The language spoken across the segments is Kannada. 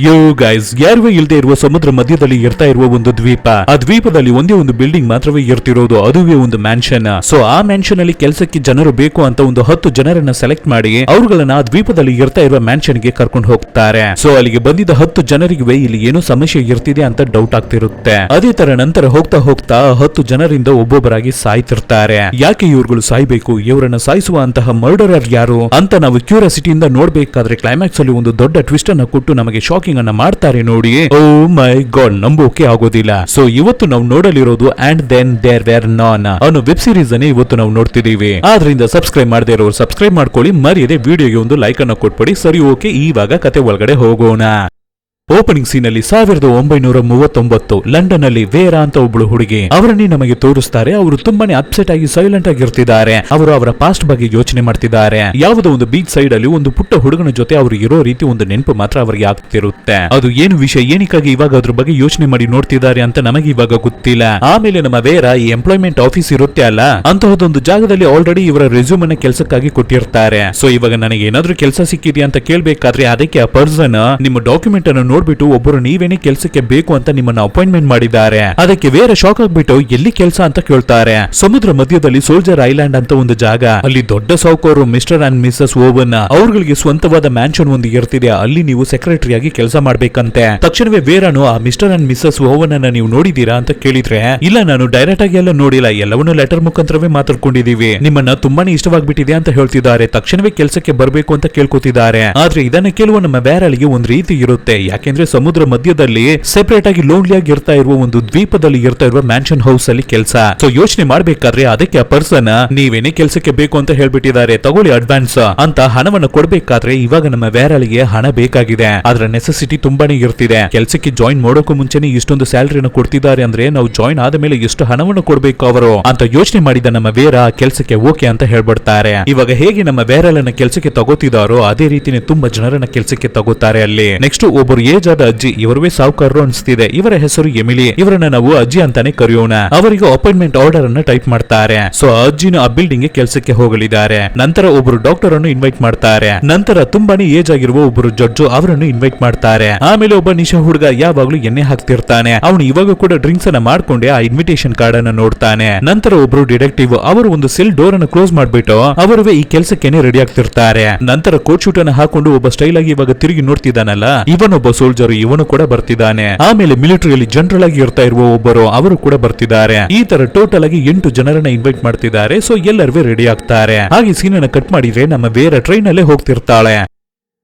ಯೋ ಗೈಸ್, ಯಾರುವೇ ಇಲ್ಲದೆ ಇರುವ ಸಮುದ್ರ ಮಧ್ಯದಲ್ಲಿ ಇರ್ತಾ ಇರುವ ಒಂದು ದ್ವೀಪ. ಆ ದ್ವೀಪದಲ್ಲಿ ಒಂದೇ ಒಂದು ಬಿಲ್ಡಿಂಗ್ ಮಾತ್ರವೇ ಇರ್ತಿರೋದು, ಅದುವೇ ಒಂದು ಮ್ಯಾನ್ಷನ್. ಸೊ ಆ ಮ್ಯಾನ್ಷನ್ ಅಲ್ಲಿ ಕೆಲಸಕ್ಕೆ ಜನರು ಬೇಕು ಅಂತ ಒಂದು 10 ಜನರನ್ನ ಸೆಲೆಕ್ಟ್ ಮಾಡಿ ಅವ್ರುಗಳನ್ನ ಆ ದ್ವೀಪದಲ್ಲಿ ಇರ್ತಾ ಇರುವ ಮ್ಯಾನ್ಷನ್ ಗೆ ಕರ್ಕೊಂಡು ಹೋಗ್ತಾರೆ. ಸೊ ಅಲ್ಲಿಗೆ ಬಂದಿದ್ದ 10 ಜನರಿಗೆ ಇಲ್ಲಿ ಏನೋ ಸಮಸ್ಯೆ ಇರ್ತಿದೆ ಅಂತ ಡೌಟ್ ಆಗ್ತಿರುತ್ತೆ. ಅದೇ ತರ ನಂತರ ಹೋಗ್ತಾ ಹೋಗ್ತಾ 10 ಜನರಿಂದ ಒಬ್ಬೊಬ್ಬರಾಗಿ ಸಾಯ್ತಿರ್ತಾರೆ. ಯಾಕೆ ಇವ್ರುಗಳು ಸಾಯ್ಬೇಕು, ಇವರನ್ನ ಸಾಯಿಸುವ ಅಂತಹ ಮರ್ಡರರ್ ಯಾರು ಅಂತ ನಾವು ಕ್ಯೂರಿಯಾಸಿಟಿಯಿಂದ ನೋಡ್ಬೇಕಾದ್ರೆ ಕ್ಲೈಮ್ಯಾಕ್ಸ್ ಅಲ್ಲಿ ಒಂದು ದೊಡ್ಡ ಟ್ವಿಸ್ಟ್ ಅನ್ನ ಕೊಟ್ಟು ನಮಗೆ ಶಾಕಿಂಗ್ ಅನ್ನ ಮಾಡ್ತಾರೆ ನೋಡಿ. ಓ ಮೈ ಗಾಡ್, ನಂಬೋಕೆ ಆಗೋದಿಲ್ಲ. ಸೊ ಇವತ್ತು ನಾವು ನೋಡಲಿರೋದು ಅಂಡ್ ದೆನ್ ದೇರ್ ವೇರ್ ನಾನ್ ಅನ್ನೋ ವೆಬ್ ಸೀರೀಸ್ ಅನ್ನೇ ಇವತ್ತು ನಾವು ನೋಡ್ತಿದೀವಿ. ಆದ್ರಿಂದ ಸಬ್ಸ್ಕ್ರೈಬ್ ಮಾಡದೇ ಇರೋರು ಸಬ್ಸ್ಕ್ರೈಬ್ ಮಾಡ್ಕೊಳ್ಳಿ, ಮರಿಯದೆ ವಿಡಿಯೋಗೆ ಒಂದು ಲೈಕ್ ಅನ್ನು ಕೊಟ್ಬಿಡಿ. ಸರಿ, ಓಕೆ, ಇವಾಗ ಕತೆ ಒಳಗಡೆ ಹೋಗೋಣ. ಓಪನಿಂಗ್ ಸೀನ್ ಅಲ್ಲಿ 1939 ಲಂಡನ್ ಅಲ್ಲಿ ವೇರಾ ಅಂತ ಒಬ್ಳು ಹುಡುಗಿ, ಅವರನ್ನೇ ನಮಗೆ ತೋರಿಸ್ತಾರೆ. ಅವರು ತುಂಬಾನೇ ಅಪ್ಸೆಟ್ ಆಗಿ ಸೈಲೆಂಟ್ ಆಗಿರ್ತಿದ್ದಾರೆ. ಅವರು ಅವರ ಪಾಸ್ಟ್ ಬಗ್ಗೆ ಯೋಚನೆ ಮಾಡ್ತಿದ್ದಾರೆ. ಯಾವುದೋ ಒಂದು ಬೀಚ್ ಸೈಡ್ ಅಲ್ಲಿ ಒಂದು ಪುಟ್ಟ ಹುಡುಗನ ಜೊತೆ ಅವರು ಇರೋ ರೀತಿ ಒಂದು ನೆನಪು ಮಾತ್ರ ಅವರಿಗೆ ಆಗ್ತಿರುತ್ತೆ. ಅದು ಏನು ವಿಷಯ, ಏನಕ್ಕಾಗಿ ಇವಾಗ ಅದ್ರ ಬಗ್ಗೆ ಯೋಚನೆ ಮಾಡಿ ನೋಡ್ತಿದ್ದಾರೆ ಅಂತ ನಮಗೆ ಇವಾಗ ಗೊತ್ತಿಲ್ಲ. ಆಮೇಲೆ ನಮ್ಮ ವೇರಾ ಈ ಎಂಪ್ಲಾಯ್ಮೆಂಟ್ ಆಫೀಸ್ ಇರುತ್ತೆ ಅಲ್ಲ, ಅಂತಹದೊಂದು ಜಾಗದಲ್ಲಿ ಆಲ್ರೆಡಿ ಇವರ ರೆಸ್ಯೂಮ್ ಅನ್ನ ಕೆಲಸಕ್ಕಾಗಿ ಕೊಟ್ಟಿರ್ತಾರೆ. ಸೊ ಇವಾಗ ನನಗೆ ಏನಾದ್ರೂ ಕೆಲಸ ಸಿಕ್ಕಿದೆಯಾ ಅಂತ ಕೇಳ್ಬೇಕಾದ್ರೆ ಅದಕ್ಕೆ ಆ ಪರ್ಸನ್ ನಿಮ್ಮ ಡಾಕ್ಯುಮೆಂಟ್ ಅನ್ನು ನೋಡ್ಬಿಟ್ಟು ಒಬ್ಬರು ನೀವೇನೇ ಕೆಲಸಕ್ಕೆ ಬೇಕು ಅಂತ ನಿಮ್ಮನ್ನ ಅಪಾಯಿಂಟ್ಮೆಂಟ್ ಮಾಡಿದ್ದಾರೆ. ಅದಕ್ಕೆ ವೇರೆ ಶಾಕ್ ಆಗ್ಬಿಟ್ಟು ಎಲ್ಲಿ ಕೆಲಸ ಅಂತ ಕೇಳ್ತಾರೆ. ಸಮುದ್ರ ಮಧ್ಯದಲ್ಲಿ ಸೋಲ್ಜರ್ ಐಲ್ಯಾಂಡ್ ಅಂತ ಒಂದು ಜಾಗ, ಅಲ್ಲಿ ದೊಡ್ಡ ಸಾವುಕಾರರು ಮಿಸ್ಟರ್ ಅಂಡ್ ಮಿಸಸ್ ಓವನ್ ಅವ್ರಗಳಿಗೆ ಸ್ವಂತವಾದ ಮ್ಯಾನ್ಷನ್ ಒಂದು ಇರ್ತಿದೆ, ಅಲ್ಲಿ ನೀವು ಸೆಕ್ರೆಟರಿ ಆಗಿ ಕೆಲಸ ಮಾಡ್ಬೇಕಂತೆ. ತಕ್ಷಣವೇ ವೇರಾನು ಆ ಮಿಸ್ಟರ್ ಅಂಡ್ ಮಿಸಸ್ ಓವನ್ ಅನ್ನ ನೀವು ನೋಡಿದೀರಾ ಅಂತ ಕೇಳಿದ್ರೆ, ಇಲ್ಲ ನಾನು ಡೈರೆಕ್ಟ್ ಆಗಿ ಎಲ್ಲ ನೋಡಿಲ್ಲ, ಎಲ್ಲವನ್ನೂ ಲೆಟರ್ ಮುಖಾಂತರವೇ ಮಾತಾಡ್ಕೊಂಡಿದೀವಿ, ನಿಮ್ಮನ್ನ ತುಂಬಾನೇ ಇಷ್ಟವಾಗ್ಬಿಟ್ಟಿದೆ ಅಂತ ಹೇಳ್ತಿದ್ದಾರೆ. ತಕ್ಷಣವೇ ಕೆಲಸಕ್ಕೆ ಬರಬೇಕು ಅಂತ ಕೇಳ್ಕೊತಿದ್ದಾರೆ. ಆದ್ರೆ ಇದನ್ನ ಕೇಳುವ ನಮ್ಮ ವೇರಾಳಿಗೆ ಒಂದು ರೀತಿ ಇರುತ್ತೆ. ಯಾಕೆಂದ್ರೆ ಸಮುದ್ರ ಮಧ್ಯದಲ್ಲಿ ಸೆಪರೇಟ್ ಆಗಿ ಲೋನ್ಲಿ ಆಗಿ ಇರ್ತಾ ಇರುವ ಒಂದು ದ್ವೀಪದಲ್ಲಿ ಇರ್ತಾ ಇರುವ ಮ್ಯಾನ್ಷನ್ ಹೌಸ್ ಅಲ್ಲಿ ಕೆಲಸ. ಸೊ ಯೋಚನೆ ಮಾಡ್ಬೇಕಾದ್ರೆ ಅದಕ್ಕೆ ಆ ಪರ್ಸನ್ ನೀವೇನೇ ಕೆಲಸಕ್ಕೆ ಬೇಕು ಅಂತ ಹೇಳ್ಬಿಟ್ಟಿದ್ದಾರೆ, ತಗೊಳ್ಳಿ ಅಡ್ವಾನ್ಸ್ ಅಂತ ಹಣವನ್ನು ಕೊಡ್ಬೇಕಾದ್ರೆ ಇವಾಗ ನಮ್ಮ ವೇರಾಳಿಗೆ ಹಣ ಬೇಕಾಗಿದೆ. ಅದರ ನೆಸೆಸಿಟಿ ತುಂಬಾನೇ ಇರ್ತಿದೆ. ಕೆಲಸಕ್ಕೆ ಜಾಯಿನ್ ಮಾಡೋಕು ಮುಂಚೆನೆ ಇಷ್ಟೊಂದು ಸ್ಯಾಲರಿನ ಕೊಡ್ತಿದ್ದಾರೆ ಅಂದ್ರೆ ನಾವು ಜಾಯಿನ್ ಆದ ಮೇಲೆ ಎಷ್ಟು ಹಣವನ್ನು ಕೊಡ್ಬೇಕು ಅವರು ಅಂತ ಯೋಚನೆ ಮಾಡಿದ ನಮ್ಮ ವೇರಾ ಕೆಲಸಕ್ಕೆ ಓಕೆ ಅಂತ ಹೇಳ್ಬಿಡ್ತಾರೆ. ಇವಾಗ ಹೇಗೆ ನಮ್ಮ ವೇರಾಳನ್ನ ಕೆಲಸಕ್ಕೆ ತಗೋತಿದಾರೋ ಅದೇ ರೀತಿನೇ ತುಂಬಾ ಜನರನ್ನ ಕೆಲಸಕ್ಕೆ ತಗೋತಾರೆ ಅಲ್ಲಿ. ನೆಕ್ಸ್ಟ್ ಒಬ್ಬರು ಏಜ್ ಆದ ಅಜ್ಜಿ, ಇವರುವೇ ಸಾವುಕಾರರು ಅನ್ಸ್ತಿದೆ. ಇವರ ಹೆಸರು ಎಮಿಲಿ. ಇವರನ್ನ ನಾವು ಅಜ್ಜಿ ಅಂತಾನೆ ಕರೆಯೋಣ. ಅವರಿಗೆ ಅಪಾಯಿಂಟ್ಮೆಂಟ್ ಆರ್ಡರ್ ಅನ್ನ ಟೈಪ್ ಮಾಡ್ತಾರೆ. ಸೊ ಅಜ್ಜಿನ ಆ ಬಿಲ್ಡಿಂಗ್ ಗೆ ಕೆಲಸಕ್ಕೆ ಹೋಗಲಿದ್ದಾರೆ. ನಂತರ ಒಬ್ಬರು ಡಾಕ್ಟರ್ ಅನ್ನು ಇನ್ವೈಟ್ ಮಾಡ್ತಾರೆ. ನಂತರ ತುಂಬಾನೇ ಏಜ್ ಆಗಿರುವ ಒಬ್ಬರು ಜಡ್ಜು ಅವರನ್ನು ಇನ್ವೈಟ್ ಮಾಡ್ತಾರೆ. ಆಮೇಲೆ ಒಬ್ಬ ನಿಶಾ ಹುಡುಗ ಯಾವಾಗ್ಲೂ ಎಣ್ಣೆ ಹಾಕ್ತಿರ್ತಾನೆ. ಅವನು ಇವಾಗ ಕೂಡ ಡ್ರಿಂಕ್ಸ್ ಅನ್ನ ಮಾಡ್ಕೊಂಡೆ ಆ ಇನ್ವಿಟೇಷನ್ ಕಾರ್ಡ್ ಅನ್ನ ನೋಡ್ತಾನೆ. ನಂತರ ಒಬ್ರು ಡಿಟೆಕ್ಟಿವ್ ಅವರು ಒಂದು ಸೆಲ್ ಡೋರ್ ಅನ್ನು ಕ್ಲೋಸ್ ಮಾಡ್ಬಿಟ್ಟು ಅವರುವೇ ಈ ಕೆಲಸಕ್ಕೆ ರೆಡಿ ಆಗ್ತಿರ್ತಾರೆ. ನಂತರ ಕೋಟ್ ಶೂಟ್ ಅನ್ನು ಹಾಕೊಂಡು ಒಬ್ಬ ಸ್ಟೈಲ್ ಆಗಿ ಇವಾಗ ತಿರುಗಿ ನೋಡ್ತಿದ್ದಾನಲ್ಲ, ಇವನೊಬ್ಬ ಸೋಲ್ಜರ್, ಇವನು ಕೂಡ ಬರ್ತಿದ್ದಾನೆ. ಆಮೇಲೆ ಮಿಲಿಟರಿಯಲ್ಲಿ ಜನರಲ್ ಆಗಿ ಇರ್ತಾ ಇರುವ ಒಬ್ಬರು ಅವರು ಕೂಡ ಬರ್ತಿದ್ದಾರೆ. ಈ ತರ ಟೋಟಲ್ ಆಗಿ 8 ಜನರನ್ನ ಇನ್ವೈಟ್ ಮಾಡ್ತಿದ್ದಾರೆ. ಸೊ ಎಲ್ಲರೂ ರೆಡಿ ಆಗ್ತಾರೆ. ಹಾಗೆ ಸೀನ್ ಅನ್ನ ಕಟ್ ಮಾಡಿದ್ರೆ ನಮ್ಮ ಬೇರೆ ಟ್ರೈನ್ ಅಲ್ಲೇ ಹೋಗ್ತಿರ್ತಾಳೆ.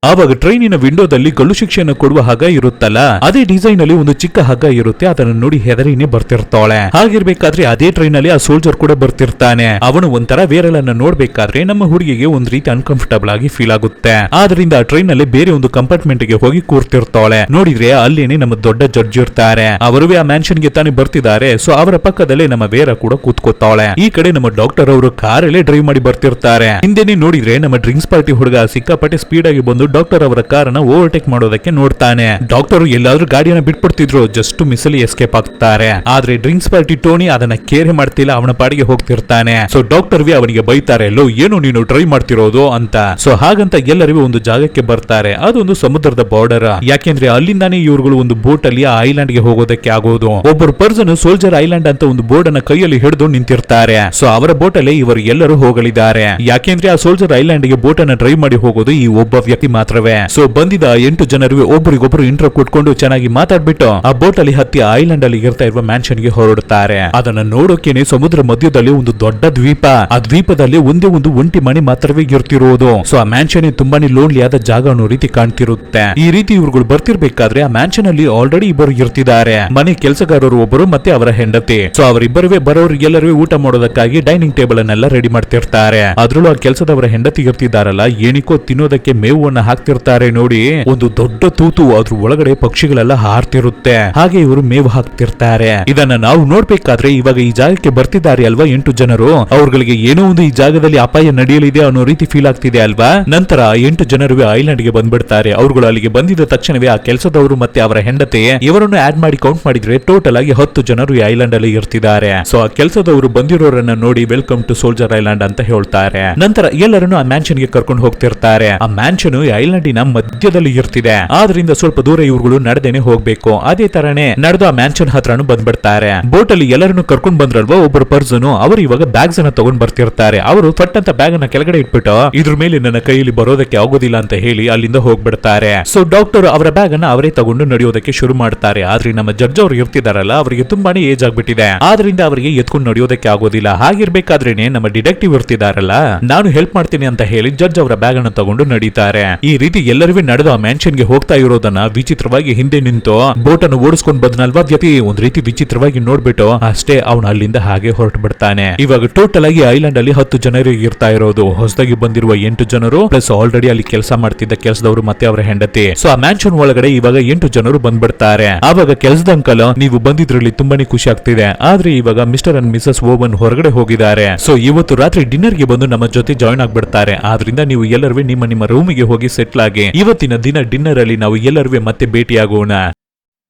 ಆವಾಗ ಟ್ರೈನಿನ ವಿಂಡೋದಲ್ಲಿ ಗಲ್ಲು ಶಿಕ್ಷೆಯನ್ನು ಕೊಡುವ ಹಗ್ಗ ಇರುತ್ತಲ್ಲ, ಅದೇ ಡಿಸೈನ್ ಅಲ್ಲಿ ಒಂದು ಚಿಕ್ಕ ಹಗ್ಗ ಇರುತ್ತೆ. ಅದನ್ನು ನೋಡಿ ಹೆದರಿನೇ ಬರ್ತಿರ್ತಾಳೆ. ಹಾಗಿರ್ಬೇಕಾದ್ರೆ ಅದೇ ಟ್ರೈನ್ ಅಲ್ಲಿ ಆ ಸೋಲ್ಜರ್ ಕೂಡ ಬರ್ತಿರ್ತಾನೆ. ಅವನು ಒಂಥರ ವೇರಳನ್ನ ನೋಡ್ಬೇಕಾದ್ರೆ ನಮ್ಮ ಹುಡುಗಿಗೆ ಒಂದ್ ರೀತಿ ಅನ್ಕಂಫರ್ಟಬಲ್ ಆಗಿ ಫೀಲ್ ಆಗುತ್ತೆ. ಆದ್ರಿಂದ ಆ ಟ್ರೈನ್ ನಲ್ಲಿ ಬೇರೆ ಒಂದು ಕಂಪಾರ್ಟ್ಮೆಂಟ್ ಗೆ ಹೋಗಿ ಕೂರ್ತಿರ್ತಾಳೆ. ನೋಡಿದ್ರೆ ಅಲ್ಲೇನೆ ನಮ್ಮ ದೊಡ್ಡ ಜಡ್ಜ್ ಇರ್ತಾರೆ. ಅವರುವೇ ಆ ಮ್ಯಾನ್ಷನ್ ಗೆ ತಾನೇ ಬರ್ತಿದ್ದಾರೆ. ಸೊ ಅವರ ಪಕ್ಕದಲ್ಲೇ ನಮ್ಮ ವೇರ ಕೂಡ ಕೂತ್ಕೋತಾಳೆ. ಈ ಕಡೆ ನಮ್ಮ ಡಾಕ್ಟರ್ ಅವರು ಕಾರಲ್ಲೇ ಡ್ರೈವ್ ಮಾಡಿ ಬರ್ತಿರ್ತಾರೆ. ಹಿಂದೆನೆ ನೋಡಿದ್ರೆ ನಮ್ಮ ಡ್ರಿಂಕ್ಸ್ ಪಾರ್ಟಿ ಹುಡುಗ ಸಿಕ್ಕಾಪಟ್ಟೆ ಸ್ಪೀಡ್ ಆಗಿ ಬಂದು ಡಾಕ್ಟರ್ ಅವರ ಕಾರನ್ನ ಓವರ್ಟೇಕ್ ಮಾಡೋದಕ್ಕೆ ನೋಡ್ತಾನೆ. ಡಾಕ್ಟರ್ ಎಲ್ಲಾದ್ರೂ ಗಾಡಿಯನ್ನ ಬಿಟ್ಬಿಡ್ತಿದ್ರು, ಜಸ್ಟ್ ಮಿಸಲಿ ಎಸ್ಕೇಪ್ ಆಗ್ತಾರೆ. ಆದ್ರೆ ಡ್ರಿಂಕ್ಸ್ ಪಾರ್ಟಿ ಟೋನಿ ಅದನ್ನ ಕೇರ್ ಮಾಡ್ತಿಲ್ಲ, ಅವನ ಪಾಡಿಗೆ ಹೋಗ್ತಿರ್ತಾನೆ. ಸೊ ಡಾಕ್ಟರ್ ವಿ ಅವನಿಗೆ ಬೈತಾರೆ, ಲೋ ಏನು ನೀನು ಡ್ರೈವ್ ಮಾಡ್ತಿರೋದು ಅಂತ. ಸೊ ಹಾಗಂತ ಎಲ್ಲರಿಗೂ ಒಂದು ಜಾಗಕ್ಕೆ ಬರ್ತಾರೆ. ಅದೊಂದು ಸಮುದ್ರದ ಬಾರ್ಡರ್. ಯಾಕೆಂದ್ರೆ ಅಲ್ಲಿಂದಾನೇ ಇವ್ರುಗಳು ಒಂದು ಬೋಟ್ ಅಲ್ಲಿ ಆ ಐಲ್ಯಾಂಡ್ ಗೆ ಹೋಗೋದಕ್ಕೆ ಆಗೋದು. ಒಬ್ಬರು ಪರ್ಸನ್ ಸೋಲ್ಜರ್ ಐಲ್ಯಾಂಡ್ ಅಂತ ಒಂದು ಬೋರ್ಡ್ ಅನ್ನ ಕೈಯಲ್ಲಿ ಹಿಡಿದು ನಿಂತಿರ್ತಾರೆ. ಸೊ ಅವರ ಬೋಟ್ ಅಲ್ಲಿ ಇವರು ಎಲ್ಲರೂ ಹೋಗಲಿದ್ದಾರೆ. ಯಾಕೆಂದ್ರೆ ಆ ಸೋಲ್ಜರ್ ಐಲ್ಯಾಂಡ್ ಗೆ ಬೋಟ್ ಅನ್ನ ಡ್ರೈವ್ ಮಾಡಿ ಹೋಗೋದು ಈ ಒಬ್ಬ ವ್ಯಕ್ತಿ ಮಾತ್ರವೇ. ಸೊ ಬಂದಿದ್ದ 8 ಜನರು ಒಬ್ಬರಿಗೊಬ್ಬರು ಇಂಟ್ರೋ ಕೊಟ್ಕೊಂಡು ಚೆನ್ನಾಗಿ ಮಾತಾಡ್ಬಿಟ್ಟು ಆ ಬೋಟ್ ಅಲ್ಲಿ ಹತ್ತಿ ಐಲ್ಯಾಂಡ್ ಅಲ್ಲಿ ಇರ್ತಾ ಇರುವ ಮ್ಯಾನ್ಷನ್ ಗೆ ಹೊರಡುತ್ತಾರೆ. ಅದನ್ನ ನೋಡೋಕೆನೆ ಸಮುದ್ರ ಮಧ್ಯದಲ್ಲಿ ಒಂದು ದೊಡ್ಡ ದ್ವೀಪ. ಆ ದ್ವೀಪದಲ್ಲಿ ಒಂದೇ ಒಂದು ಒಂಟಿ ಮನೆ ಮಾತ್ರವೇ ಇರ್ತಿರೋದು. ಸೊ ಆ ಮ್ಯಾನ್ಷನ್ ತುಂಬಾನೇ ಲೋನ್ಲಿ ಆದ ಜಾಗ ಅನ್ನೋ ರೀತಿ ಕಾಣ್ತಿರುತ್ತೆ. ಈ ರೀತಿ ಇವ್ರುಗಳು ಬರ್ತಿರ್ಬೇಕಾದ್ರೆ ಆ ಮ್ಯಾನ್ಷನ್ ಅಲ್ಲಿ ಆಲ್ರೆಡಿ ಇಬ್ಬರು ಇರ್ತಿದ್ದಾರೆ. ಮನೆ ಕೆಲಸಗಾರರು ಒಬ್ಬರು ಮತ್ತೆ ಅವರ ಹೆಂಡತಿ. ಸೊ ಅವರಿಬ್ಬರುವೇ ಬರೋರಿಗೆಲ್ಲರೂ ಊಟ ಮಾಡೋದಕ್ಕಾಗಿ ಡೈನಿಂಗ್ ಟೇಬಲ್ ಅನ್ನೆಲ್ಲ ರೆಡಿ ಮಾಡ್ತಿರ್ತಾರೆ. ಅದ್ರಲ್ಲೂ ಆ ಕೆಲಸದವರ ಹೆಂಡತಿ ಇರ್ತಿದಾರಲ್ಲ, ಏನಿಕೋ ತಿನ್ನೋದಕ್ಕೆ ಮೇವನ್ನ ಹಾಕ್ತಿರ್ತಾರೆ ನೋಡಿ. ಒಂದು ದೊಡ್ಡ ತೂತು, ಅದ್ರ ಒಳಗಡೆ ಪಕ್ಷಿಗಳೆಲ್ಲ ಹಾರ್ತಿರುತ್ತೆ. ಹಾಗೆ ಇವರು ಮೇವು ಹಾಕ್ತಿರ್ತಾರೆ. ಇದನ್ನ ನಾವು ನೋಡ್ಬೇಕಾದ್ರೆ ಇವಾಗ ಈ ಜಾಗಕ್ಕೆ ಬರ್ತಿದ್ದಾರೆ ಅಲ್ವಾ 8 ಜನರು, ಅವ್ರಗಳಿಗೆ ಏನೋ ಒಂದು ಈ ಜಾಗದಲ್ಲಿ ಅಪಾಯ ನಡೆಯಲಿದೆ ಅನ್ನೋ ರೀತಿ ಫೀಲ್ ಆಗ್ತಿದೆ ಅಲ್ವಾ. ನಂತರ 8 ಜನರು ಐಲ್ಯಾಂಡ್ ಗೆ ಬಂದ್ಬಿಡ್ತಾರೆ. ಅವ್ರುಗಳು ಅಲ್ಲಿಗೆ ಬಂದಿದ್ದ ತಕ್ಷಣವೇ ಆ ಕೆಲಸದವರು ಮತ್ತೆ ಅವರ ಹೆಂಡತಿ ಇವರನ್ನು ಆಡ್ ಮಾಡಿ ಕೌಂಟ್ ಮಾಡಿದ್ರೆ ಟೋಟಲ್ ಆಗಿ 10 ಜನರು ಈ ಐಲ್ಯಾಂಡ್ ಅಲ್ಲಿ ಇರ್ತಿದ್ದಾರೆ. ಸೊ ಆ ಕೆಲಸದವರು ಬಂದಿರೋರನ್ನ ನೋಡಿ ವೆಲ್ಕಮ್ ಟು ಸೋಲ್ಜರ್ ಐಲ್ಯಾಂಡ್ ಅಂತ ಹೇಳ್ತಾರೆ. ನಂತರ ಎಲ್ಲರನ್ನು ಆ ಮ್ಯಾನ್ಷನ್ ಗೆ ಕರ್ಕೊಂಡು ಹೋಗ್ತಿರ್ತಾರೆ. ಆ ಮ್ಯಾನ್ಷನ್ ಐಲ್ಯಾಂಡಿನ ಮಧ್ಯದಲ್ಲಿ ಇರ್ತಿದೆ. ಆದ್ರಿಂದ ಸ್ವಲ್ಪ ದೂರ ಇವ್ರುಗಳು ನಡೆದೇನೆ ಹೋಗ್ಬೇಕು. ಅದೇ ತರನೇ ನಡೆದು ಆ ಮ್ಯಾನ್ಷನ್ ಹತ್ರನು ಬಂದ್ಬಿಡ್ತಾರೆ. ಬೋಟ್ ಅಲ್ಲಿ ಎಲ್ಲರನ್ನು ಕರ್ಕೊಂಡ್ ಬಂದ್ರಲ್ವಾ ಒಬ್ಬರು ಪರ್ಸನ್, ಅವರು ಇವಾಗ ಬ್ಯಾಗ್ಸ್ ಅನ್ನ ತಗೊಂಡ್ ಬರ್ತಿರ್ತಾರೆ. ಅವರು ಫಟ್ ಅಂತ ಬ್ಯಾಗ್ ಅನ್ನ ಕೆಳಗಡೆ ಇಟ್ಬಿಟ್ಟು ಇದ್ರ ಮೇಲೆ ನನ್ನ ಕೈಯಲ್ಲಿ ಬರೋದಕ್ಕೆ ಆಗೋದಿಲ್ಲ ಅಂತ ಹೇಳಿ ಅಲ್ಲಿಂದ ಹೋಗ್ಬಿಡ್ತಾರೆ. ಸೊ ಡಾಕ್ಟರ್ ಅವರ ಬ್ಯಾಗ್ ಅನ್ನ ಅವರೇ ತಗೊಂಡು ನಡೆಯೋದಕ್ಕೆ ಶುರು ಮಾಡ್ತಾರೆ. ಆದ್ರೆ ನಮ್ಮ ಜಡ್ಜ್ ಅವರು ಇರ್ತಿದಾರಲ್ಲ, ಅವರಿಗೆ ತುಂಬಾನೇ ಏಜ್ ಆಗ್ಬಿಟ್ಟಿದೆ. ಆದ್ರಿಂದ ಅವರಿಗೆ ಎತ್ಕೊಂಡು ನಡೆಯೋದಕ್ಕೆ ಆಗೋದಿಲ್ಲ. ಹಾಗಿರ್ಬೇಕಾದ್ರೇನೆ ನಮ್ಮ ಡಿಟೆಕ್ಟಿವ್ ಇರ್ತಿದಾರಲ್ಲ, ನಾನು ಹೆಲ್ಪ್ ಮಾಡ್ತೀನಿ ಅಂತ ಹೇಳಿ ಜಡ್ಜ್ ಅವರ ಬ್ಯಾಗ್ ಅನ್ನ ತಗೊಂಡು ನಡೀತಾರೆ. ಈ ರೀತಿ ಎಲ್ಲರಿಗೂ ನಡೆದು ಆ ಮ್ಯಾನ್ಷನ್ ಗೆ ಹೋಗ್ತಾ ಇರೋದನ್ನ ವಿಚಿತ್ರವಾಗಿ ಹಿಂದೆ ನಿಂತು ಬೋಟ್ ಅನ್ನು ಓಡಿಸ್ಕೊಂಡ್ ಬಂದ್ನಲ್ವಾ ವ್ಯಕ್ತಿ, ಒಂದ್ ರೀತಿ ವಿಚಿತ್ರವಾಗಿ ನೋಡ್ಬಿಟ್ಟು ಅಷ್ಟೇ ಅವನು ಅಲ್ಲಿಂದ ಹಾಗೆ ಹೊರಟು ಬಿಡ್ತಾನೆ. ಇವಾಗ ಟೋಟಲ್ ಆಗಿ ಐಲ್ಯಾಂಡ್ ಅಲ್ಲಿ 10 ಜನರು ಇರ್ತಾ ಇರೋದು. ಹೊಸದಾಗಿ ಬಂದಿರುವ 8 ಜನರು ಪ್ಲಸ್ ಆಲ್ರೆಡಿ ಅಲ್ಲಿ ಕೆಲಸ ಮಾಡ್ತಿದ್ದ ಕೆಲಸದವರು ಮತ್ತೆ ಅವರ ಹೆಂಡತಿ. ಸೊ ಆ ಮ್ಯಾನ್ಷನ್ ಒಳಗಡೆ ಇವಾಗ 8 ಜನರು ಬಂದ್ಬಿಡ್ತಾರೆ. ಆವಾಗ ಕೆಲಸದ ಅಂಕಲ್, ನೀವು ಬಂದಿದ್ರಲ್ಲಿ ತುಂಬಾನೇ ಖುಷಿ ಆಗ್ತಿದೆ, ಆದ್ರೆ ಇವಾಗ ಮಿಸ್ಟರ್ ಅಂಡ್ ಮಿಸಸ್ ಓವನ್ ಹೊರಗಡೆ ಹೋಗಿದ್ದಾರೆ. ಸೊ ಇವತ್ತು ರಾತ್ರಿ ಡಿನ್ನರ್ ಗೆ ಬಂದು ನಮ್ಮ ಜೊತೆ ಜಾಯ್ನ್ ಆಗ್ಬಿಡ್ತಾರೆ. ಆದ್ರಿಂದ ನೀವು ಎಲ್ಲರೂ ನಿಮ್ಮ ರೂಮಿಗೆ ಹೋಗಿ ಸೆಟ್ಲ್ ಆಗಿ ಇವತ್ತಿನ ದಿನ ಡಿನ್ನರ್ ಅಲ್ಲಿ ನಾವು ಎಲ್ಲರೂ ಮತ್ತೆ ಭೇಟಿಯಾಗೋಣ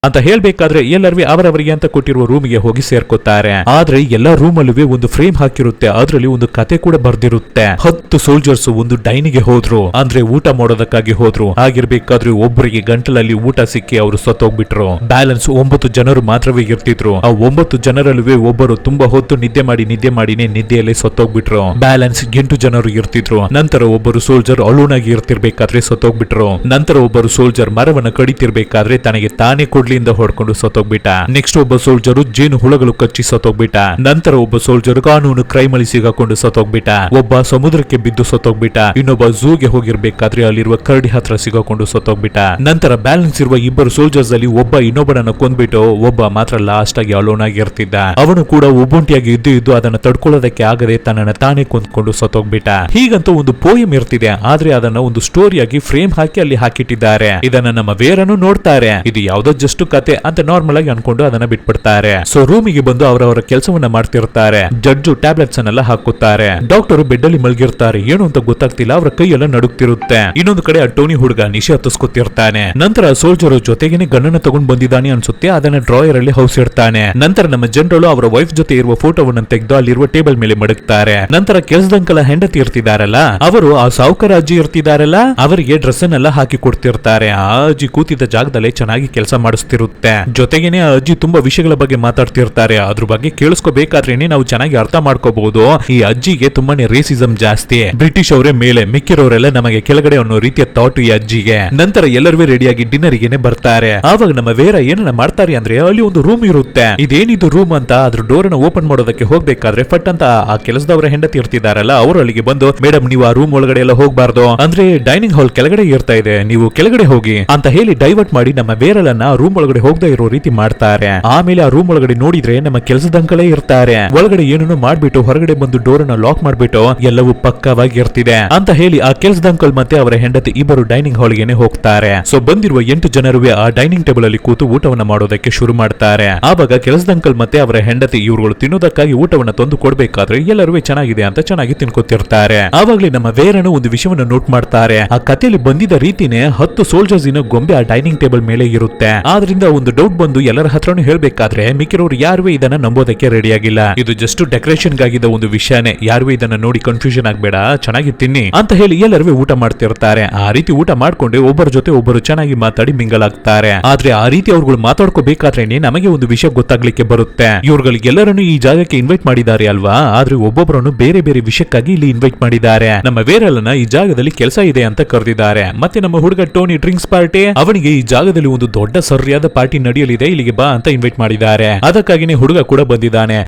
ಅಂತ ಹೇಳ್ಬೇಕಾದ್ರೆ ಎಲ್ಲರೂ ಅವರವರಿಗೆ ಅಂತ ಕೊಟ್ಟಿರುವ ರೂಮಿಗೆ ಹೋಗಿ ಸೇರ್ಕೋತಾರೆ. ಆದ್ರೆ ಎಲ್ಲಾ ರೂಮ್ ಅಲ್ಲೂ ಒಂದು ಫ್ರೇಮ್ ಹಾಕಿರುತ್ತೆ. ಅದರಲ್ಲಿ ಒಂದು ಕತೆ ಕೂಡ ಬರ್ದಿರುತ್ತೆ. 10 ಸೋಲ್ಜರ್ಸ್ ಒಂದು ಡೈನಿಗೆ ಹೋದ್ರು, ಅಂದ್ರೆ ಊಟ ಮಾಡೋದಕ್ಕಾಗಿ ಹೋದ್ರು. ಆಗಿರ್ಬೇಕಾದ್ರೆ ಒಬ್ಬರಿಗೆ ಗಂಟಲಲ್ಲಿ ಊಟ ಸಿಕ್ಕಿ ಅವರು ಸತ್ತೋಗ್ಬಿಟ್ರು. ಬ್ಯಾಲೆನ್ಸ್ 9 ಜನರು ಮಾತ್ರವೇ ಇರ್ತಿದ್ರು. ಆ 9 ಜನರಲ್ಲೂ ಒಬ್ಬರು ತುಂಬಾ ಹೊತ್ತು ನಿದ್ದೆ ಮಾಡಿನೇ ನಿದ್ದೆಯಲ್ಲಿ ಸತ್ತೋಗ್ಬಿಟ್ರು. ಬ್ಯಾಲೆನ್ಸ್ 8 ಜನರು ಇರ್ತಿದ್ರು. ನಂತರ ಒಬ್ಬರು ಸೋಲ್ಜರ್ ಅಲೋನಾಗಿ ಇರ್ತಿರ್ಬೇಕಾದ್ರೆ ಸತ್ತೋಗ್ಬಿಟ್ರು. ನಂತರ ಒಬ್ಬರು ಸೋಲ್ಜರ್ ಮರವನ್ನ ಕಡಿತಿರ್ಬೇಕಾದ್ರೆ ತನಗೆ ತಾನೇ ಹೊಡ್ಕೊಂಡು ಸತ್ತೋಗ್ಬಿಟ್ಟ. ನೆಕ್ಸ್ಟ್ ಒಬ್ಬ ಸೋಲ್ಜರು ಜೇನು ಹುಳಗಳು ಕಚ್ಚಿ ಸತ್ತೋಗ್ಬಿಟ್ಟ. ನಂತರ ಒಬ್ಬ ಸೋಲ್ಜರ್ ಕಾನೂನು ಕ್ರೈಮ್ ಅಲ್ಲಿ ಸಿಗಾಕೊಂಡು ಸತ್ತೋಗ್ಬಿಟ್ಟ. ಒಬ್ಬ ಸಮುದ್ರಕ್ಕೆ ಬಿದ್ದು ಸತ್ತೋಗ್ಬಿಟ್ಟ. ಇನ್ನೊಬ್ಬ ಝೂಗೆ ಹೋಗಿರ್ಬೇಕಾದ್ರೆ ಅಲ್ಲಿರುವ ಕರಡಿ ಹತ್ರ ಸಿಗಾಕೊಂಡು ಸತ್ತೋಗ್ಬಿಟ್ಟ. ನಂತರ ಬ್ಯಾಲೆನ್ಸ್ ಇರುವ ಇಬ್ಬರು ಸೋಲ್ಜರ್ಸ್ ಅಲ್ಲಿ ಒಬ್ಬ ಇನ್ನೊಬ್ಬನನ್ನ ಕೊಂದ್ಬಿಟ್ಟು ಒಬ್ಬ ಮಾತ್ರ ಲಾಸ್ಟ್ ಆಗಿ ಅಲೋನ್ ಆಗಿರ್ತಿದ್ದ. ಅವನು ಕೂಡ ಒಬ್ಬೊಂಟಿಯಾಗಿ ಇದ್ದು ಅದನ್ನ ತಡ್ಕೊಳ್ಳೋದಕ್ಕೆ ಆಗದೆ ತನ್ನನ್ನ ತಾನೇ ಕೊಂದ್ಕೊಂಡು ಸತ್ತೋಗ್ಬಿಟ್ಟ. ಹೀಗಂತೂ ಒಂದು ಪೋಯಂ ಇರ್ತಿದೆ. ಆದ್ರೆ ಅದನ್ನ ಒಂದು ಸ್ಟೋರಿಯಾಗಿ ಫ್ರೇಮ್ ಹಾಕಿ ಅಲ್ಲಿ ಹಾಕಿಟ್ಟಿದ್ದಾರೆ. ಇದನ್ನ ನಮ್ಮ ವೇರನು ನೋಡ್ತಾರೆ. ಇದು ಯಾವ್ದೋ ಜಸ್ಟ್ ಕತೆ ಅಂತ ನಾರ್ಮಲ್ ಆಗಿ ಅನ್ಕೊಂಡು ಅದನ್ನ ಬಿಟ್ಬಿಡ್ತಾರೆ. ಸೊ ರೂಮಿಗೆ ಬಂದು ಅವರವರ ಕೆಲಸವನ್ನ ಮಾಡ್ತಿರ್ತಾರೆ. ಜಡ್ಜು ಟ್ಯಾಬ್ಲೆಟ್ಸ್ ಅನ್ನೆಲ್ಲ ಹಾಕುತ್ತಾರೆ. ಡಾಕ್ಟರ್ ಬೆಡ್ ಅಲ್ಲಿ ಮಲಗಿರ್ತಾರೆ. ಏನು ಅಂತ ಗೊತ್ತಾಗ್ತಿಲ್ಲ, ಅವರ ಕೈಯೆಲ್ಲ ನಡುಕ್ತಿರುತ್ತೆ. ಇನ್ನೊಂದು ಕಡೆ ಆ ಟೋನಿ ಹುಡುಗ ನಿಶೆ ಹತ್ತಿಸ್ಕೊತಿರ್ತಾನೆ. ನಂತರ ಸೋಲ್ಜರ್ ಜೊತೆಗೇನೆ ಗನ್ನನ್ನ ತಗೊಂಡ್ ಬಂದಿದ್ದಾನೆ ಅನ್ಸುತ್ತೆ. ಅದನ್ನ ಡ್ರಾಯರ್ ಅಲ್ಲಿ ಹೌಸಿಡ್ತಾನೆ. ನಂತರ ನಮ್ಮ ಜನರಲ್ ಅವರ ವೈಫ್ ಜೊತೆ ಇರುವ ಫೋಟೋವನ್ನ ತೆಗೆದು ಅಲ್ಲಿರುವ ಟೇಬಲ್ ಮೇಲೆ ಮಡಗ್ತಾರೆ. ನಂತರ ಕೆಲಸದಂಕಲ ಹೆಂಡತಿ ಇರ್ತಿದಾರಲ್ಲ, ಅವರು ಆ ಸಾವುಕಾರ ಅಜ್ಜಿ ಇರ್ತಿದಾರಲ್ಲ, ಅವರಿಗೆ ಡ್ರೆಸ್ ಅನ್ನೆಲ್ಲ ಹಾಕಿ ಕೊಡ್ತಿರ್ತಾರೆ. ಆ ಅಜ್ಜಿ ಕೂತಿದ್ದ ಜಾಗದಲ್ಲೇ ಚೆನ್ನಾಗಿ ಕೆಲಸ ಮಾಡಿಸ್ತಿರುತ್ತೆ. ಜೊತೆಗೇನೆ ಆ ಅಜ್ಜಿ ತುಂಬಾ ವಿಷಯಗಳ ಬಗ್ಗೆ ಮಾತಾಡ್ತಿರ್ತಾರೆ. ಅದ್ರ ಬಗ್ಗೆ ಕೇಳಿಸ್ಕೋಬೇಕಾದ್ರೇನೆ ನಾವು ಚೆನ್ನಾಗಿ ಅರ್ಥ ಮಾಡ್ಕೋಬಹುದು. ಈ ಅಜ್ಜಿಗೆ ತುಂಬಾನೇ ರೇಸಿಸಂ ಜಾಸ್ತಿ. ಬ್ರಿಟಿಷ್ ಅವರೇ ಮೇಲೆ, ಮಿಕ್ಕಿರೋರೆಲ್ಲ ನಮಗೆ ಕೆಳಗಡೆ ಅನ್ನೋ ರೀತಿಯ ಥಾಟ್ ಈ ಅಜ್ಜಿಗೆ. ನಂತರ ಎಲ್ಲರೂ ರೆಡಿಯಾಗಿ ಡಿನ್ನರ್ ಗೆನೆ ಬರ್ತಾರೆ. ಆವಾಗ ನಮ್ಮ ವೇರ ಏನನ್ನ ಮಾಡ್ತಾರೆ ಅಂದ್ರೆ, ಅಲ್ಲಿ ಒಂದು ರೂಮ್ ಇರುತ್ತೆ. ಇದೇನಿದು ರೂಮ್ ಅಂತ ಅದ್ರ ಡೋರ್ ನ ಓಪನ್ ಮಾಡೋದಕ್ಕೆ ಹೋಗ್ಬೇಕಾದ್ರೆ ಫಟ್ ಅಂತ ಆ ಕೆಲಸದವರ ಹೆಂಡತಿ ಇರ್ತಿದಾರಲ್ಲ, ಅವರು ಅಲ್ಲಿಗೆ ಬಂದು, ಮೇಡಮ್ ನೀವು ಆ ರೂಮ್ ಒಳಗಡೆ ಎಲ್ಲ ಹೋಗ್ಬಾರ್ದು, ಅಂದ್ರೆ ಡೈನಿಂಗ್ ಹಾಲ್ ಕೆಳಗಡೆ ಇರ್ತಾ ಇದೆ, ನೀವು ಕೆಳಗಡೆ ಹೋಗಿ ಅಂತ ಹೇಳಿ ಡೈವರ್ಟ್ ಮಾಡಿ ನಮ್ಮ ವೇರಲನ್ನ ರೂಮ್ ಒಳಗಡೆ ಹೋಗದೆ ಇರೋ ರೀತಿ ಮಾಡ್ತಾರೆ. ಆಮೇಲೆ ಆ ರೂಮ್ ಒಳಗಡೆ ನೋಡಿದ್ರೆ ನಮ್ಮ ಕೆಲಸದ ಅಂಕಲೇ ಇರ್ತಾರೆ. ಒಳಗಡೆ ಏನನ್ನು ಮಾಡ್ಬಿಟ್ಟು ಹೊರಗಡೆ ಬಂದು ಡೋರ್ ಅನ್ನ ಲಾಕ್ ಮಾಡ್ಬಿಟ್ಟು ಎಲ್ಲವೂ ಪಕ್ಕವಾಗಿ ಇರ್ತಿದೆ ಅಂತ ಹೇಳಿ ಆ ಕೆಲಸದ ಅಂಕಲ್ ಮತ್ತೆ ಅವರ ಹೆಂಡತಿ ಇಬ್ಬರು ಡೈನಿಂಗ್ ಹಾಲ್ ಗೆ ಹೋಗ್ತಾರೆ. ಸೊ ಬಂದಿರುವ 8 ಜನರುವೆ ಆ ಡೈನಿಂಗ್ ಟೇಬಲ್ ಅಲ್ಲಿ ಕೂತು ಊಟವನ್ನ ಮಾಡೋದಕ್ಕೆ ಶುರು ಮಾಡ್ತಾರೆ. ಆವಾಗ ಕೆಲಸದ ಅಂಕಲ್ ಮತ್ತೆ ಅವರ ಹೆಂಡತಿ ಇವ್ರುಗಳು ತಿನ್ನೋದಕ್ಕಾಗಿ ಊಟವನ್ನ ತಂದು ಕೊಡ್ಬೇಕಾದ್ರೆ ಎಲ್ಲರೂ ಚೆನ್ನಾಗಿದೆ ಅಂತ ಚೆನ್ನಾಗಿ ತಿನ್ಕೋತಿರ್ತಾರೆ. ಆವಾಗ್ಲೇ ನಮ್ಮ ವೇರನು ಒಂದು ವಿಷಯವನ್ನ ನೋಟ್ ಮಾಡ್ತಾರೆ. ಆ ಕಥೆಯಲ್ಲಿ ಬಂದಿದ್ದ ರೀತಿನೇ 10 ಸೋಲ್ಜರ್ಸ್ ಇನ ಗೊಂಬೆ ಆ ಡೈನಿಂಗ್ ಟೇಬಲ್ ಮೇಲೆ ಇರುತ್ತೆ. ಆದ್ರಿಂದ ಒಂದು ಡೌಟ್ ಬಂದು ಎಲ್ಲರ ಹತ್ರನೂ ಹೇಳ್ಬೇಕಾದ್ರೆ ಮಿಕ್ಕಿರೋರು ಯಾರು ಇದನ್ನ ನಂಬೋದಕ್ಕೆ ರೆಡಿ ಆಗಿಲ್ಲ. ಇದು ಜಸ್ಟ್ ಡೆಕೋರೇಷನ್ ಗಾಗಿದ್ದ ಒಂದು ವಿಷಯನೇ, ಯಾರು ಇದನ್ನ ನೋಡಿ ಕನ್ಫ್ಯೂಷನ್ ಆಗ್ಬೇಡ, ಚೆನ್ನಾಗಿ ತಿನ್ನಿ ಅಂತ ಹೇಳಿ ಎಲ್ಲರೂ ಊಟ ಮಾಡ್ತಿರ್ತಾರೆ. ಆ ರೀತಿ ಊಟ ಮಾಡ್ಕೊಂಡು ಒಬ್ಬರ ಜೊತೆ ಒಬ್ಬರು ಚೆನ್ನಾಗಿ ಮಾತಾಡಿ ಮಿಂಗಲ್ ಆಗ್ತಾರೆ. ಆದ್ರೆ ಆ ರೀತಿ ಅವ್ರುಗಳು ಮಾತಾಡ್ಕೋಬೇಕಾದ್ರೇನೆ ನಮಗೆ ಒಂದು ವಿಷಯ ಗೊತ್ತಾಗ್ಲಿಕ್ಕೆ ಬರುತ್ತೆ. ಇವ್ರುಗಳಿಗೆಲ್ಲರನ್ನು ಈ ಜಾಗಕ್ಕೆ ಇನ್ವೈಟ್ ಮಾಡಿದ್ದಾರೆ ಅಲ್ವಾ, ಆದ್ರೆ ಒಬ್ಬೊಬ್ಬರನ್ನು ಬೇರೆ ಬೇರೆ ವಿಷಯಕ್ಕಾಗಿ ಇಲ್ಲಿ ಇನ್ವೈಟ್ ಮಾಡಿದ್ದಾರೆ. ನಮ್ಮ ವೇರಲ್ಲನ ಈ ಜಾಗದಲ್ಲಿ ಕೆಲಸ ಇದೆ ಅಂತ ಕರೆದಿದ್ದಾರೆ. ಮತ್ತೆ ನಮ್ಮ ಹುಡುಗ ಟೋನಿ ಡ್ರಿಂಕ್ಸ್ ಪಾರ್ಟಿ, ಅವನಿಗೆ ಈ ಜಾಗದಲ್ಲಿ ಒಂದು ದೊಡ್ಡ ಸರಿಯಾದ ಪಾರ್ಟಿ ನಡೆಯಲಿದೆ, ಇಲ್ಲಿಗೆ ಬಾ ಅಂತ ಇನ್ವೈಟ್ ಮಾಡಿದ್ದಾರೆ. ಅದಕ್ಕಾಗಿನೇ ಹುಡುಗ ಕೂಡ ಬಂದಿದ್ದಾನೆ.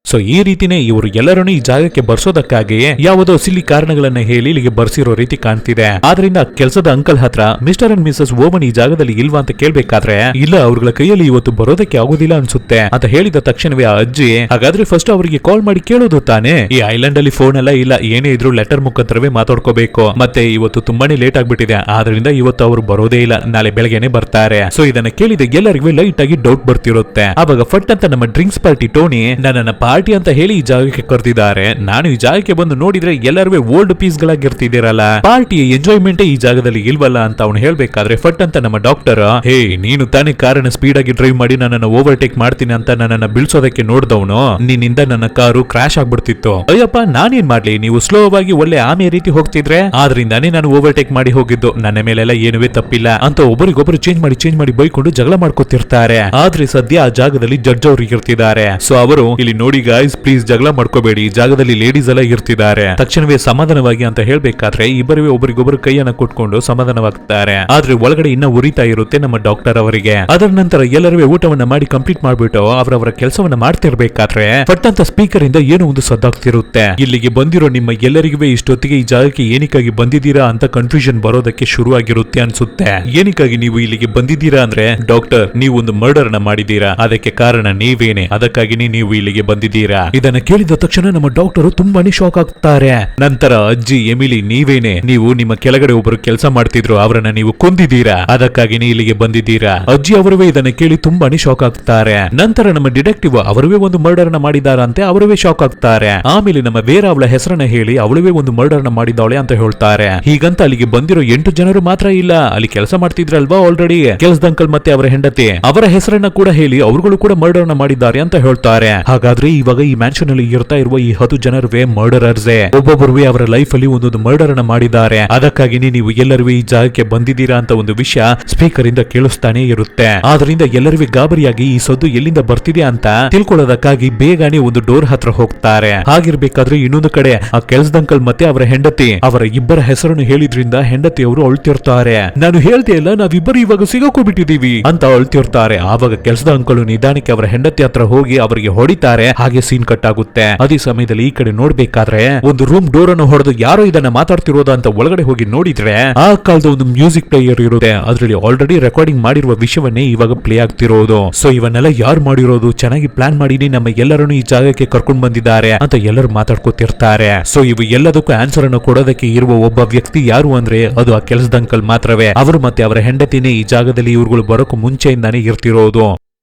ಸೊ ಈ ರೀತಿನೇ ಇವರು ಎಲ್ಲರನ್ನು ಈ ಜಾಗಕ್ಕೆ ಬರ್ಸೋದಕ್ಕಾಗಿ ಯಾವುದೋ ಸಿಲ್ಲಿ ಕಾರಣಗಳನ್ನ ಹೇಳಿ ಇಲ್ಲಿಗೆ ಬರ್ಸಿರೋ ರೀತಿ ಕಾಣ್ತಿದೆ. ಆದ್ರಿಂದ ಕೆಲಸದ ಅಂಕಲ್ ಹತ್ರ ಮಿಸ್ಟರ್ ಅಂಡ್ ಮಿಸಸ್ ಓವನ್ ಈ ಜಾಗದಲ್ಲಿ ಇಲ್ವಾ ಅಂತ ಕೇಳ್ಬೇಕಾದ್ರೆ, ಇಲ್ಲ ಅವ್ರಗಳ ಕೈಯಲ್ಲಿ ಇವತ್ತು ಬರೋದಕ್ಕೆ ಆಗೋದಿಲ್ಲ ಅನ್ಸುತ್ತೆ ಅಂತ ಹೇಳಿದ ತಕ್ಷಣವೇ ಆ ಅಜ್ಜಿ, ಹಾಗಾದ್ರೆ ಫಸ್ಟ್ ಅವರಿಗೆ ಕಾಲ್ ಮಾಡಿ ಕೇಳೋದು ತಾನೆ, ಈ ಐಲ್ಯಾಂಡ್ ಅಲ್ಲಿ ಫೋನ್ ಎಲ್ಲ ಇಲ್ಲ, ಏನೇ ಇದ್ರು ಲೆಟರ್ ಮುಖಾಂತರವೇ ಮಾತಾಡ್ಕೋಬೇಕು, ಮತ್ತೆ ಇವತ್ತು ತುಂಬಾನೇ ಲೇಟ್ ಆಗ್ಬಿಟ್ಟಿದೆ, ಆದ್ರಿಂದ ಇವತ್ತು ಅವರು ಬರೋದೇ ಇಲ್ಲ, ನಾಳೆ ಬೆಳಗ್ಗೆನೆ ಬರ್ತಾರೆ. ಸೊ ಇದನ್ನ ಕೇಳಿದ ಎಲ್ಲರಿಗೂ ಲೈಟ್ ಆಗಿ ಡೌಟ್ ಬರ್ತಿರುತ್ತೆ. ಅವಾಗ ಫಟ್ ಅಂತ ನಮ್ಮ ಡ್ರಿಂಕ್ಸ್ ಪಾರ್ಟಿ ಟೋನಿ, ನನ್ನನ್ನ ಪಾರ್ಟಿ ಅಂತ ಹೇಳಿ ಈ ಜಾಗಕ್ಕೆ ಕರೆದಿದ್ದಾರೆ. ನಾನು ಈ ಜಾಗಕ್ಕೆ ಬಂದು ನೋಡಿದ್ರೆ ಎಲ್ಲರೂ ಓಲ್ಡ್ ಪೀಸ್ ಗಳಾಗಿರ್ತಿದ್ದೀರಲ್ಲ, ಪಾರ್ಟಿ ಎಂಜಾಯ್ಮೆಂಟ್ ಈ ಜಾಗದಲ್ಲಿ ಇಲ್ವಲ್ಲ ಅಂತ ಅವ್ನು ಹೇಳ್ಬೇಕಾದ್ರೆ ಫಟ್ ಅಂತ ನಮ್ಮ ಡಾಕ್ಟರ್, ಹೇ ನೀನು ತಾನೇ ಕಾರನ್ನ ಸ್ಪೀಡ್ ಆಗಿ ಡ್ರೈವ್ ಮಾಡಿ ನನ್ನನ್ನು ಓವರ್ಟೇಕ್ ಮಾಡ್ತೀನಿ ಅಂತ ನನ್ನನ್ನು ಬೀಳ್ಸೋದಕ್ಕೆ ನೋಡ್ದವನು, ನಿನ್ನಿಂದ ನನ್ನ ಕಾರು ಕ್ರಾಶ್ ಆಗ್ಬಿಡ್ತಿತ್ತು. ಅಯ್ಯಪ್ಪ ನಾನೇನ್ ಮಾಡ್ಲಿ, ನೀವು ಸ್ಲೋ ಆಗಿ ಒಳ್ಳೆ ಆಮೆ ರೀತಿ ಹೋಗ್ತಿದ್ರೆ ಆದ್ರಿಂದಾನೇ ನಾನು ಓವರ್ಟೇಕ್ ಮಾಡಿ ಹೋಗಿದ್ದು, ನನ್ನ ಮೇಲೆಲ್ಲ ಏನುವೇ ತಪ್ಪಿಲ್ಲ ಅಂತ ಒಬ್ಬರಿಗೊಬ್ಬರು ಚೇಂಜ್ ಮಾಡಿ ಬೈಕೊಂಡು ಜಗಳ ಮಾಡ್ಕೊತಿರ್ತಾರೆ. ಆದ್ರೆ ಸದ್ಯ ಆ ಜಾಗದಲ್ಲಿ ಜಡ್ಜ್ ಅವರು ಇರ್ತಿದ್ದಾರೆ. ಸೊ ಅವರು ಇಲ್ಲಿ ನೋಡಿ ಗಾಯ್ಸ್ ಪ್ಲೀಸ್ ಜಗಳ ಮಾಡ್ಕೋಬೇಡಿ, ಈ ಜಾಗದಲ್ಲಿ ಲೇಡೀಸ್ ಎಲ್ಲ ಇರ್ತಿದ್ದಾರೆ, ತಕ್ಷಣವೇ ಸಮಾಧಾನವಾಗಿ ಅಂತ ಹೇಳ್ಬೇಕಾದ್ರೆ ಇಬ್ಬರೇ ಒಬ್ಬರಿಗೊಬ್ಬರು ಕೈಯನ್ನ ಕೊಟ್ಕೊಂಡು ಸಮಾಧಾನವಾಗ್ತಾರೆ. ಆದ್ರೆ ಒಳಗಡೆ ಇನ್ನ ಉರಿತಾ ಇರುತ್ತೆ ನಮ್ಮ ಡಾಕ್ಟರ್ ಅವರಿಗೆ. ಅದರ ನಂತರ ಎಲ್ಲರೂ ಊಟವನ್ನ ಮಾಡಿ ಕಂಪ್ಲೀಟ್ ಮಾಡ್ಬಿಟ್ಟು ಅವರವರ ಕೆಲಸವನ್ನ ಮಾಡ್ತಿರ್ಬೇಕಾದ್ರೆ ಫಟ್ ಅಂತ ಸ್ಪೀಕರ್ ಇಂದ ಏನೋ ಒಂದು ಸದ್ದಾಗ್ತಿರುತ್ತೆ. ಇಲ್ಲಿಗೆ ಬಂದಿರೋ ನಿಮ್ಮ ಎಲ್ಲರಿಗೂ ಇಷ್ಟೊತ್ತಿಗೆ ಈ ಜಾಗಕ್ಕೆ ಏನಕ್ಕಾಗಿ ಬಂದಿದ್ದೀರಾ ಅಂತ ಕನ್ಫ್ಯೂಷನ್ ಬರೋದಕ್ಕೆ ಶುರು ಆಗಿರುತ್ತೆ ಅನ್ಸುತ್ತೆ. ಏನಕ್ಕಾಗಿ ನೀವು ಇಲ್ಲಿಗೆ ಬಂದಿದ್ದೀರಾ ಅಂದ್ರೆ, ಡಾಕ್ಟರ್ ನೀವು ಒಂದು ಮರ್ಡರ್ ನ ಮಾಡಿದ್ದೀರಾ, ಅದಕ್ಕೆ ಕಾರಣ ನೀವೇನೆ, ಅದಕ್ಕಾಗಿನೇ ನೀವು ಇಲ್ಲಿಗೆ ಬಂದಿದ್ದೀರಾ. ಇದನ್ನ ಕೇಳಿದ ತಕ್ಷಣ ನಮ್ಮ ಡಾಕ್ಟರ್ ತುಂಬಾನೇ ಶಾಕ್ ಆಗ್ತಾರೆ. ನಂತರ ಅಜ್ಜಿ ಎಮಿಲಿ ನೀವೇನೆ, ನೀವು ನಿಮ್ಮ ಕೆಳಗಡೆ ಒಬ್ಬರು ಕೆಲಸ ಮಾಡ್ತಿದ್ರು, ಅವರನ್ನ ನೀವು ಕೊಂದಿದ್ದೀರಾ, ಅದಕ್ಕಾಗಿನೇ ಇಲ್ಲಿಗೆ ಬಂದಿದ್ದೀರಾ. ಅಜ್ಜಿ ಅವರುವೇ ಇದನ್ನ ಕೇಳಿ ತುಂಬಾನೇ ಶಾಕ್ ಆಗ್ತಾರೆ. ನಂತರ ನಮ್ಮ ಡಿಟೆಕ್ಟಿವ್ ಅವರುವೇ ಒಂದು ಮರ್ಡರ್ ನ ಮಾಡಿದಾರಂತೆ, ಅವರುವೇ ಶಾಕ್ ಆಗ್ತಾರೆ. ಆಮೇಲೆ ನಮ್ಮ ಬೇರೆ ಅವಳ ಹೆಸರನ್ನ ಹೇಳಿ ಅವಳುವೇ ಒಂದು ಮರ್ಡರ್ ನ ಮಾಡಿದವಳೆ ಅಂತ ಹೇಳ್ತಾರೆ. ಹೀಗಂತ ಅಲ್ಲಿಗೆ ಬಂದಿರೋ 8 ಜನರು ಮಾತ್ರ ಇಲ್ಲ, ಅಲ್ಲಿ ಕೆಲಸ ಮಾಡ್ತಿದ್ರಲ್ವಾ ಆಲ್ರೆಡಿ ಕೆಲಸದ ಅಂಕಲ್ ಮತ್ತೆ ಅವರ ಹೆಂಡತಿ, ಅವರ ಹೆಸರನ್ನ ಕೂಡ ಹೇಳಿ ಅವರುಗಳು ಕೂಡ ಮರ್ಡರ್ ನ ಮಾಡಿದ್ದಾರೆ ಅಂತ ಹೇಳ್ತಾರೆ. ಹಾಗಾದ್ರೆ ಇವಾಗ ಈ ಮ್ಯಾನ್ಷನ್ ಅಲ್ಲಿ ಇರ್ತಾ ಇರುವ ಈ 10 ಜನರುವೇ ಮರ್ಡರರ್ಸೇ, ಒಬ್ಬೊಬ್ಬರುವೇ ಅವರ ಲೈಫ್ ಅಲ್ಲಿ ಒಂದೊಂದು ಮರ್ಡರ್ ನ ಮಾಡಿದ್ದಾರೆ. ಅದಕ್ಕಾಗಿನೇ ನೀವು ಎಲ್ಲರೂ ಈ ಜಾಗಕ್ಕೆ ಬಂದಿದ್ದೀರಾ ಅಂತ ಒಂದು ವಿಷಯ ಸ್ಪೀಕರ್ ಇಂದ ಕೇಳಿಸ್ತಾನೆ ಇರುತ್ತೆ. ಆದ್ರಿಂದ ಎಲ್ಲರೂ ಗಾಬರಿಯಾಗಿ ಈ ಸದ್ದು ಎಲ್ಲಿಂದ ಬರ್ತಿದೆ ಅಂತ ತಿಳ್ಕೊಳ್ಳೋದಕ್ಕಾಗಿ ಬೇಗನೆ ಒಂದು ಡೋರ್ ಹತ್ರ ಹೋಗ್ತಾರೆ. ಹಾಗಿರ್ಬೇಕಾದ್ರೆ ಇನ್ನೊಂದು ಕಡೆ ಆ ಕೆಲಸದ ಅಂಕಲ್ ಮತ್ತೆ ಅವರ ಹೆಂಡತಿ, ಅವರ ಇಬ್ಬರ ಹೆಸರನ್ನು ಹೇಳಿದ್ರಿಂದ ಹೆಂಡತಿ ಅವರು ಅಳ್ತಿರ್ತಾರೆ. ನಾನು ಹೇಳ್ದೆ ಇಲ್ಲ ನಾವಿಬ್ಬರು ಇವಾಗ ಸಿಗಾಕೋಬಿಟ್ಟಿದೀವಿ ಅಂತ ಅಳ್ತಿರ್ತಾರೆ. ಆವಾಗ ಕೆಲಸದ ಅಂಕಲ್ ನಿಧಾನಕ್ಕೆ ಅವರ ಹೆಂಡತಿ ಹತ್ರ ಹೋಗಿ ಅವರಿಗೆ ಹೊಡಿತಾರೆ. ಹಾಗೆ ಸೀನ್ ಕಟ್ ಆಗುತ್ತೆ. ಅದೇ ಸಮಯದಲ್ಲಿ ಈ ಕಡೆ ನೋಡ್ಬೇಕಾದ್ರೆ ಒಂದು ರೂಮ್ ಡೋರ್ ಅನ್ನು ಹೊಡೆದು ಯಾರೋ ಇದನ್ನ ಮಾತಾಡ್ತಿರೋದು ಅಂತ ಒಳಗಡೆ ಹೋಗಿ ನೋಡಿದ್ರೆ ಆ ಕಾಲದ ಒಂದು ಮ್ಯೂಸಿಕ್ ಪ್ಲೇಯರ್ ಇರುತ್ತೆ. ಅದ್ರಲ್ಲಿ ಆಲ್ರೆಡಿ ರೆಕಾರ್ಡಿಂಗ್ ಮಾಡಿರುವ ವಿಷಯವನ್ನೇ ಇವಾಗ ಪ್ಲೇ ಆಗ್ತಿರೋದು. ಸೊ ಇವನ್ನೆಲ್ಲ ಯಾರು ಮಾಡಿರೋದು, ಚೆನ್ನಾಗಿ ಪ್ಲಾನ್ ಮಾಡಿ ನಮ್ಮ ಎಲ್ಲರನ್ನು ಈ ಜಾಗಕ್ಕೆ ಕರ್ಕೊಂಡ್ ಬಂದಿದ್ದಾರೆ ಅಂತ ಎಲ್ಲರೂ ಮಾತಾಡ್ಕೊತಿರ್ತಾರೆ. ಸೊ ಇವು ಎಲ್ಲದಕ್ಕೂ ಆನ್ಸರ್ ಅನ್ನು ಕೊಡೋದಕ್ಕೆ ಇರುವ ಒಬ್ಬ ವ್ಯಕ್ತಿ ಯಾರು ಅಂದ್ರೆ ಅದು ಆ ಕೆಲಸದ ಅಂಕಲ್ ಮಾತ್ರವೇ. ಅವರು ಮತ್ತೆ ಅವರ ಹೆಂಡತಿನೇ ಈ ಜಾಗದಲ್ಲಿ ಇವ್ರುಗಳು ಬರೋಕು ಮುಂಚೆಯಿಂದಾನೇ ಇರ್ತಿರೋದು.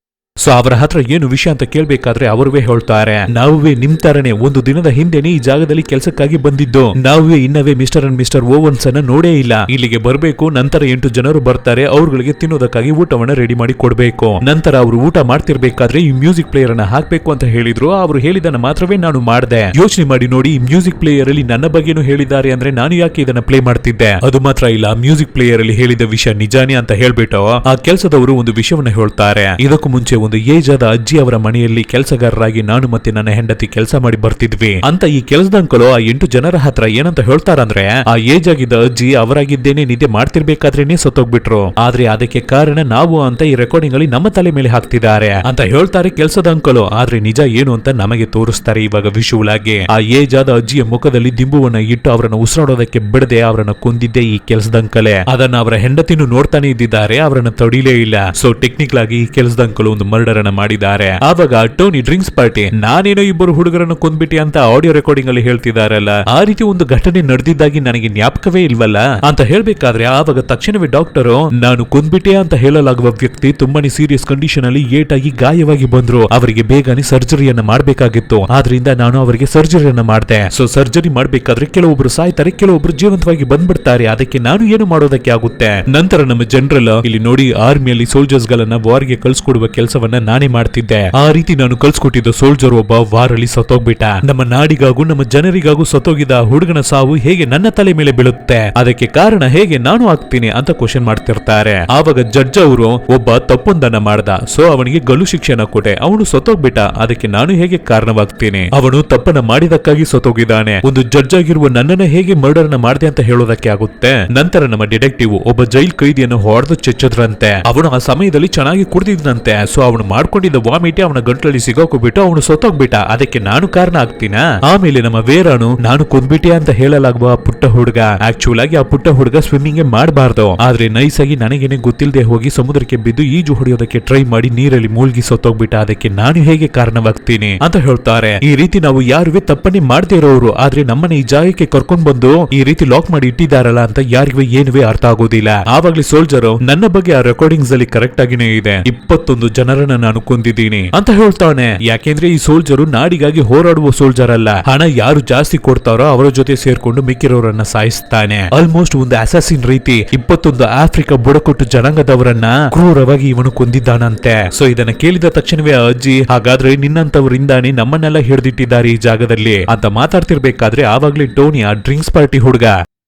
ಸೊ ಅವರ ಹತ್ರ ಏನು ವಿಷಯ ಅಂತ ಕೇಳ್ಬೇಕಾದ್ರೆ ಅವರುವೇ ಹೇಳ್ತಾರೆ, ನಾವುವೇ ನಿಮ್ ತರನೇ ಒಂದು ದಿನದ ಹಿಂದೆನೆ ಈ ಜಾಗದಲ್ಲಿ ಕೆಲಸಕ್ಕಾಗಿ ಬಂದಿದ್ದು, ನಾವುವೇ ಇನ್ನವೇ ಮಿಸ್ಟರ್ ಅಂಡ್ ಮಿಸ್ಟರ್ ಓವನ್ಸ್ ಅನ್ನ ನೋಡೇ ಇಲ್ಲ. ಇಲ್ಲಿಗೆ ಬರಬೇಕು, ನಂತರ 8 ಜನರು ಬರ್ತಾರೆ, ಅವ್ರಗಳಿಗೆ ತಿನ್ನೋದಕ್ಕಾಗಿ ಊಟವನ್ನ ರೆಡಿ ಮಾಡಿ ಕೊಡ್ಬೇಕು. ನಂತರ ಅವರು ಊಟ ಮಾಡ್ತಿರ್ಬೇಕಾದ್ರೆ ಈ ಮ್ಯೂಸಿಕ್ ಪ್ಲೇಯರ್ ಅನ್ನ ಹಾಕ್ಬೇಕು ಅಂತ ಹೇಳಿದ್ರು. ಅವರು ಹೇಳಿದನ್ನ ಮಾತ್ರವೇ ನಾನು ಮಾಡ್ದೆ. ಯೋಚನೆ ಮಾಡಿ ನೋಡಿ, ಈ ಮ್ಯೂಸಿಕ್ ಪ್ಲೇಯರ್ ಅಲ್ಲಿ ನನ್ನ ಬಗ್ಗೆನೂ ಹೇಳಿದ್ದಾರೆ ಅಂದ್ರೆ ನಾನು ಯಾಕೆ ಇದನ್ನ ಪ್ಲೇ ಮಾಡ್ತಿದ್ದೆ. ಅದು ಮಾತ್ರ ಇಲ್ಲ, ಮ್ಯೂಸಿಕ್ ಪ್ಲೇಯರ್ ಅಲ್ಲಿ ಹೇಳಿದ ವಿಷಯ ನಿಜಾನೇ ಅಂತ ಹೇಳ್ಬಿಟ್ಟು ಆ ಕೆಲಸದವರು ಒಂದು ವಿಷಯವನ್ನ ಹೇಳ್ತಾರೆ. ಇದಕ್ಕೂ ಮುಂಚೆ ಒಂದು ಏಜ್ ಆದ ಅಜ್ಜಿ ಅವರ ಮನೆಯಲ್ಲಿ ಕೆಲಸಗಾರರಾಗಿ ನಾನು ಮತ್ತೆ ನನ್ನ ಹೆಂಡತಿ ಕೆಲಸ ಮಾಡಿ ಬರ್ತಿದ್ವಿ ಅಂತ ಈ ಕೆಲಸದ ಅಂಕಲು ಆ 8 ಜನರ ಹತ್ರ ಏನಂತ ಹೇಳ್ತಾರಂದ್ರೆ, ಆ ಏಜ್ ಆಗಿದ್ದ ಅಜ್ಜಿ ಅವರಾಗಿದ್ದೇನೆ ನಿದ್ದೆ ಮಾಡ್ತಿರ್ಬೇಕಾದ್ರೇನೆ ಸತ್ತೋಗ್ಬಿಟ್ರು, ಆದ್ರೆ ಅದಕ್ಕೆ ಕಾರಣ ನಾವು ಅಂತ ಈ ರೆಕಾರ್ಡಿಂಗ್ ಅಲ್ಲಿ ನಮ್ಮ ತಲೆ ಮೇಲೆ ಹಾಕ್ತಿದ್ದಾರೆ ಅಂತ ಹೇಳ್ತಾರೆ ಕೆಲಸದ ಅಂಕಲು. ಆದ್ರೆ ನಿಜ ಏನು ಅಂತ ನಮಗೆ ತೋರಿಸ್ತಾರೆ ಇವಾಗ ವಿಷುವಲ್ ಆಗಿ. ಆ ಏಜ್ ಆದ ಅಜ್ಜಿಯ ಮುಖದಲ್ಲಿ ದಿಂಬುವನ್ನ ಇಟ್ಟು ಅವರನ್ನ ಉಸಿರಾಡೋದಕ್ಕೆ ಬಿಡದೆ ಅವರನ್ನ ಕೊಂದಿದ್ದೆ ಈ ಕೆಲಸದ ಅಂಕಲೇ. ಅದನ್ನ ಅವರ ಹೆಂಡತಿನೂ ನೋಡ್ತಾನೆ ಇದ್ದಿದ್ದಾರೆ, ಅವರನ್ನ ತಡಿಲೇ ಇಲ್ಲ. ಸೊ ಟೆಕ್ನಿಕಲ್ ಆಗಿ ಈ ಕೆಲಸದ ಅಂಕಲು ಒಂದು ಮರ್ಡರ್ ಅನ್ನ ಮಾಡಿದ್ದಾರೆ. ಆವಾಗ ಟೋನಿ ಡ್ರಿಂಕ್ಸ್ ಪಾರ್ಟಿ ನಾನೇನೋ ಇಬ್ಬರು ಹುಡುಗರನ್ನು ಕೊಂದ್ಬಿಟ್ಟಿ ಅಂತ ಆಡಿಯೋ ರೆಕಾರ್ಡಿಂಗ್ ಅಲ್ಲಿ ಹೇಳ್ತಿದಾರಲ್ಲ, ಆ ರೀತಿ ಒಂದು ಘಟನೆ ನಡೆದಿದ್ದಾಗಿ ನನಗೆ ಜ್ಞಾಪಕವೇ ಇಲ್ವಲ್ಲ ಅಂತ ಹೇಳ್ಬೇಕಾದ್ರೆ ಆವಾಗ ತಕ್ಷಣವೇ ಡಾಕ್ಟರ್ ನಾನು ಕೊಂದ್ಬಿಟ್ಟೆ ಅಂತ ಹೇಳಲಾಗುವ ವ್ಯಕ್ತಿ ತುಂಬಾನೇ ಸೀರಿಯಸ್ ಕಂಡೀಷನ್ ಅಲ್ಲಿ ಏಟಾಗಿ ಗಾಯವಾಗಿ ಬಂದ್ರು, ಅವರಿಗೆ ಬೇಗನೆ ಸರ್ಜರಿಯನ್ನ ಮಾಡಬೇಕಾಗಿತ್ತು, ಆದ್ರಿಂದ ನಾನು ಅವರಿಗೆ ಸರ್ಜರಿಯನ್ನ ಮಾಡಿದೆ. ಸೊ ಸರ್ಜರಿ ಮಾಡ್ಬೇಕಾದ್ರೆ ಕೆಲವೊಬ್ರು ಸಾಯ್ತಾರೆ, ಕೆಲವೊಬ್ರು ಜೀವಂತವಾಗಿ ಬಂದ್ಬಿಡ್ತಾರೆ, ಅದಕ್ಕೆ ನಾನು ಏನು ಮಾಡೋದಕ್ಕೆ ಆಗುತ್ತೆ. ನಂತರ ನಮ್ಮ ಜನರಲ್ ಇಲ್ಲಿ ನೋಡಿ ಆರ್ಮಿಯಲ್ಲಿ ಸೋಲ್ಜರ್ಸ್ ಗಳನ್ನ ವಾರ್ಗೆ ಕಳ್ಸಿಕೊಡುವ ಕೆಲಸವನ್ನ ನಾನೇ ಮಾಡ್ತಿದ್ದೆ. ಆ ರೀತಿ ನಾನು ಕಳ್ಸಿಕೊಟ್ಟಿದ್ದ ಸೋಲ್ಜರ್ ಒಬ್ಬ ವಾರಲ್ಲಿ ಸತ್ತೋಗ್ಬಿಟ್ಟ. ನಮ್ಮ ನಾಡಿಗಾಗೂ ನಮ್ಮ ಜನರಿಗಾಗೂ ಸತ್ತೋಗಿದ್ದ ಹುಡುಗನ ಸಾವು ಹೇಗೆ ನನ್ನ ತಲೆ ಮೇಲೆ ಬೀಳುತ್ತೆ, ಅದಕ್ಕೆ ಕಾರಣ ಹೇಗೆ ನಾನು ಆಗ್ತೀನಿ ಅಂತ ಕ್ವಶನ್ ಮಾಡ್ತಿರ್ತಾರೆ. ಆವಾಗ ಜಡ್ಜ್ ಅವರು ಒಬ್ಬ ತಪ್ಪೊಂದನ್ನ ಮಾಡ್ದ, ಸೊ ಅವನಿಗೆ ಗಲ್ಲು ಶಿಕ್ಷೆನ ಕೊಟ್ಟೆ, ಅವನು ಸತ್ತೋಗ್ಬಿಟ್ಟ, ಅದಕ್ಕೆ ನಾನು ಹೇಗೆ ಕಾರಣವಾಗ್ತೀನಿ, ಅವನು ತಪ್ಪನ್ನ ಮಾಡಿದಕ್ಕಾಗಿ ಸತ್ತೋಗಿದ್ದಾನೆ, ಒಂದು ಜಡ್ಜ್ ಆಗಿರುವ ನನ್ನನ್ನ ಹೇಗೆ ಮರ್ಡರ್ ನ ಮಾಡಿದೆ ಅಂತ ಹೇಳೋದಕ್ಕೆ ಆಗುತ್ತೆ. ನಂತರ ನಮ್ಮ ಡಿಟೆಕ್ಟಿವ್ ಒಬ್ಬ ಜೈಲ್ ಕೈದಿಯನ್ನು ಹೊಡೆದು ಚೆಚ್ಚದ್ರಂತೆ. ಅವನು ಆ ಸಮಯದಲ್ಲಿ ಚೆನ್ನಾಗಿ ಕುಡಿದಿದ್ದಂತೆ. ಸೊ ಅವನು ಮಾಡ್ಕೊಂಡಿದ್ದ ವಾಮಿಟಿ ಅವನ ಗಂಟಲಲ್ಲಿ ಸಿಗಾಕೋಬಿಟ್ಟು ಅವನು ಸತ್ತೋಗ್ಬಿಟ್ಟ, ಅದಕ್ಕೆ ನಾನು ಕಾರಣ ಆಗ್ತೀನ. ಆಮೇಲೆ ನಮ್ಮ ವೇರಾನು ನಾನು ಕೊಂದ್ಬಿಟ್ಟೆ ಅಂತ ಹೇಳಲಾಗುವ ಪುಟ್ಟ ಹುಡುಗ, ಆಕ್ಚುಲ್ ಆಗಿ ಆ ಪುಟ್ಟ ಹುಡುಗ ಸ್ವಿಮ್ಮಿಂಗ್ ಮಾಡಬಾರ್ದು, ಆದ್ರೆ ನೈಸ್ ಆಗಿ ನನಗೇನೆ ಗೊತ್ತಿಲ್ಲದೆ ಹೋಗಿ ಸಮುದ್ರಕ್ಕೆ ಬಿದ್ದು ಈಜು ಹೊಡೆಯೋದಕ್ಕೆ ಟ್ರೈ ಮಾಡಿ ನೀರಲ್ಲಿ ಮೂಳ್ಗಿ ಸತ್ತೋಗ್ಬಿಟ್ಟ, ಅದಕ್ಕೆ ನಾನು ಹೇಗೆ ಕಾರಣವಾಗ್ತೀನಿ ಅಂತ ಹೇಳ್ತಾರೆ. ಈ ರೀತಿ ನಾವು ಯಾರುವೆ ತಪ್ಪನ್ನೇ ಮಾಡದೇ ಇರೋರು, ಆದ್ರೆ ನಮ್ಮನ್ನ ಈ ಜಾಗಕ್ಕೆ ಕರ್ಕೊಂಡ್ ಬಂದು ಈ ರೀತಿ ಲಾಕ್ ಮಾಡಿ ಇಟ್ಟಿದಾರಲ್ಲ ಅಂತ ಯಾರಿಗೂ ಏನುವೆ ಅರ್ಥ ಆಗೋದಿಲ್ಲ. ಆವಾಗ್ಲೇ ಸೋಲ್ಜರ್ ನನ್ನ ಬಗ್ಗೆ ಆ ರೆಕಾರ್ಡಿಂಗ್ಸ್ ಅಲ್ಲಿ ಕರೆಕ್ಟ್ ಆಗಿನೇ ಇದೆ, 21 ಜನರ ಜನರನ್ನ ನಾನು ಕೊಂದಿದ್ದೀನಿ ಅಂತ ಹೇಳ್ತಾನೆ. ಯಾಕೆಂದ್ರೆ ಈ ಸೋಲ್ಜರು ನಾಡಿಗಾಗಿ ಹೋರಾಡುವ ಸೋಲ್ಜರ್ ಅಲ್ಲ, ಹಣ ಯಾರು ಜಾಸ್ತಿ ಕೊಡ್ತಾರೋ ಅವರ ಜೊತೆ ಸೇರ್ಕೊಂಡು ಮಿಕ್ಕಿರೋರನ್ನ ಸಾಯಿಸ್ತಾನೆ. ಆಲ್ಮೋಸ್ಟ್ ಒಂದು ಅಸಾಸಿನ್ ರೀತಿ 21 ಆಫ್ರಿಕಾ ಬುಡಕಟ್ಟು ಜನಾಂಗದವರನ್ನ ಕ್ರೂರವಾಗಿ ಇವನು ಕೊಂದಿದ್ದಾನಂತೆ. ಸೊ ಇದನ್ನ ಕೇಳಿದ ತಕ್ಷಣವೇ ಅಜ್ಜಿ, ಹಾಗಾದ್ರೆ ನಿನ್ನಂತವರಿಂದಾನೇ ನಮ್ಮನ್ನೆಲ್ಲ ಹಿಡಿದಿಟ್ಟಿದ್ದಾರೆ ಈ ಜಾಗದಲ್ಲಿ ಅಂತ ಮಾತಾಡ್ತಿರ್ಬೇಕಾದ್ರೆ ಆವಾಗ್ಲೇ ಟೋನಿ ಆ ಡ್ರಿಂಕ್ಸ್ ಪಾರ್ಟಿ ಹುಡುಗ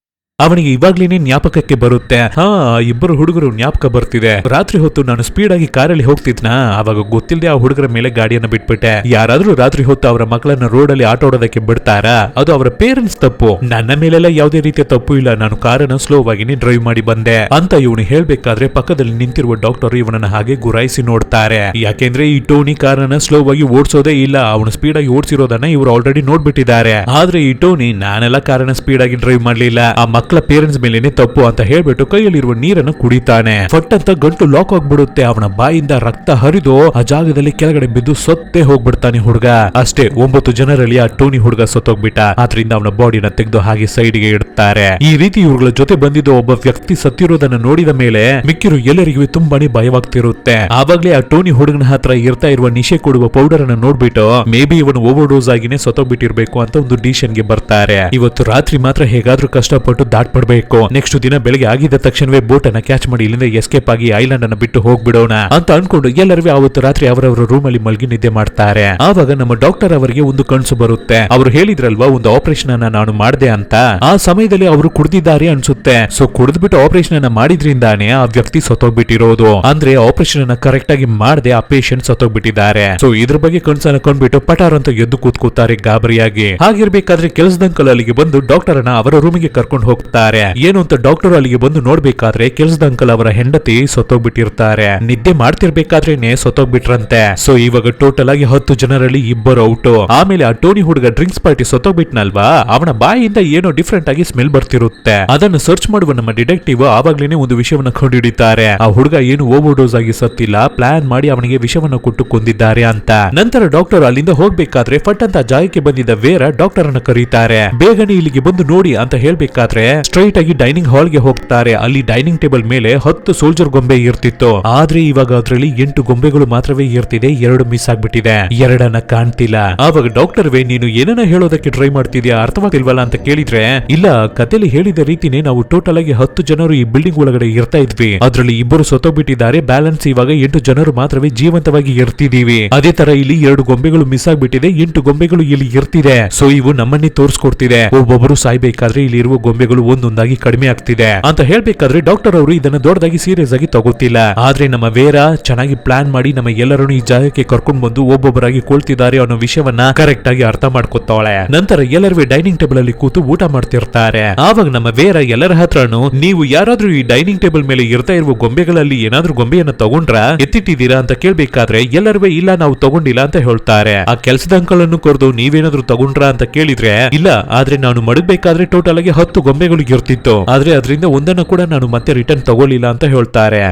ಅವನಿಗೆ ಇವಾಗ್ಲೇನೆ ಜ್ಞಾಪಕಕ್ಕೆ ಬರುತ್ತೆ. ಇಬ್ಬರು ಹುಡುಗರು ಜ್ಞಾಪಕ ಬರ್ತಿದೆ. ರಾತ್ರಿ ಹೊತ್ತು ನಾನು ಸ್ಪೀಡ್ ಆಗಿ ಕಾರಲ್ಲಿ ಹೋಗ್ತಿದ್ನ, ಅವಾಗ ಗೊತ್ತಿಲ್ಲದೆ ಆ ಹುಡುಗರ ಮೇಲೆ ಗಾಡಿಯನ್ನ ಬಿಟ್ಬಿಟ್ಟೆ. ಯಾರಾದ್ರೂ ರಾತ್ರಿ ಹೊತ್ತು ಅವರ ಮಕ್ಕಳನ್ನ ರೋಡಲ್ಲಿ ಆಟ ಆಡೋದಕ್ಕೆ ಬಿಡ್ತಾರಾ? ಅದು ಅವರ ಪೇರೆಂಟ್ಸ್ ತಪ್ಪು, ನನ್ನ ಮೇಲೆಲ್ಲ ಯಾವುದೇ ರೀತಿಯ ತಪ್ಪು ಇಲ್ಲ, ನಾನು ಕಾರನ್ನ ಸ್ಲೋ ಆಗಿನೇ ಡ್ರೈವ್ ಮಾಡಿ ಬಂದೆ ಅಂತ ಇವನು ಹೇಳ್ಬೇಕಾದ್ರೆ ಪಕ್ಕದಲ್ಲಿ ನಿಂತಿರುವ ಡಾಕ್ಟರ್ ಇವನನ್ನ ಹಾಗೆ ಗುರಾಯಿಸಿ ನೋಡ್ತಾರೆ. ಯಾಕೆಂದ್ರೆ ಈ ಟೋನಿ ಕಾರನ್ನ ಸ್ಲೋ ಆಗಿ ಓಡಿಸೋದೇ ಇಲ್ಲ, ಅವನು ಸ್ಪೀಡ್ ಆಗಿ ಓಡಿಸಿರೋದನ್ನ ಇವರು ಆಲ್ರೆಡಿ ನೋಡ್ಬಿಟ್ಟಿದ್ದಾರೆ. ಆದ್ರೆ ಈ ಟೋನಿ ನಾನೆಲ್ಲ ಕಾರನ್ನ ಸ್ಪೀಡ್ ಆಗಿ ಡ್ರೈವ್ ಮಾಡ್ಲಿಲ್ಲ, ಆ ಮಕ್ಕಳ ಪೇರೆಂಟ್ಸ್ ಮೇಲೇನೆ ತಪ್ಪು ಅಂತ ಹೇಳ್ಬಿಟ್ಟು ಕೈಯಲ್ಲಿರುವ ನೀರನ್ನು ಕುಡಿತಾನೆ. ಫಟ್ ಅಂತ ಗಂಟು ಲಾಕ್ ಆಗ್ಬಿಡುತ್ತೆ. ಅವನ ಬಾಯಿಂದ ರಕ್ತ ಹರಿದು ಆ ಜಾಗದಲ್ಲಿ ಕೆಳಗಡೆ ಬಿದ್ದು ಸತ್ತೇ ಹೋಗ್ಬಿಡ್ತಾನೆ ಹುಡುಗ. ಅಷ್ಟೇ 9 ಜನರಲ್ಲಿ ಆ ಟೋನಿ ಹುಡುಗ ಸತ್ತೋಗ್ಬಿಟ್ಟ. ಆದ್ರಿಂದ ಅವನ ಬಾಡಿನ ತೆಗೆದು ಹಾಗೆ ಸೈಡ್ಗೆ ಇಡ್ತಾರೆ. ಈ ರೀತಿ ಇವುಗಳ ಜೊತೆ ಬಂದಿದ್ದ ಒಬ್ಬ ವ್ಯಕ್ತಿ ಸತ್ತಿರೋದನ್ನ ನೋಡಿದ ಮೇಲೆ ಮಿಕ್ಕಿರು ಎಲ್ಲರಿಗೂ ತುಂಬಾನೇ ಭಯವಾಗ್ತಿರುತ್ತೆ. ಆವಾಗ್ಲೇ ಆ ಟೋನಿ ಹುಡುಗನ ಹತ್ರ ಇರ್ತಾ ಇರುವ ನಿಶೆ ಕೊಡುವ ಪೌಡರ್ ಅನ್ನ ನೋಡ್ಬಿಟ್ಟು ಮೇ ಬಿ ಇವನು ಓವರ್ ಡೋಸ್ ಆಗಿನೇ ಸತ್ತೋಗ್ಬಿಟ್ಟಿರ್ಬೇಕು ಅಂತ ಒಂದು ಡಿಸಿಷನ್ ಗೆ ಬರ್ತಾರೆ. ಇವತ್ತು ರಾತ್ರಿ ಮಾತ್ರ ಹೇಗಾದ್ರೂ ಕಷ್ಟಪಟ್ಟು ದಾಟ್ಬಿಡ್ಬೇಕು, ನೆಕ್ಸ್ಟ್ ದಿನ ಬೆಳಗ್ಗೆ ಆಗಿದ್ದ ತಕ್ಷಣವೇ ಬೋಟ್ ಅನ್ನ ಕ್ಯಾಚ್ ಮಾಡಿ ಇಲ್ಲಿಂದ ಎಸ್ಕೇಪ್ ಆಗಿ ಐಲ್ಯಾಂಡ್ ಅನ್ನ ಬಿಟ್ಟು ಹೋಗ್ಬಿಡೋಣ ಅಂತ ಅನ್ಕೊಂಡು ಎಲ್ಲರೂ ಅವತ್ತು ರಾತ್ರಿ ಅವರವರ ರೂಮ್ ಅಲ್ಲಿ ಮಲ್ಗಿ ನಿದ್ದೆ ಮಾಡ್ತಾರೆ. ಆವಾಗ ನಮ್ಮ ಡಾಕ್ಟರ್ ಅವರಿಗೆ ಒಂದು ಕನ್ಸು ಬರುತ್ತೆ. ಅವರು ಹೇಳಿದ್ರಲ್ವಾ ಒಂದು ಆಪರೇಷನ್ ಅನ್ನ ನಾನು ಮಾಡಿದೆ ಅಂತ, ಆ ಸಮಯದಲ್ಲಿ ಅವರು ಕುಡ್ದಿದ್ದಾರೆ ಅನ್ಸುತ್ತೆ. ಸೊ ಕುಡಿದ್ಬಿಟ್ಟು ಆಪರೇಷನ್ ಅನ್ನ ಮಾಡಿದ್ರಿಂದಾನೆ ಆ ವ್ಯಕ್ತಿ ಸತ್ತೋಗ್ಬಿಟ್ಟಿರೋದು. ಅಂದ್ರೆ ಆಪರೇಷನ್ ಅನ್ನ ಕರೆಕ್ಟ್ ಆಗಿ ಮಾಡದೆ ಆ ಪೇಷಂಟ್ ಸತ್ತೋಗ್ಬಿಟ್ಟಿದ್ದಾರೆ. ಸೊ ಇದ್ರ ಬಗ್ಗೆ ಕನ್ಸನ್ನ ಕೊಂಡ್ಬಿಟ್ಟು ಪಟಾರ್ ಅಂತ ಎದ್ದು ಕೂತ್ಕೋತಾರೆ ಗಾಬರಿಯಾಗಿ. ಹಾಗಿರ್ಬೇಕಾದ್ರೆ ಕೆಲಸದ ಅಂಕಲ್ ಅಲ್ಲಿಗೆ ಬಂದು ಡಾಕ್ಟರ್ ಅನ್ನ ಅವರ ರೂಮಿಗೆ ಕರ್ಕೊಂಡು ಹೋಗ್ತಾರೆ. ಏನು ಅಂತ ಡಾಕ್ಟರ್ ಅಲ್ಲಿಗೆ ಬಂದು ನೋಡ್ಬೇಕಾದ್ರೆ ಕೆಲಸದ ಅಂಕಲ್ ಅವರ ಹೆಂಡತಿ ಸತ್ತೋಗ್ಬಿಟ್ಟಿರ್ತಾರೆ. ನಿದ್ದೆ ಮಾಡ್ತಿರ್ಬೇಕಾದ್ರೇನೆ ಸತ್ತೋಗ್ಬಿಟ್ರಂತೆ. ಸೊ ಇವಾಗ ಟೋಟಲ್ ಆಗಿ 10 ಜನರಲ್ಲಿ ಇಬ್ಬರು ಔಟ್. ಆಮೇಲೆ ಆ ಟೋನಿ ಹುಡುಗ ಡ್ರಿಂಕ್ಸ್ ಪಾರ್ಟಿ ಸತ್ತೋಗ್ಬಿಟ್ನಲ್ವಾ, ಅವನ ಬಾಯಿಯಿಂದ ಏನೋ ಡಿಫ್ರೆಂಟ್ ಆಗಿ ಸ್ಮೆಲ್ ಬರ್ತಿರುತ್ತೆ. ಅದನ್ನು ಸರ್ಚ್ ಮಾಡುವ ನಮ್ಮ ಡಿಟೆಕ್ಟಿವ್ ಆವಾಗ್ಲೇನೆ ಒಂದು ವಿಷಯವನ್ನ ಕಂಡುಹಿಡಿತಾರೆ. ಆ ಹುಡುಗ ಏನು ಓವರ್ ಡೋಸ್ ಆಗಿ ಸತ್ತಿಲ್ಲ, ಪ್ಲಾನ್ ಮಾಡಿ ಅವನಿಗೆ ವಿಷವನ್ನ ಕೊಟ್ಟು ಕೊಂದಿದ್ದಾರೆ ಅಂತ. ನಂತರ ಡಾಕ್ಟರ್ ಅಲ್ಲಿಂದ ಹೋಗ್ಬೇಕಾದ್ರೆ ಫಟ್ ಅಂತ ಜಾಗಕ್ಕೆ ಬಂದಿದ್ದ ವೇರ ಡಾಕ್ಟರ್ ಅನ್ನ ಕರೀತಾರೆ. ಬೇಗನೆ ಇಲ್ಲಿಗೆ ಬಂದು ನೋಡಿ ಅಂತ ಹೇಳ್ಬೇಕಾದ್ರೆ ಸ್ಟ್ರೈಟ್ ಆಗಿ ಡೈನಿಂಗ್ ಹಾಲ್ ಗೆ ಹೋಗ್ತಾರೆ. ಅಲ್ಲಿ ಡೈನಿಂಗ್ ಟೇಬಲ್ ಮೇಲೆ 10 ಸೋಲ್ಜರ್ ಗೊಂಬೆ ಇರ್ತಿತ್ತು. ಆದ್ರೆ ಇವಾಗ ಅದರಲ್ಲಿ 8 ಗೊಂಬೆಗಳು ಮಾತ್ರವೇ ಇರ್ತಿದೆ, 2 ಮಿಸ್ ಆಗ್ಬಿಟ್ಟಿದೆ, 2 ಕಾಣ್ತಿಲ್ಲ. ಆವಾಗ ಡಾಕ್ಟರ್ ವೇ ನೀನು ಏನನ್ನ ಹೇಳೋದಕ್ಕೆ ಟ್ರೈ ಮಾಡ್ತಿದ್ಯಾ, ಅರ್ಥವಾಗ್ತಿಲ್ವಲ್ಲ ಅಂತ ಕೇಳಿದ್ರೆ, ಇಲ್ಲ ಕಥೆಯಲ್ಲಿ ಹೇಳಿದ ರೀತಿನೇ ನಾವು ಟೋಟಲ್ ಆಗಿ 10 ಜನರು ಈ ಬಿಲ್ಡಿಂಗ್ ಒಳಗಡೆ ಇರ್ತಾ ಇದ್ವಿ, ಅದ್ರಲ್ಲಿ ಇಬ್ಬರು ಸತ್ತೋಗ್ಬಿಟ್ಟಿದ್ದಾರೆ, ಬ್ಯಾಲೆನ್ಸ್ ಇವಾಗ 8 ಜನರು ಮಾತ್ರವೇ ಜೀವಂತವಾಗಿ ಇರ್ತಿದೀವಿ. ಅದೇ ತರ ಇಲ್ಲಿ 2 ಗೊಂಬೆಗಳು ಮಿಸ್ ಆಗ್ಬಿಟ್ಟಿದೆ, 8 ಗೊಂಬೆಗಳು ಇಲ್ಲಿ ಇರ್ತಿದೆ. ಸೊ ಇವು ನಮ್ಮನ್ನೇ ತೋರಿಸ್ಕೊಡ್ತಿದೆ, ಒಬ್ಬೊಬ್ಬರು ಸಾಯ್ಬೇಕಾದ್ರೆ ಇಲ್ಲಿ ಇರುವ ಗೊಂಬೆಗಳು ಒಂದೊಂದಾಗಿ ಕಡಿಮೆ ಆಗ್ತಿದೆ ಅಂತ ಹೇಳ್ಬೇಕಾದ್ರೆ ಡಾಕ್ಟರ್ ಅವರು ಇದನ್ನ ದೊಡ್ಡದಾಗಿ ಸೀರಿಯಸ್ ಆಗಿ ತಗೋತಿಲ್ಲ. ಆದ್ರೆ ನಮ್ಮ ವೇರ ಚೆನ್ನಾಗಿ ಪ್ಲಾನ್ ಮಾಡಿ ನಮ್ಮ ಎಲ್ಲರನ್ನು ಈ ಜಾಗಕ್ಕೆ ಕರ್ಕೊಂಡು ಬಂದು ಒಬ್ಬೊಬ್ಬರಾಗಿ ಕೊಳ್ತಿದ್ದಾರೆ ಅನ್ನೋ ವಿಷಯವನ್ನ ಕರೆಕ್ಟ್ ಆಗಿ ಅರ್ಥ ಮಾಡ್ಕೊತಾಳೆ. ನಂತರ ಎಲ್ಲರೂ ಡೈನಿಂಗ್ ಟೇಬಲ್ ಅಲ್ಲಿ ಕೂತು ಊಟ ಮಾಡ್ತಿರ್ತಾರೆ. ಆವಾಗ ನಮ್ಮ ವೇರ ಎಲ್ಲರ ಹತ್ರನು ನೀವು ಯಾರಾದ್ರೂ ಈ ಡೈನಿಂಗ್ ಟೇಬಲ್ ಮೇಲೆ ಇರ್ತಾ ಇರುವ ಗೊಂಬೆಗಳಲ್ಲಿ ಏನಾದ್ರೂ ಗೊಂಬೆಯನ್ನ ತಗೊಂಡ್ರ ಎತ್ತಿಟ್ಟಿದ್ದೀರಾ ಅಂತ ಕೇಳ್ಬೇಕಾದ್ರೆ ಎಲ್ಲರೂ ಇಲ್ಲ ನಾವು ತಗೊಂಡಿಲ್ಲ ಅಂತ ಹೇಳ್ತಾರೆ. ಆ ಕೆಲಸದ ಅಂಕಲ್ ಅನ್ನು ಕರೆದು ನೀವೇನಾದ್ರೂ ತಗೊಂಡ್ರ ಅಂತ ಕೇಳಿದ್ರೆ ಇಲ್ಲ, ಆದ್ರೆ ನಾನು ಮಡಗ್ಬೇಕಾದ್ರೆ ಟೋಟಲ್ ಆಗಿ 10 ಗೊಂಬೆಗಳು ಇರ್ತಿತ್ತು, ಆದ್ರೆ ಅದರಿಂದ ಒಂದನ್ನು ಕೂಡ ನಾನು ಮತ್ತೆ ರಿಟರ್ನ್ ತಗೊಳ್ಳಿಲ್ಲ ಅಂತ ಹೇಳ್ತಾರೆ.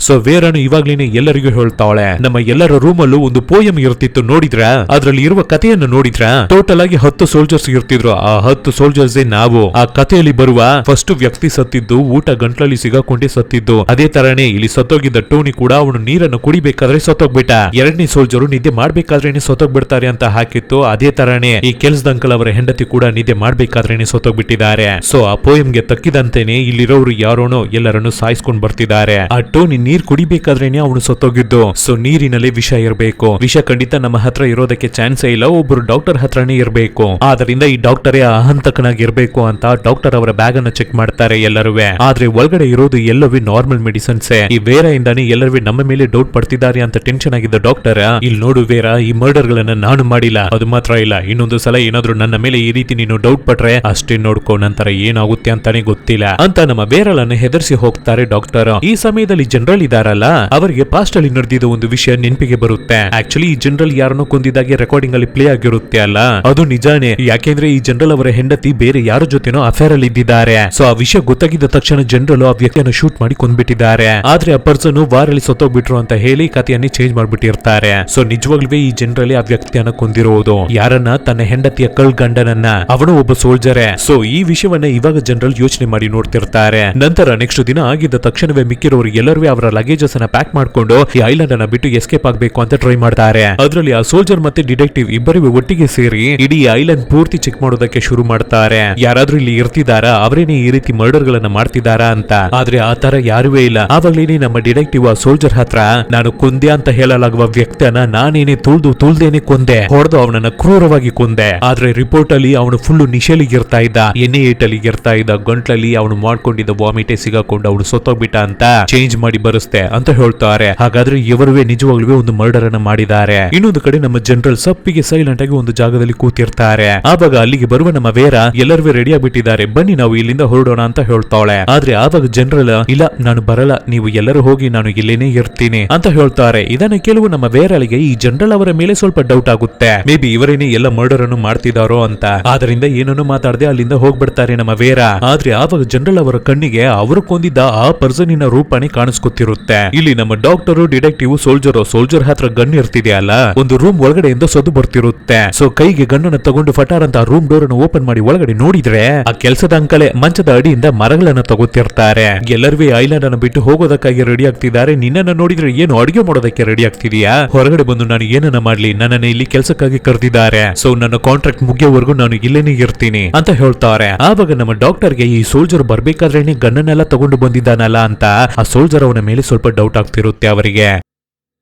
ಸೊ ವೇರನು ಇವಾಗ್ಲೇನೆ ಎಲ್ಲರಿಗೂ ಹೇಳ್ತಾಳೆ, ನಮ್ಮ ಎಲ್ಲರ ರೂಮ್ ಅಲ್ಲೂ ಒಂದು ಪೋಯಂ ಇರ್ತಿತ್ತು ನೋಡಿದ್ರ, ಅದ್ರಲ್ಲಿ ಇರುವ ಕಥೆಯನ್ನು ನೋಡಿದ್ರ, ಟೋಟಲ್ ಆಗಿ 10 ಸೋಲ್ಜರ್ಸ್ ಇರ್ತಿದ್ರು, ಆ 10 ಸೋಲ್ಜರ್ಸ್ ನಾವು. ಆ ಕಥೆಯಲ್ಲಿ ಬರುವ ಫಸ್ಟ್ ವ್ಯಕ್ತಿ ಸತ್ತಿದ್ದು ಊಟ ಗಂಟ್ಲಲ್ಲಿ ಸಿಗಾಕೊಂಡೇ ಸತ್ತಿದ್ದು. ಅದೇ ತರನೇ ಇಲ್ಲಿ ಸತ್ತೋಗಿದ್ದ ಟೋನಿ ಕೂಡ ಅವನು ನೀರನ್ನು ಕುಡಿಬೇಕಾದ್ರೆ ಸತ್ತೋಗ್ಬಿಟ್ಟ. 2ನೇ ಸೋಲ್ಜರು ನಿದ್ದೆ ಮಾಡ್ಬೇಕಾದ್ರೇನೆ ಸತ್ತೋಗ್ಬಿಡ್ತಾರೆ ಅಂತ ಹಾಕಿತ್ತು. ಅದೇ ತರನೇ ಈ ಕೆಲಸದ ಅಂಕಲ್ ಅವರ ಹೆಂಡತಿ ಕೂಡ ನಿದ್ದೆ ಮಾಡ್ಬೇಕಾದ್ರೇನೆ ಸತ್ತೋಗ್ಬಿಟ್ಟಿದ್ದಾರೆ. ಸೊ ಆ ಪೋಯಂಗೆ ತಕ್ಕಿದಂತೆನೆ ಇಲ್ಲಿರೋರು ಯಾರೋನೋ ಎಲ್ಲರನ್ನು ಸಾಯಿಸ್ಕೊಂಡ್ ಬರ್ತಿದ್ದಾರೆ. ಆ ಟೋನಿ ನೀರ್ ಕುಡಿಬೇಕಾದ್ರೇನೆ ಅವನು ಸತ್ತೋಗಿದ್ದು. ಸೊ ನೀರಿನಲ್ಲಿ ವಿಷ ಇರಬೇಕು, ವಿಷ ಖಂಡಿತ ನಮ್ಮ ಹತ್ರ ಇರೋದಕ್ಕೆ ಚಾನ್ಸೇ ಇಲ್ಲ, ಒಬ್ಬರು ಡಾಕ್ಟರ್ ಹತ್ರನೇ ಇರಬೇಕು. ಆದ್ರಿಂದ ಈ ಡಾಕ್ಟರೇ ಅಹಂತಕನಾಗಿರ್ಬೇಕು ಅಂತ ಡಾಕ್ಟರ್ ಅವರ ಬ್ಯಾಗ್ ಅನ್ನ ಚೆಕ್ ಮಾಡ್ತಾರೆ ಎಲ್ಲರೂ. ಆದ್ರೆ ಒಳಗಡೆ ಇರೋದು ಎಲ್ಲವೂ ನಾರ್ಮಲ್ ಮೆಡಿಸಿನ್ಸ್. ಈ ವೇರ ಇಂದಾನೆ ಎಲ್ಲರೂ ನಮ್ಮ ಮೇಲೆ ಡೌಟ್ ಪಡ್ತಿದ್ದಾರೆ ಅಂತ ಟೆನ್ಷನ್ ಆಗಿದ್ದ ಡಾಕ್ಟರ್, ಇಲ್ಲಿ ನೋಡು ವೇರ, ಈ ಮರ್ಡರ್ ಗಳನ್ನ ನಾನು ಮಾಡಿಲ್ಲ, ಅದು ಮಾತ್ರ ಇಲ್ಲ, ಇನ್ನೊಂದು ಸಲ ಏನಾದ್ರೂ ನನ್ನ ಮೇಲೆ ಈ ರೀತಿ ನೀನು ಡೌಟ್ ಪಟ್ರೆ ಅಷ್ಟೇ ನೋಡ್ಕೋ, ನಂತರ ಏನಾಗುತ್ತೆ ಅಂತಾನೆ ಗೊತ್ತಿಲ್ಲ ಅಂತ ನಮ್ಮ ವೇರಳನ್ನ ಹೆದರ್ಸಿ ಹೋಗ್ತಾರೆ ಡಾಕ್ಟರ್. ಈ ಸಮಯದಲ್ಲಿ ಜನರಲ್ ಇದಾರಲ್ಲ, ಅವರಿಗೆ ಪಾಸ್ಟ್ ಅಲ್ಲಿ ನಡೆದಿದ್ದ ಒಂದು ವಿಷಯ ನೆನಪಿಗೆ ಬರುತ್ತೆ. ಆಕ್ಚುಲಿ ಈ ಜನರಲ್ ಯಾರನ್ನೋ ಕೊಂದಿದ್ದಾಗೆ ರೆಕಾರ್ಡಿಂಗ್ ಅಲ್ಲಿ ಪ್ಲೇ ಆಗಿರುತ್ತೆ ಅಲ್ಲ, ಅದು ನಿಜಾನೇ. ಯಾಕೆಂದ್ರೆ ಈ ಜನರಲ್ ಅವರ ಹೆಂಡತಿ ಬೇರೆ ಯಾರ ಜೊತೆನೋ ಅಫೇರ್ ಅಲ್ಲಿ ಇದ್ದಿದ್ದಾರೆ. ಸೊ ಆ ವಿಷಯ ಗೊತ್ತಾಗಿದ್ದ ತಕ್ಷಣ ಜನರಲ್ ಆ ವ್ಯಕ್ತಿಯನ್ನು ಶೂಟ್ ಮಾಡಿ ಕೊಂದ್ಬಿಟ್ಟಿದ್ದಾರೆ. ಆದ್ರೆ ಆ ಪರ್ಸನ್ ವಾರಲ್ಲಿ ಸತ್ತೋಗ್ಬಿಟ್ರು ಅಂತ ಹೇಳಿ ಕಥೆಯನ್ನೇ ಚೇಂಜ್ ಮಾಡ್ಬಿಟ್ಟಿರ್ತಾರೆ. ಸೊ ನಿಜವಾಗ್ಲೂ ಈ ಜನರಲ್ಲಿ ಆ ವ್ಯಕ್ತಿಯನ್ನ ಕೊಂದಿರುವುದು ಯಾರನ್ನ, ತನ್ನ ಹೆಂಡತಿಯ ಕಳ್ ಗಂಡನನ್ನ. ಅವನು ಒಬ್ಬ ಸೋಲ್ಜರೇ. ಸೊ ಈ ವಿಷಯವನ್ನ ಇವಾಗ ಜನರಲ್ ಯೋಚನೆ ಮಾಡಿ ನೋಡ್ತಿರ್ತಾರೆ. ನಂತರ ನೆಕ್ಸ್ಟ್ ದಿನ ಆಗಿದ್ದ ತಕ್ಷಣವೇ ಮಿಕ್ಕಿರೋರು ಎಲ್ಲರೂ ಅವರ ಲಗೇಜಸ್ ಅನ್ನ ಪ್ಯಾಕ್ ಮಾಡ್ಕೊಂಡು ಈ ಐಲ್ಯಾಂಡ್ ಅನ್ನ ಬಿಟ್ಟು ಎಸ್ಕೇಪ್ ಆಗ್ಬೇಕು ಅಂತ ಟ್ರೈ ಮಾಡ್ತಾರೆ. ಅದ್ರಲ್ಲಿ ಆ ಸೋಲ್ಜರ್ ಮತ್ತೆ ಡಿಟೆಕ್ಟಿವ್ ಇಬ್ಬರಿಗೂ ಒಟ್ಟಿಗೆ ಸೇರಿ ಇಡೀ ಐಲ್ಯಾಂಡ್ ಪೂರ್ತಿ ಚೆಕ್ ಮಾಡೋದಕ್ಕೆ ಶುರು ಮಾಡ್ತಾರೆ. ಯಾರಾದ್ರೂ ಇಲ್ಲಿ ಇರ್ತಿದಾರಾ, ಅವರೇನೆ ಈ ರೀತಿ ಮರ್ಡರ್ ಗಳನ್ನ ಮಾಡ್ತಿದಾರಾ ಅಂತ. ಆದ್ರೆ ಆ ತರ ಯಾರುವೇ ಇಲ್ಲ. ಆವಾಗ್ಲೇನೆ ನಮ್ಮ ಡಿಟೆಕ್ಟಿವ್ ಆ ಸೋಲ್ಜರ್ ಹತ್ರ ನಾನು ಕೊಂದೆ ಅಂತ ಹೇಳಲಾಗುವ ವ್ಯಕ್ತಿಯನ್ನ ನಾನೇನೆ ತುಳ್ದೇನೆ ಕೊಂದೆ, ಹೊಡೆದು ಅವನನ್ನ ಕ್ರೂರವಾಗಿ ಕೊಂದೆ. ಆದ್ರೆ ರಿಪೋರ್ಟ್ ಅಲ್ಲಿ ಅವನು ಫುಲ್ ನಿಶೆಲಿಗೆ ಇರ್ತಾ ಇದ್ದ, NA-8 ಇರ್ತಾ ಇದ್ದ, ಗಂಟ್ಲಲ್ಲಿ ಅವನು ಮಾಡ್ಕೊಂಡಿದ್ದ ವಾಮಿಟೆ ಸಿಗಾಕೊಂಡು ಅವನು ಸತ್ತೋಗ್ಬಿಟ್ಟ ಅಂತ ಚೇಂಜ್ ಮಾಡಿ ಬರುತ್ತೆ ಅಂತ ಹೇಳ್ತಾರೆ. ಹಾಗಾದ್ರೆ ಇವರುವೇ ನಿಜವಾಗ್ಲೂ ಒಂದು ಮರ್ಡರ್ ಅನ್ನ ಮಾಡಿದ್ದಾರೆ. ಇನ್ನೊಂದು ಕಡೆ ನಮ್ಮ ಜನರಲ್ ಸಪ್ಪಿಗೆ ಸೈಲೆಂಟ್ ಆಗಿ ಒಂದು ಜಾಗದಲ್ಲಿ ಕೂತಿರ್ತಾರೆ. ಆವಾಗ ಅಲ್ಲಿಗೆ ಬರುವ ನಮ್ಮ ವೇರ ಎಲ್ಲರೂ ರೆಡಿ ಆಗಿಬಿಟ್ಟಿದ್ದಾರೆ, ಬನ್ನಿ ನಾವು ಇಲ್ಲಿಂದ ಹೊರಡೋಣ ಅಂತ ಹೇಳ್ತಾಳೆ. ಆದ್ರೆ ಆವಾಗ ಜನರಲ್ ಇಲ್ಲ ನಾನು ಬರಲ್ಲ, ನೀವು ಎಲ್ಲರೂ ಹೋಗಿ ನಾನು ಇಲ್ಲೇನೆ ಇರ್ತೀನಿ ಅಂತ ಹೇಳ್ತಾರೆ. ಇದನ್ನ ಕೆಲವು ನಮ್ಮ ವೇರಲಿಗೆ ಈ ಜನರಲ್ ಅವರ ಮೇಲೆ ಸ್ವಲ್ಪ ಡೌಟ್ ಆಗುತ್ತೆ, ಮೇ ಬಿ ಇವರೇನೆ ಎಲ್ಲ ಮರ್ಡರ್ ಅನ್ನು ಮಾಡ್ತಿದಾರೋ ಅಂತ. ಆದ್ರಿಂದ ಏನನ್ನು ಮಾತಾಡದೆ ಅಲ್ಲಿಂದ ಹೋಗ್ಬಿಡ್ತಾರೆ ನಮ್ಮ ವೇರ. ಆದ್ರೆ ಆವಾಗ ಜನರಲ್ ಅವರ ಕಣ್ಣಿಗೆ ಅವರು ಕೊಂದಿದ್ದ ಆ ಪರ್ಸನಿನ ರೂಪನೇ ಕಾಣಿಸ್ಕೊತಿರುತ್ತೆ. ಇಲ್ಲಿ ನಮ್ಮ ಡಾಕ್ಟರ್ ಡಿಟೆಕ್ಟಿವ್ ಸೋಲ್ಜರ್ ಹತ್ರ ಗನ್ ಇರ್ತಿದೆಯಲ್ಲ, ಒಂದು ರೂಮ್ ಒಳಗಡೆಯಿಂದ ಸದ್ದು ಬರ್ತಿರುತ್ತೆ. ಸೊ ಕೈಗೆ ಗನ್ನನ್ನು ತಗೊಂಡು ಫಟಾರ್ ಅಂತ ರೂಮ್ ಡೋರ್ ಅನ್ನು ಓಪನ್ ಮಾಡಿ ಒಳಗಡೆ ನೋಡಿದ್ರೆ ಆ ಕೆಲಸದ ಅಂಕಲೆ ಮಂಚದ ಅಡಿಯಿಂದ ಮರಗಳನ್ನ ತಗೋತಿರ್ತಾರೆ. ಎಲ್ಲರೂ ಐಲ್ಯಾಂಡ್ ಅನ್ನು ಬಿಟ್ಟು ಹೋಗೋದಕ್ಕಾಗಿ ರೆಡಿ ಆಗ್ತಿದ್ದಾರೆ. ನಿನ್ನನ್ನು ನೋಡಿದ್ರೆ ಏನು ಅಡಿಗೆ ಮಾಡೋದಕ್ಕೆ ರೆಡಿ ಆಗ್ತಿದೀಯಾ, ಹೊರಗಡೆ ಬಂದು ನಾನು ಏನನ್ನ ಮಾಡ್ಲಿ, ನನ್ನನ್ನು ಇಲ್ಲಿ ಕೆಲಸಕ್ಕಾಗಿ ಕರೆದಿದ್ದಾರೆ, ಸೊ ನನ್ನ ಕಾಂಟ್ರಾಕ್ಟ್ ಮುಗಿಯೋವರೆಗೂ ನಾನು ಇಲ್ಲೇನೆ ಇರ್ತೀನಿ ಅಂತ ಹೇಳ್ತಾರೆ. ಆವಾಗ ನಮ್ಮ ಡಾಕ್ಟರ್ಗೆ ಈ ಸೋಲ್ಜರ್ ಬರ್ಬೇಕಾದ್ರೇನೆ ಗನ್ನನ್ನೆಲ್ಲ ತಗೊಂಡು ಬಂದಿದ್ದಾನಲ್ಲ ಅಂತ ಆ ಸೋಲ್ಜರ್ ಅವನ ಮೇಲೆ ಸ್ವಲ್ಪ ಡೌಟ್ ಆಗ್ತಿರುತ್ತೆ ಅವರಿಗೆ.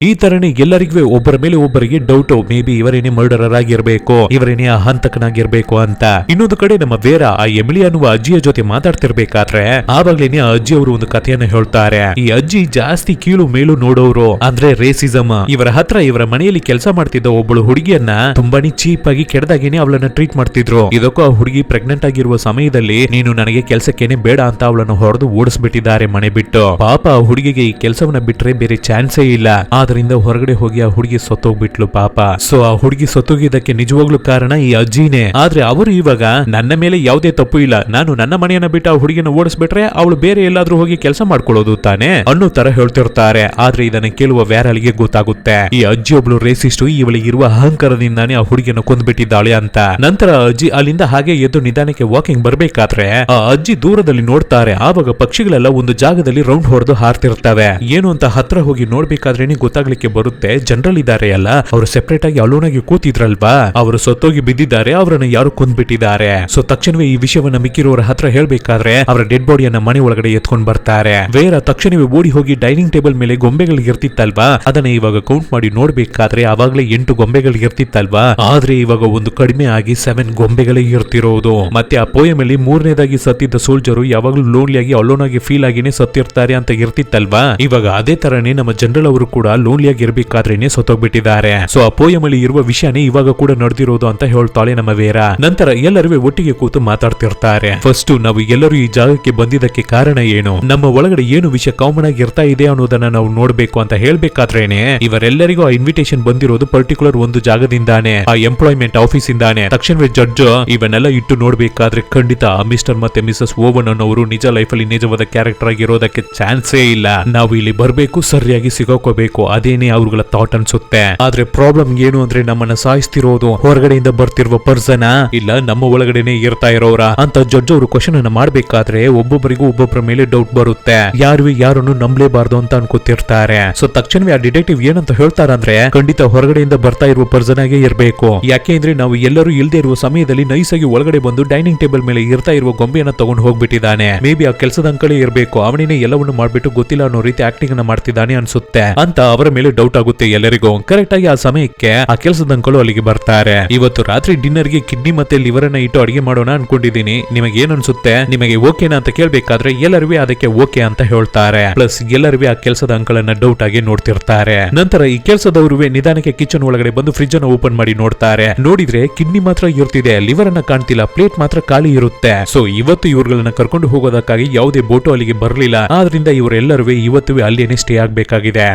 ಈ ತರನೇ ಎಲ್ಲರಿಗೂ ಒಬ್ಬರ ಮೇಲೆ ಒಬ್ಬರಿಗೆ ಡೌಟ್, ಮೇ ಬಿ ಇವರೇನೇ ಮರ್ಡರರ್ ಆಗಿರ್ಬೇಕು, ಇವರೇನೇ ಆ ಹಂತಕನಾಗಿರ್ಬೇಕು ಅಂತ. ಇನ್ನೊಂದು ಕಡೆ ನಮ್ಮ ವೇರ ಆ ಎಮಿಲಿ ಅನ್ನುವ ಅಜ್ಜಿಯ ಜೊತೆ ಮಾತಾಡ್ತಿರ್ಬೇಕಾದ್ರೆ ಆವಾಗ್ಲೇನೆ ಆ ಅಜ್ಜಿ ಅವರು ಒಂದು ಕಥೆಯನ್ನ ಹೇಳ್ತಾರೆ. ಈ ಅಜ್ಜಿ ಜಾಸ್ತಿ ಕೀಳು ಮೇಲು ನೋಡೋರು, ಅಂದ್ರೆ ರೇಸಿಸಮ್. ಇವರ ಹತ್ರ ಇವರ ಮನೆಯಲ್ಲಿ ಕೆಲಸ ಮಾಡ್ತಿದ್ದ ಒಬ್ಬಳು ಹುಡುಗಿಯನ್ನ ತುಂಬಾನೇ ಚೀಪ್ ಆಗಿ ಕೆಡದಾಗೇನೆ ಅವಳನ್ನ ಟ್ರೀಟ್ ಮಾಡ್ತಿದ್ರು. ಇದಕ್ಕೂ ಆ ಹುಡುಗಿ ಪ್ರೆಗ್ನೆಂಟ್ ಆಗಿರುವ ಸಮಯದಲ್ಲಿ ನೀನು ನನಗೆ ಕೆಲಸಕ್ಕೇನೆ ಬೇಡ ಅಂತ ಅವಳನ್ನು ಹೊಡೆದು ಓಡಿಸ್ಬಿಟ್ಟಿದ್ದಾರೆ ಮನೆ ಬಿಟ್ಟು. ಪಾಪ ಆ ಹುಡುಗಿಗೆ ಈ ಕೆಲಸವನ್ನ ಬಿಟ್ರೆ ಬೇರೆ ಚಾನ್ಸೇ ಇಲ್ಲ. ಆದ್ರಿಂದ ಹೊರಗಡೆ ಹೋಗಿ ಆ ಹುಡುಗಿ ಸತ್ತೋಗ್ಬಿಟ್ಲು ಪಾಪ. ಸೊ ಆ ಹುಡುಗಿ ಸತ್ತೋಗಿದ್ದಕ್ಕೆ ನಿಜವಾಗ್ಲೂ ಕಾರಣ ಈ ಅಜ್ಜಿನೇ. ಆದ್ರೆ ಅವರು ಇವಾಗ ನನ್ನ ಮೇಲೆ ಯಾವುದೇ ತಪ್ಪು ಇಲ್ಲ, ನಾನು ನನ್ನ ಮನೆಯನ್ನ ಬಿಟ್ಟು ಆ ಹುಡುಗಿನ ಓಡಿಸ್ಬಿಟ್ರೆ ಅವಳು ಬೇರೆ ಎಲ್ಲಾದ್ರೂ ಹೋಗಿ ಕೆಲಸ ಮಾಡ್ಕೊಳ್ಳೋದು ತಾನೆ ಅನ್ನೋ ತರ ಹೇಳ್ತಿರ್ತಾರೆ. ಆದ್ರೆ ಇದನ್ನ ಕೇಳುವ ವ್ಯಾರಲಿಗೆ ಗೊತ್ತಾಗುತ್ತೆ ಈ ಅಜ್ಜಿ ಒಬ್ಳು ರೇಸಿಸ್ಟ್, ಇವಳಿಗೆ ಇರುವ ಅಹಂಕಾರದಿಂದಾನೇ ಆ ಹುಡುಗಿಯನ್ನು ಕೊಂದ್ಬಿಟ್ಟಿದ್ದಾಳೆ ಅಂತ. ನಂತರ ಅಜ್ಜಿ ಅಲ್ಲಿಂದ ಹಾಗೆ ಎದ್ದು ನಿಧಾನಕ್ಕೆ ವಾಕಿಂಗ್ ಬರ್ಬೇಕಾದ್ರೆ ಆ ಅಜ್ಜಿ ದೂರದಲ್ಲಿ ನೋಡ್ತಾರೆ. ಆವಾಗ ಪಕ್ಷಿಗಳೆಲ್ಲ ಒಂದು ಜಾಗದಲ್ಲಿ ರೌಂಡ್ ಹೊಡೆದು ಹಾರ್ತಿರ್ತವೆ. ಏನು ಅಂತ ಹತ್ರ ಹೋಗಿ ನೋಡ್ಬೇಕಾದ್ರೇನೆ ಗೊತ್ತಾಗ್ಲಿಕ್ಕೆ ಬರುತ್ತೆ, ಜನರಲ್ ಇದ್ದಾರೆ ಅಲ್ಲ, ಅವರು ಸೆಪರೇಟ್ ಆಗಿ ಅಲೋನ್ ಆಗಿ ಕೂತಿದ್ರಲ್ವಾ, ಅವರು ಸತ್ತೋಗಿ ಬಿದ್ದಿದ್ದಾರೆ, ಅವರನ್ನ ಯಾರು ಕೊಂದ್ಬಿಟ್ಟಿದ್ದಾರೆ. ಸೊ ತಕ್ಷಣವೇ ಈ ವಿಷಯವನ್ನ ಮಿಕ್ಕಿರೋರ ಹತ್ರ ಹೇಳ್ಬೇಕಾದ್ರೆ ಅವರ ಡೆಡ್ ಬಾಡಿಯನ್ನ ಮನೆ ಒಳಗಡೆ ಎತ್ಕೊಂಡ್ ಬರ್ತಾರೆ. ವೇರ ತಕ್ಷಣವೇ ಓಡಿ ಹೋಗಿ ಡೈನಿಂಗ್ ಟೇಬಲ್ ಮೇಲೆ ಗೊಂಬೆಗಳು ಇರ್ತಿತ್ತಲ್ವಾ, ಅದನ್ನ ಇವಾಗ ಕೌಂಟ್ ಮಾಡಿ ನೋಡ್ಬೇಕಾದ್ರೆ ಅವಾಗ್ಲೇ 8 ಗೊಂಬೆಗಳು ಇರ್ತಿತ್ತಲ್ವಾ, ಆದ್ರೆ ಇವಾಗ ಒಂದು ಕಡಿಮೆ ಆಗಿ 7 ಗೊಂಬೆಗಳೇ ಇರ್ತಿರೋದು. ಮತ್ತೆ ಆ ಪೋಯಮ್ ಅಲ್ಲಿ 3ನೇದಾಗಿ ಸತ್ತಿದ್ದ ಸೋಲ್ಜರು ಯಾವಾಗ್ಲೂ ಲೋನ್ಲಿ ಆಗಿ ಅಲೋನ್ ಆಗಿ ಫೀಲ್ ಆಗಿನೇ ಸತ್ತಿರ್ತಾರೆ ಅಂತ ಇರ್ತಿತ್ತಲ್ವಾ, ಇವಾಗ ಅದೇ ತರನೇ ನಮ್ಮ ಜನರಲ್ ಅವರು ಕೂಡ ಲೋನ್ಲಿಯಾಗಿ ಇರ್ಬೇಕಾದ್ರೇನೆ ಸತ್ತೋಗ್ಬಿಟ್ಟಿದ್ದಾರೆ. ಸೊ ಆ ಪೋಯಮ್ ಅಲ್ಲಿ ಇರುವ ವಿಷಯನೇ ಇವಾಗ ಕೂಡ ನಡೆದಿರೋದು ಅಂತ ಹೇಳ್ತಾಳೆ ನಮ್ಮ ವೇರ. ನಂತರ ಎಲ್ಲರೂ ಒಟ್ಟಿಗೆ ಕೂತು ಮಾತಾಡ್ತಿರ್ತಾರೆ. ಫಸ್ಟ್ ನಾವು ಎಲ್ಲರೂ ಈ ಜಾಗಕ್ಕೆ ಬಂದಿದ್ದಕ್ಕೆ ಕಾರಣ ಏನು, ನಮ್ಮ ಒಳಗಡೆ ಏನು ವಿಷಯ ಕಾಮನ್ ಆಗಿ ಇರ್ತಾ ಇದೆ ಅನ್ನೋದನ್ನ ನಾವು ನೋಡ್ಬೇಕು ಅಂತ ಹೇಳ್ಬೇಕಾದ್ರೇನೆ ಇವರೆಲ್ಲರಿಗೂ ಆ ಇನ್ವಿಟೇಷನ್ ಬಂದಿರೋದು ಪರ್ಟಿಕ್ಯುಲರ್ ಒಂದು ಜಾಗದಿಂದಾನೆ, ಆ ಎಂಪ್ಲಾಯ್ಮೆಂಟ್ ಆಫೀಸ್ ಇಂದಾನೆ. ತಕ್ಷಣವೇ ಜಡ್ಜ್ ಇವನ್ನೆಲ್ಲ ಇಟ್ಟು ನೋಡ್ಬೇಕಾದ್ರೆ ಖಂಡಿತ ಮಿಸ್ಟರ್ ಮತ್ತೆ ಮಿಸಸ್ ಓವನ್ ಅನ್ನೋರು ನಿಜ ಲೈಫ್ ಅಲ್ಲಿ ನಿಜವಾದ ಕ್ಯಾರೆಕ್ಟರ್ ಆಗಿರೋದಕ್ಕೆ ಚಾನ್ಸೇ ಇಲ್ಲ. ನಾವು ಇಲ್ಲಿ ಬರ್ಬೇಕು, ಸರಿಯಾಗಿ ಸಿಗೋಕೋಬೇಕು, ಅದೇನೇ ಅವ್ರಗಳ ಥಾಟ್ ಅನ್ಸುತ್ತೆ. ಆದ್ರೆ ಪ್ರಾಬ್ಲಮ್ ಏನು ಅಂದ್ರೆ ನಮ್ಮನ್ನ ಸಾಯಿಸ್ತಿರೋದು ಹೊರಗಡೆಯಿಂದ ಬರ್ತಿರುವ ಪರ್ಸನ್ ಇಲ್ಲ ನಮ್ಮ ಒಳಗಡೆನೆ ಇರ್ತಾ ಇರೋರ ಅಂತ ಜಡ್ಜ್ ಅವರು ಕ್ವಶನ್ ಅನ್ನ ಮಾಡ್ಬೇಕಾದ್ರೆ ಒಬ್ಬೊಬ್ಬರಿಗೂ ಒಬ್ಬೊಬ್ಬರ ಮೇಲೆ ಡೌಟ್ ಬರುತ್ತೆ. ಯಾರನ್ನು ನಂಬಲೇಬಾರ್ದು ಅಂತ ಅನ್ಕೋತಿರ್ತಾರೆ. ಸೊ ತಕ್ಷಣವೇ ಆ ಡಿಟೆಕ್ಟಿವ್ ಏನಂತ ಹೇಳ್ತಾರಂದ್ರೆ ಖಂಡಿತ ಹೊರಗಡೆಯಿಂದ ಬರ್ತಾ ಇರುವ ಪರ್ಸನ್ ಆಗೇ ಇರಬೇಕು. ಯಾಕೆ ಅಂದ್ರೆ ನಾವು ಎಲ್ಲರೂ ಇಲ್ದೇ ಇರುವ ಸಮಯದಲ್ಲಿ ನೈಸ್ ಆಗಿ ಒಳಗಡೆ ಬಂದು ಡೈನಿಂಗ್ ಟೇಬಲ್ ಮೇಲೆ ಇರ್ತಾ ಇರುವ ಗೊಂಬೆಯನ್ನ ತಗೊಂಡು ಹೋಗ್ಬಿಟ್ಟಿದ್ದಾನೆ. ಮೇ ಬಿ ಆ ಕೆಲಸದ ಅಂಕಲೇ ಇರಬೇಕು, ಅವನೇನೆ ಎಲ್ಲವನ್ನು ಮಾಡ್ಬಿಟ್ಟು ಗೊತ್ತಿಲ್ಲ ಅನ್ನೋ ರೀತಿ ಆಕ್ಟಿಂಗ್ ಅನ್ನ ಮಾಡ್ತಿದ್ದಾನೆ ಅನ್ಸುತ್ತೆ ಅಂತ ಅವರ ಮೇಲೆ ಡೌಟ್ ಆಗುತ್ತೆ ಎಲ್ಲರಿಗೂ. ಕರೆಕ್ಟ್ ಆಗಿ ಆ ಸಮಯಕ್ಕೆ ಆ ಕೆಲಸದ ಅಂಕಲು ಅಲ್ಲಿಗೆ ಬರ್ತಾರೆ. ಇವತ್ತು ರಾತ್ರಿ ಡಿನ್ನರ್ ಗೆ ಕಿಡ್ನಿ ಮತ್ತೆ ಲಿವರ್ ಅನ್ನ ಇಟ್ಟು ಅಡಿಗೆ ಮಾಡೋಣ ಅನ್ಕೊಂಡಿದೀನಿ, ನಿಮಗೆ ಏನ್ ಅನ್ಸುತ್ತೆ, ನಿಮಗೆ ಓಕೆನಾ ಅಂತ ಕೇಳ್ಬೇಕಾದ್ರೆ ಎಲ್ಲರೂ ಅದಕ್ಕೆ ಓಕೆ ಅಂತ ಹೇಳ್ತಾರೆ. ಪ್ಲಸ್ ಎಲ್ಲರೂ ಆ ಕೆಲಸದ ಅಂಕಲನ್ನ ಡೌಟ್ ಆಗಿ ನೋಡ್ತಿರ್ತಾರೆ. ನಂತರ ಈ ಕೆಲಸದವರು ನಿಧಾನಕ್ಕೆ ಕಿಚನ್ ಒಳಗಡೆ ಬಂದು ಫ್ರಿಜ್ ಅನ್ನು ಓಪನ್ ಮಾಡಿ ನೋಡ್ತಾರೆ. ನೋಡಿದ್ರೆ ಕಿಡ್ನಿ ಮಾತ್ರ ಇರ್ತಿದೆ, ಲಿವರ್ ಅನ್ನ ಕಾಣ್ತಿಲ್ಲ, ಪ್ಲೇಟ್ ಮಾತ್ರ ಖಾಲಿ ಇರುತ್ತೆ. ಸೊ ಇವತ್ತು ಇವ್ರುಗಳನ್ನ ಕರ್ಕೊಂಡು ಹೋಗೋದಕ್ಕಾಗಿ ಯಾವುದೇ ಬೋಟು ಅಲ್ಲಿಗೆ ಬರಲಿಲ್ಲ, ಆದ್ರಿಂದ ಇವರೆಲ್ಲರೂ ಇವತ್ತು ಅಲ್ಲಿಯೇ ಸ್ಟೇ ಆಗ್ಬೇಕಾಗಿದೆ.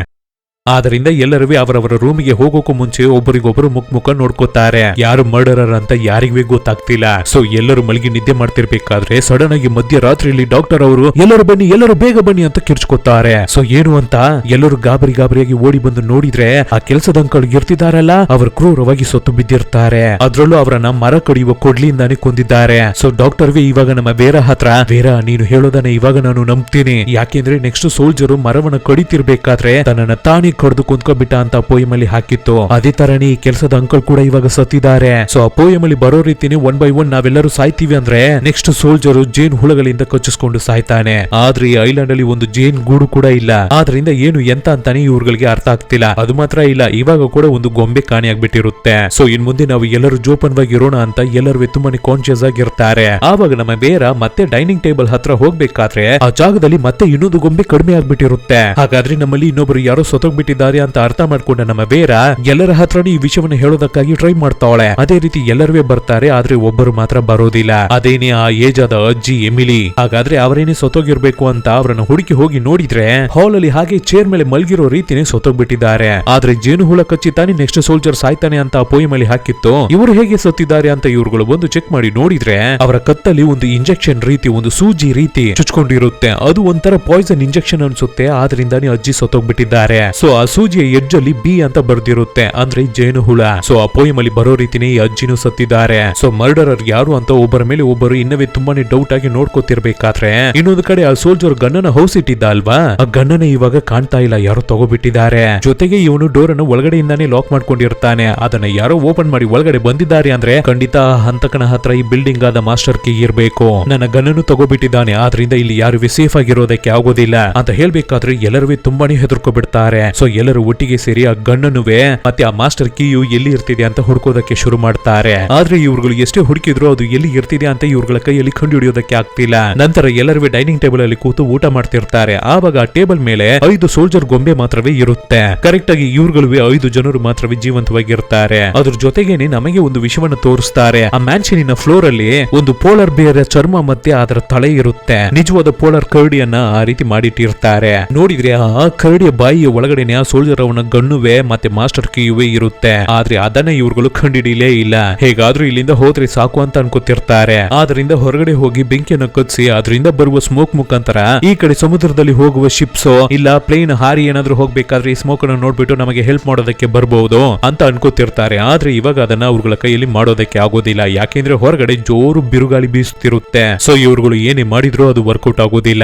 ಆದ್ರಿಂದ ಎಲ್ಲರೂ ಅವರವರ ರೂಮಿಗೆ ಹೋಗೋಕು ಮುಂಚೆ ಒಬ್ಬರಿಗೊಬ್ಬರು ಮುಖ ನೋಡ್ಕೋತಾರೆ. ಯಾರು ಮರ್ಡರರ್ ಅಂತ ಯಾರಿಗೂ ಗೊತ್ತಾಗ್ತಿಲ್ಲ. ಸೊ ಎಲ್ಲರೂ ಮಲಗಿ ನಿದ್ದೆ ಮಾಡ್ತಿರ್ಬೇಕಾದ್ರೆ ಸಡನ್ ಆಗಿ ಮಧ್ಯರಾತ್ರಿಯಲ್ಲಿ ಡಾಕ್ಟರ್ ಅವರು ಎಲ್ಲರೂ ಬನ್ನಿ, ಎಲ್ಲರೂ ಬೇಗ ಬನ್ನಿ ಅಂತ ಕಿರ್ಚ್ಕೊತಾರೆ. ಸೊ ಏನು ಅಂತ ಎಲ್ಲರೂ ಗಾಬರಿಯಾಗಿ ಓಡಿ ಬಂದು ನೋಡಿದ್ರೆ ಆ ಕೆಲಸದ ಅಂಕಲ್ ಇರ್ತಿದಾರಲ್ಲ, ಅವರು ಕ್ರೂರವಾಗಿ ಸತ್ತು ಬಿದ್ದಿರ್ತಾರೆ. ಅದ್ರಲ್ಲೂ ಅವರನ್ನ ಮರ ಕಡಿಯುವ ಕೊಡ್ಲಿಯಿಂದಾನೇ ಕೊಂದಿದ್ದಾರೆ. ಸೊ ಡಾಕ್ಟರ್ ಇವಾಗ ನಮ್ಮ ವೇರ ಹತ್ರ, ವೇರ ನೀನು ಹೇಳೋದನ್ನ ಇವಾಗ ನಾನು ನಂಬ್ತೀನಿ, ಯಾಕೆಂದ್ರೆ ನೆಕ್ಸ್ಟ್ ಸೋಲ್ಜರು ಮರವನ್ನ ಕಡಿತಿರ್ಬೇಕಾದ್ರೆ ತನ್ನನ್ನ ತಾನೇ ಕಡ್ದು ಕುಂತ್ಕೊಂಡ್ಬಿಟ್ಟ ಅಂತ ಪೋಯಮ್ ಅಲ್ಲಿ ಹಾಕಿತ್ತು. ಅದೇ ತರನೇ ಈ ಕೆಲಸದ ಅಂಕಲ್ ಕೂಡ ಇವಾಗ ಸತ್ತಿದ್ದಾರೆ. ಸೊ ಆ ಪೋಯಮ್ ಅಲ್ಲಿ ಬರೋ ರೀತಿನೇ 1 by 1 ನಾವೆಲ್ಲರೂ ಸಾಯ್ತೀವಿ ಅಂದ್ರೆ ನೆಕ್ಸ್ಟ್ ಸೋಲ್ಜರ್ ಜೇನ್ ಹುಳಗಳಿಂದ ಕಚ್ಚಿಸ್ಕೊಂಡು ಸಾಯ್ತಾನೆ. ಆದ್ರೆ ಈ ಐಲ್ಯಾಂಡ್ ಅಲ್ಲಿ ಒಂದು ಜೇನ್ ಗೂಡು ಕೂಡ ಇಲ್ಲ. ಆದ್ರಿಂದ ಏನು ಎಂತ ಅಂತಾನೆ ಇವ್ರಿಗೆ ಅರ್ಥ ಆಗ್ತಿಲ್ಲ. ಅದು ಮಾತ್ರ ಇಲ್ಲ, ಇವಾಗ ಕೂಡ ಒಂದು ಗೊಂಬೆ ಕಾಣೆಯಾಗ್ಬಿಟ್ಟಿರುತ್ತೆ. ಸೊ ಇನ್ ಮುಂದೆ ನಾವು ಎಲ್ಲರೂ ಜೋಪಾನವಾಗಿ ಇರೋಣ ಅಂತ ಎಲ್ಲರೂ ತುಂಬಾನೇ ಕಾನ್ಶಿಯಸ್ ಆಗಿರ್ತಾರೆ. ಆವಾಗ ನಮ್ಮ ವೇರ ಮತ್ತೆ ಡೈನಿಂಗ್ ಟೇಬಲ್ ಹತ್ರ ಹೋಗ್ಬೇಕಾದ್ರೆ ಆ ಜಾಗದಲ್ಲಿ ಮತ್ತೆ ಇನ್ನೊಂದು ಗೊಂಬೆ ಕಡಿಮೆ ಆಗ್ಬಿಟ್ಟಿರುತ್ತೆ. ಹಾಗಾದ್ರೆ ನಮ್ಮಲ್ಲಿ ಇನ್ನೊಬ್ರು ಯಾರೋ ಸತ್ತೋಗ್ಬಿಟ್ಟಿದ್ದಾರೆ ಅಂತ ಅರ್ಥ ಮಾಡ್ಕೊಂಡ ನಮ್ಮ ವೇರ ಎಲ್ಲರ ಹತ್ರನೇ ಈ ವಿಷಯವನ್ನ ಹೇಳೋದಕ್ಕಾಗಿ ಟ್ರೈ ಮಾಡ್ತಾವಳೆ. ಅದೇ ರೀತಿ ಎಲ್ಲರೂ ಬರ್ತಾರೆ, ಆದ್ರೆ ಒಬ್ಬರು ಮಾತ್ರ ಬರೋದಿಲ್ಲ. ಅದೇನೇ ಆ ಏಜ್ ಆದ ಅಜ್ಜಿ ಎಮಿಲಿ. ಹಾಗಾದ್ರೆ ಅವರೇನೆ ಸತ್ತೋಗಿರ್ಬೇಕು ಅಂತ ಅವರನ್ನ ಹುಡುಕಿ ಹೋಗಿ ನೋಡಿದ್ರೆ ಹಾಲ್ ಅಲ್ಲಿ ಹಾಗೆ ಚೇರ್ ಮೇಲೆ ಮಲ್ಗಿರೋ ರೀತಿನೇ ಸತ್ತೋಗ್ಬಿಟ್ಟಿದ್ದಾರೆ. ಆದ್ರೆ ಜೇನು ಹುಳ ಕಚ್ಚಿ ತಾನೇ ನೆಕ್ಸ್ಟ್ ಸೋಲ್ಜರ್ ಸಾಯ್ತಾನೆ ಅಂತ ಪೋಯಮ್ ಅಲ್ಲಿ ಹಾಕಿತ್ತು. ಇವರು ಹೇಗೆ ಸತ್ತಿದ್ದಾರೆ ಅಂತ ಇವ್ರುಗಳು ಒಂದು ಚೆಕ್ ಮಾಡಿ ನೋಡಿದ್ರೆ ಅವರ ಕತ್ತಲ್ಲಿ ಒಂದು ಇಂಜೆಕ್ಷನ್ ರೀತಿ, ಒಂದು ಸೂಜಿ ರೀತಿ ಚುಚ್ಕೊಂಡಿರುತ್ತೆ. ಅದು ಒಂಥರ ಪಾಯ್ಸನ್ ಇಂಜೆಕ್ಷನ್ ಅನ್ಸುತ್ತೆ. ಆದ್ರಿಂದಾನೇ ಅಜ್ಜಿ ಸತ್ತೋಗ್ಬಿಟ್ಟಿದ್ದಾರೆ. ಸೊ ಆ ಸೂಜಿಯ ಎಡ್ಜ್ ಅಲ್ಲಿ ಬಿ ಅಂತ ಬರ್ದಿರುತ್ತೆ, ಅಂದ್ರೆ ಜೇನು ಹುಳ. ಸೊ ಆ ಪೋಯಮ್ ಅಲ್ಲಿ ಬರೋ ರೀತಿನೇ ಈ ಅಜ್ಜಿನೂ ಸತ್ತಿದ್ದಾರೆ. ಸೊ ಮರ್ಡರರ್ ಯಾರು ಅಂತ ಒಬ್ಬರ ಮೇಲೆ ಒಬ್ಬರು ಇನ್ನವೇ ತುಂಬಾನೇ ಡೌಟ್ ಆಗಿ ನೋಡ್ಕೋತಿರ್ಬೇಕಾದ್ರೆ ಇನ್ನೊಂದು ಕಡೆ ಆ ಸೋಲ್ಜರ್ ಗನ್ನನ ಹೌಸ್ ಇಟ್ಟಿದ್ದ ಅಲ್ವಾ, ಆ ಗನ್ನನ ಇವಾಗ ಕಾಣ್ತಾ ಇಲ್ಲ, ಯಾರೋ ತಗೋಬಿಟ್ಟಿದ್ದಾರೆ. ಜೊತೆಗೆ ಇವನು ಡೋರ್ ಅನ್ನು ಒಳಗಡೆಯಿಂದಾನೇ ಲಾಕ್ ಮಾಡ್ಕೊಂಡಿರ್ತಾನೆ. ಅದನ್ನ ಯಾರೋ ಓಪನ್ ಮಾಡಿ ಒಳಗಡೆ ಬಂದಿದ್ದಾರೆ ಅಂದ್ರೆ ಖಂಡಿತ ಹಂತಕನ ಹತ್ರ ಈ ಬಿಲ್ಡಿಂಗ್ ಆದ ಮಾಸ್ಟರ್ ಕೀ ಇರ್ಬೇಕು. ನನ್ನ ಗನ್ನನ್ನು ತಗೋಬಿಟ್ಟಿದ್ದಾನೆ, ಆದ್ರಿಂದ ಇಲ್ಲಿ ಯಾರು ಸೇಫ್ ಆಗಿರೋದಕ್ಕೆ ಆಗೋದಿಲ್ಲ ಅಂತ ಹೇಳ್ಬೇಕಾದ್ರೆ ಎಲ್ಲರೂ ತುಂಬಾನೇ ಹೆದರ್ಕೊಬಿಡ್ತಾರೆ. ಸೊ ಎಲ್ಲರೂ ಒಟ್ಟಿಗೆ ಸೇರಿ ಆ ಗನ್ನನ್ನುವೆ ಮತ್ತೆ ಆ ಮಾಸ್ಟರ್ ಕೀಯು ಎಲ್ಲಿ ಇರ್ತಿದೆ ಅಂತ ಹುಡ್ಕೋದಕ್ಕೆ ಶುರು ಮಾಡ್ತಾರೆ. ಆದ್ರೆ ಇವ್ರುಗಳು ಎಷ್ಟೇ ಹುಡುಕಿದ್ರು ಅದು ಎಲ್ಲಿ ಇರ್ತಿದೆ ಅಂತ ಇವ್ರುಗಳ ಕೈಯಲ್ಲಿ ಕಂಡು ಹಿಡಿಯೋದಕ್ಕೆ ಆಗ್ತಿಲ್ಲ. ನಂತರ ಎಲ್ಲರೂ ಡೈನಿಂಗ್ ಟೇಬಲ್ ಅಲ್ಲಿ ಕೂತು ಊಟ ಮಾಡ್ತಿರ್ತಾರೆ. ಆವಾಗ ಆ ಟೇಬಲ್ ಮೇಲೆ 5 ಸೋಲ್ಜರ್ ಗೊಂಬೆ ಮಾತ್ರವೇ ಇರುತ್ತೆ. ಕರೆಕ್ಟ್ ಆಗಿ ಇವ್ರುಗಳು 5 ಜನರು ಮಾತ್ರವೇ ಜೀವಂತವಾಗಿರ್ತಾರೆ. ಅದ್ರ ಜೊತೆಗೇನೆ ನಮಗೆ ಒಂದು ವಿಷಯವನ್ನು ತೋರಿಸ್ತಾರೆ. ಆ ಮ್ಯಾನ್ಷನಿನ ಫ್ಲೋರ್ ಅಲ್ಲಿ ಒಂದು ಪೋಲಾರ್ ಬೇರ್ ಚರ್ಮ ಮತ್ತೆ ಅದರ ತಲೆ ಇರುತ್ತೆ. ನಿಜವಾದ ಪೋಲಾರ್ ಕರಡಿಯನ್ನ ಆ ರೀತಿ ಮಾಡಿಟ್ಟಿರ್ತಾರೆ. ನೋಡಿದ್ರೆ ಆ ಕರಡಿಯ ಬಾಯಿಯ ಒಳಗಡೆನೆ ಆ ಸೋಲ್ಜರ್ ಅವನ ಗಣ್ಣುವೆ ಮತ್ತೆ ಮಾಸ್ಟರ್ ಕೀಯುವೆ ಇರುತ್ತೆ. ಆದ್ರೆ ಅದನ್ನ ಇವ್ರುಗಳು ಕಂಡಿಡಿಲೇ ಇಲ್ಲ. ಹೇಗಾದ್ರೂ ಇಲ್ಲಿಂದ ಹೋದ್ರೆ ಸಾಕು ಅಂತ ಅನ್ಕೋತಿರ್ತಾರೆ. ಆದ್ರಿಂದ ಹೊರಗಡೆ ಹೋಗಿ ಬೆಂಕಿಯನ್ನು ಕತ್ಸಿ ಅದರಿಂದ ಬರುವ ಸ್ಮೋಕ್ ಮುಖಾಂತರ ಈ ಕಡೆ ಸಮುದ್ರದಲ್ಲಿ ಹೋಗುವ ಶಿಪ್ಸ್ ಇಲ್ಲ ಪ್ಲೇನ್ ಹಾರಿ ಏನಾದ್ರೂ ಹೋಗ್ಬೇಕಾದ್ರೆ ಈ ಸ್ಮೋಕ್ ಅನ್ನು ನೋಡ್ಬಿಟ್ಟು ನಮಗೆ ಹೆಲ್ಪ್ ಮಾಡೋದಕ್ಕೆ ಬರ್ಬಹುದು ಅಂತ ಅನ್ಕೋತಿರ್ತಾರೆ. ಆದ್ರೆ ಇವಾಗ ಅದನ್ನ ಅವ್ರಗಳ ಕೈಯಲ್ಲಿ ಮಾಡೋದಕ್ಕೆ ಆಗೋದಿಲ್ಲ, ಯಾಕೆಂದ್ರೆ ಹೊರಗಡೆ ಜೋರು ಬಿರುಗಾಳಿ ಬೀಸುತ್ತಿರುತ್ತೆ. ಸೊ ಇವ್ರುಗಳು ಏನೇ ಮಾಡಿದ್ರು ಅದು ವರ್ಕೌಟ್ ಆಗೋದಿಲ್ಲ.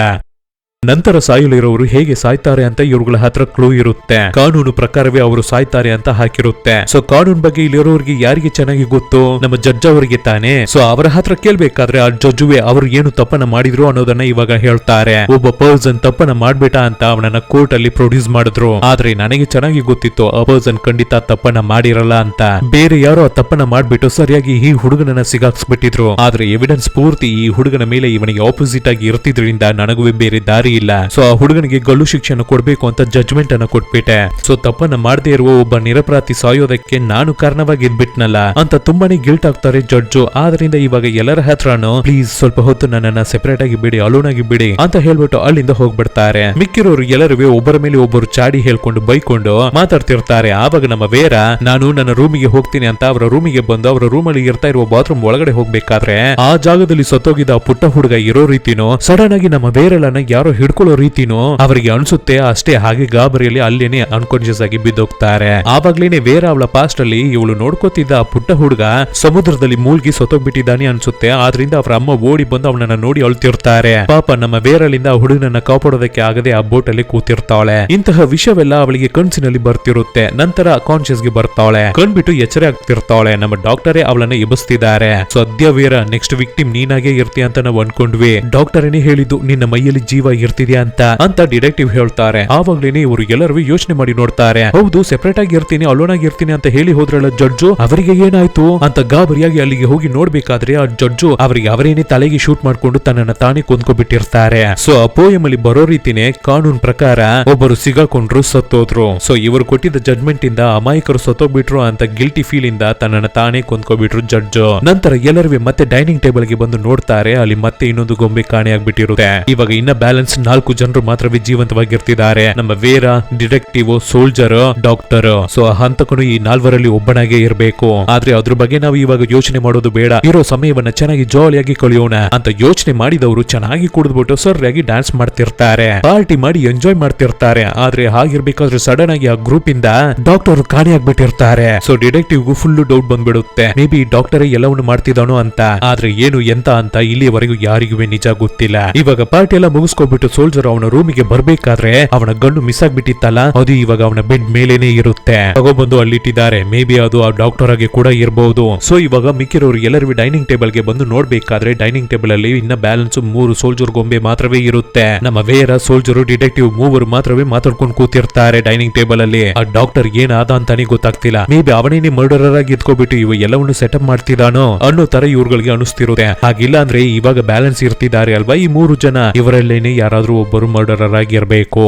ನಂತರ ಸಾಯಲಿರೋರು ಹೇಗೆ ಸಾಯ್ತಾರೆ ಅಂತ ಇವ್ರುಗಳ ಹತ್ರ ಕ್ಲೂ ಇರುತ್ತೆ. ಕಾನೂನು ಪ್ರಕಾರವೇ ಅವರು ಸಾಯ್ತಾರೆ ಅಂತ ಹಾಕಿರುತ್ತೆ. ಸೊ ಕಾನೂನು ಬಗ್ಗೆ ಇಲ್ಲಿರೋರಿಗೆ ಯಾರಿಗೆ ಚೆನ್ನಾಗಿ ಗೊತ್ತು? ನಮ್ಮ ಜಡ್ಜ್ ಅವರಿಗೆ ತಾನೆ. ಸೊ ಅವರ ಹತ್ರ ಕೇಳ್ಬೇಕಾದ್ರೆ ಆ ಜಡ್ಜುವೆ ಅವರು ಏನು ತಪ್ಪನ ಮಾಡಿದ್ರು ಅನ್ನೋದನ್ನ ಇವಾಗ ಹೇಳ್ತಾರೆ. ಒಬ್ಬ ಪರ್ಸನ್ ತಪ್ಪನ ಮಾಡ್ಬಿಟ್ಟ ಅಂತ ಅವನನ್ನ ಕೋರ್ಟ್ ಅಲ್ಲಿ ಪ್ರೊಡ್ಯೂಸ್ ಮಾಡಿದ್ರು. ಆದ್ರೆ ನನಗೆ ಚೆನ್ನಾಗಿ ಗೊತ್ತಿತ್ತು ಆ ಪರ್ಸನ್ ಖಂಡಿತ ತಪ್ಪನ ಮಾಡಿರಲ್ಲ ಅಂತ. ಬೇರೆ ಯಾರೋ ಆ ತಪ್ಪನ ಮಾಡ್ಬಿಟ್ಟು ಸರಿಯಾಗಿ ಈ ಹುಡುಗನನ್ನ ಸಿಗಾಕ್ಸ್ಬಿಟ್ಟಿದ್ರು. ಆದ್ರೆ ಎವಿಡೆನ್ಸ್ ಪೂರ್ತಿ ಈ ಹುಡುಗನ ಮೇಲೆ ಇವನಿಗೆ ಆಪೋಸಿಟ್ ಆಗಿ ಇರ್ತಿದ್ರಿಂದ ನನಗೂ ಬೇರೆ ದಾರಿ ಇಲ್ಲ. ಸೊ ಆ ಹುಡುಗನಿಗೆ ಗಲ್ಲು ಶಿಕ್ಷೆಯನ್ನು ಕೊಡ್ಬೇಕು ಅಂತ ಜಡ್ಜ್ಮೆಂಟ್ ಅನ್ನ ಕೊಟ್ಬಿಟ್ಟೆ. ಸೊ ತಪ್ಪನ್ನ ಮಾಡದೇ ಇರುವ ಒಬ್ಬ ನಿರಪರಾಧಿ ಸಾಯೋದಕ್ಕೆ ನಾನು ಕಾರಣವಾಗಿ ಇದ್ಬಿಟ್ನಲ್ಲ ಅಂತ ತುಂಬಾನೇ ಗಿಲ್ಟ್ ಆಗ್ತಾರೆ ಜಡ್ಜು. ಆದ್ರಿಂದ ಇವಾಗ ಎಲ್ಲರ ಹತ್ರನು ಪ್ಲೀಸ್ ಸ್ವಲ್ಪ ಹೊತ್ತು ನನ್ನನ್ನ ಸೆಪರೇಟ್ ಆಗಿ ಬಿಡಿ, ಅಲೋನ್ ಆಗಿ ಬಿಡಿ ಅಂತ ಹೇಳ್ಬಿಟ್ಟು ಅಲ್ಲಿಂದ ಹೋಗ್ಬಿಡ್ತಾರೆ. ಮಿಕ್ಕಿರೋರು ಎಲ್ಲರೂ ಒಬ್ಬರ ಮೇಲೆ ಒಬ್ಬರು ಚಾಡಿ ಹೇಳ್ಕೊಂಡು ಬೈಕೊಂಡು ಮಾತಾಡ್ತಿರ್ತಾರೆ. ಆವಾಗ ನಮ್ಮ ವೇರ ನಾನು ನನ್ನ ರೂಮಿಗೆ ಹೋಗ್ತೀನಿ ಅಂತ ಅವರ ರೂಮಿಗೆ ಬಂದು ಅವರ ರೂಮ್ ಅಲ್ಲಿ ಇರ್ತಾ ಇರುವ ಬಾತ್ರೂಮ್ ಒಳಗಡೆ ಹೋಗ್ಬೇಕಾದ್ರೆ ಆ ಜಾಗದಲ್ಲಿ ಸತ್ತೋಗಿದ್ದ ಪುಟ್ಟ ಹುಡುಗ ಇರೋ ರೀತಿನೋ ಸಡನ್ ಆಗಿ ನಮ್ಮ ವೇರಳನ್ನ ಯಾರೋ ಹಿಡ್ಕೊಳ್ಳೋ ರೀತಿನೋ ಅವರಿಗೆ ಅನ್ಸುತ್ತೆ. ಅಷ್ಟೇ ಹಾಗೆ ಗಾಬರಿಯಲ್ಲಿ ಅಲ್ಲೇನೆ ಅನ್ಕಾನ್ಶಿಯಸ್ ಆಗಿ ಬಿದ್ದೋಗ್ತಾರೆ. ಆವಾಗ್ಲೇನೆ ವೇರ ಅವಳ ಪಾಸ್ಟ್ ಅಲ್ಲಿ ಇವಳು ನೋಡ್ಕೋತಿದ್ದ ಆ ಪುಟ್ಟ ಹುಡುಗ ಸಮುದ್ರದಲ್ಲಿ ಮೂಳ್ಗಿ ಸತ್ತೋಗ್ಬಿಟ್ಟಿದ್ದಾನೆ ಅನ್ಸುತ್ತೆ. ಆದ್ರಿಂದ ಅವರ ಅಮ್ಮ ಓಡಿ ಬಂದು ಅವನನ್ನ ನೋಡಿ ಅಳ್ತಿರ್ತಾರೆ. ಪಾಪ ನಮ್ಮ ವೇರಳಿಂದ ಆ ಹುಡುಗನನ್ನ ಕಾಪಾಡೋದಕ್ಕೆ ಆಗದೆ ಆ ಬೋಟ್ ಅಲ್ಲಿ ಕೂತಿರ್ತಾಳೆ. ಇಂತಹ ವಿಷಯವೆಲ್ಲ ಅವಳಿಗೆ ಕನ್ಸಿನಲ್ಲಿ ಬರ್ತಿರುತ್ತೆ. ನಂತರ ಕಾನ್ಶಿಯಸ್ ಗೆ ಬರ್ತಾಳೆ, ಕಣ್ಬಿಟ್ಟು ಎಚ್ಚರ ಆಗ್ತಿರ್ತಾಳೆ. ನಮ್ಮ ಡಾಕ್ಟರೇ ಅವಳನ್ನ ಎಬ್ಬಿಸ್ತಿದ್ದಾರೆ. ಸದ್ಯ ವೇರ ನೆಕ್ಸ್ಟ್ ವಿಕ್ಟಿಮ್ ನೀನಾಗೆ ಇರ್ತೀಯ ಅಂತ ನಾವು ಅನ್ಕೊಂಡ್ವಿ. ಡಾಕ್ಟರೇನೆ ಹೇಳಿದ್ದು ನಿನ್ನ ಮೈಯಲ್ಲಿ ಜೀವ ಇರ್ತಿದ್ಯಾ ಅಂತ ಡಿಟೆಕ್ಟಿವ್ ಹೇಳ್ತಾರೆ. ಆವಾಗ್ಲೇನೆ ಇವರು ಎಲ್ಲರೂ ಯೋಚನೆ ಮಾಡಿ ನೋಡ್ತಾರೆ. ಹೌದು ಸೆಪರೇಟ್ ಆಗಿ ಇರ್ತೀನಿ, ಅಲೋನ್ ಆಗಿ ಇರ್ತೀನಿ ಅಂತ ಹೇಳಿ ಹೋದ್ರಲ್ಲ ಜಡ್ಜು, ಅವರಿಗೆ ಏನಾಯ್ತು ಅಂತ ಗಾಬರಿಯಾಗಿ ಅಲ್ಲಿಗೆ ಹೋಗಿ ನೋಡ್ಬೇಕಾದ್ರೆ ಆ ಜಡ್ಜು ಅವರಿಗೆ ಅವರೇನೆ ತಲೆಗೆ ಶೂಟ್ ಮಾಡ್ಕೊಂಡು ತನ್ನನ್ನ ತಾನೇ ಕೊಂದ್ಕೊಬಿಟ್ಟಿರ್ತಾರೆ. ಸೊ ಆ ಪೋಯಮ್ ಅಲ್ಲಿ ಬರೋ ರೀತಿನೇ ಕಾನೂನ್ ಪ್ರಕಾರ ಒಬ್ಬರು ಸಿಗಾಕೊಂಡ್ರು, ಸತ್ತೋದ್ರು. ಸೊ ಇವರು ಕೊಟ್ಟಿದ್ದ ಜಡ್ಜ್ಮೆಂಟ್ ಇಂದ ಅಮಾಯಕರು ಸತ್ತೋಗ್ಬಿಟ್ರು ಅಂತ ಗಿಲ್ಟಿ ಫೀಲ್ ಇಂದ ತನ್ನನ್ನ ತಾನೇ ಕೊಂದ್ಕೊಬಿಟ್ರು ಜಡ್ಜು. ನಂತರ ಎಲ್ಲರೂ ಮತ್ತೆ ಡೈನಿಂಗ್ ಟೇಬಲ್ ಗೆ ಬಂದು ನೋಡ್ತಾರೆ. ಅಲ್ಲಿ ಮತ್ತೆ ಇನ್ನೊಂದು ಗೊಂಬೆ ಕಾಣೆ ಆಗ್ಬಿಟ್ಟಿರುತ್ತೆ. ಇವಾಗ ಇನ್ನ ಬ್ಯಾಲೆನ್ಸ್ 4 ಜನರು ಮಾತ್ರವೇ ಜೀವಂತವಾಗಿರ್ತಿದ್ದಾರೆ. ನಮ್ಮ ವೇರ, ಡಿಟೆಕ್ಟಿವ್, ಸೋಲ್ಜರ್, ಡಾಕ್ಟರ್. ಸೊ ಹಂತಕನು ಈ 4ರಲ್ಲಿ ಒಬ್ಬನಾಗೆ ಇರಬೇಕು. ಆದ್ರೆ ಅದ್ರ ಬಗ್ಗೆ ನಾವು ಇವಾಗ ಯೋಚನೆ ಮಾಡೋದು ಬೇಡ. ಇರೋ ಸಮಯವನ್ನ ಚೆನ್ನಾಗಿ ಜಾಲಿಯಾಗಿ ಕಳೆಯೋಣ ಅಂತ ಯೋಚನೆ ಮಾಡಿದವರು ಚೆನ್ನಾಗಿ ಕುಡಿದ್ಬಿಟ್ಟು ಸರಿಯಾಗಿ ಡ್ಯಾನ್ಸ್ ಮಾಡ್ತಿರ್ತಾರೆ, ಪಾರ್ಟಿ ಮಾಡಿ ಎಂಜಾಯ್ ಮಾಡ್ತಿರ್ತಾರೆ. ಆದ್ರೆ ಹಾಗಿರ್ಬೇಕಾದ್ರೆ ಸಡನ್ ಆಗಿ ಆ ಗ್ರೂಪ್ ಇಂದ ಡಾಕ್ಟರ್ ಕಾಣೆಯಾಗ್ಬಿಟ್ಟಿರ್ತಾರೆ. ಸೊ ಡಿಟೆಕ್ಟಿವ್ ಗೂ ಫುಲ್ ಡೌಟ್ ಬಂದ್ಬಿಡುತ್ತೆ, ಮೇ ಬಿ ಡಾಕ್ಟರ್ ಎಲ್ಲವನ್ನು ಮಾಡ್ತಿದ್ದಾನೋ ಅಂತ. ಆದ್ರೆ ಏನು ಎಂತ ಅಂತ ಇಲ್ಲಿವರೆಗೂ ಯಾರಿಗೂ ನಿಜ ಗೊತ್ತಿಲ್ಲ. ಇವಾಗ ಪಾರ್ಟಿ ಎಲ್ಲ ಮುಗಿಸ್ಕೊಬಿಟ್ಟು ಸೋಲ್ಜರ್ ಅವನ ರೂಮಿಗೆ ಬರ್ಬೇಕಾದ್ರೆ ಅವನ ಗಂಡು ಮಿಸ್ ಆಗ್ಬಿಟ್ಟಿತ್ತಲ್ಲ, ಅದು ಇವಾಗ ಅವನ ಬೆಡ್ ಮೇಲೇನೆ ಇರುತ್ತೆ. ತಗೊಬಂದು ಅಲ್ಲಿಟ್ಟಿದ್ದಾರೆ. ಮೇ ಬಿ ಅದು ಆ ಡಾಕ್ಟರ್ ಆಗಿ ಕೂಡ ಇರಬಹುದು. ಸೊ ಇವಾಗ ಮಿಕ್ಕಿರೋರು ಎಲ್ಲರೂ ಡೈನಿಂಗ್ ಟೇಬಲ್ ಗೆ ಬಂದು ನೋಡ್ಬೇಕಾದ್ರೆ ಡೈನಿಂಗ್ ಟೇಬಲ್ ಅಲ್ಲಿ ಇನ್ನ ಬ್ಯಾಲೆನ್ಸ್ 3 ಸೋಲ್ಜರ್ ಗೊಂಬೆ ಮಾತ್ರವೇ ಇರುತ್ತೆ. ನಮ್ಮ ವೇರ, ಸೋಲ್ಜರ್, ಡಿಟೆಕ್ಟಿವ್ ಮೂವರು ಮಾತ್ರವೇ ಮಾತಾಡ್ಕೊಂಡು ಕೂತಿರ್ತಾರೆ ಡೈನಿಂಗ್ ಟೇಬಲ್ ಅಲ್ಲಿ. ಆ ಡಾಕ್ಟರ್ ಏನಾದ ಅಂತಾನೆ ಗೊತ್ತಾಗ್ತಿಲ್ಲ. ಮೇ ಬಿ ಅವನೇನೆ ಮರ್ಡರರ್ ಆಗಿ ಎತ್ಕೊಬಿಟ್ಟು ಇವ ಎಲ್ಲವನ್ನು ಸೆಟಪ್ ಮಾಡ್ತಿದ್ದಾನೋ ಅನ್ನೋ ತರ ಇವ್ರುಗಳಿಗೆ ಅನಿಸ್ತಿರುತ್ತೆ. ಹಾಗಿಲ್ಲ ಅಂದ್ರೆ ಇವಾಗ ಬ್ಯಾಲೆನ್ಸ್ ಇರ್ತಿದ್ದಾರೆ ಅಲ್ವಾ ಈ 3 ಜನ, ಇವರಲ್ಲೇನೆ ಯಾರಾದ್ರೂ ಒಬ್ಬರು ಮರ್ಡರರ್ ಆಗಿರ್ಬೇಕು.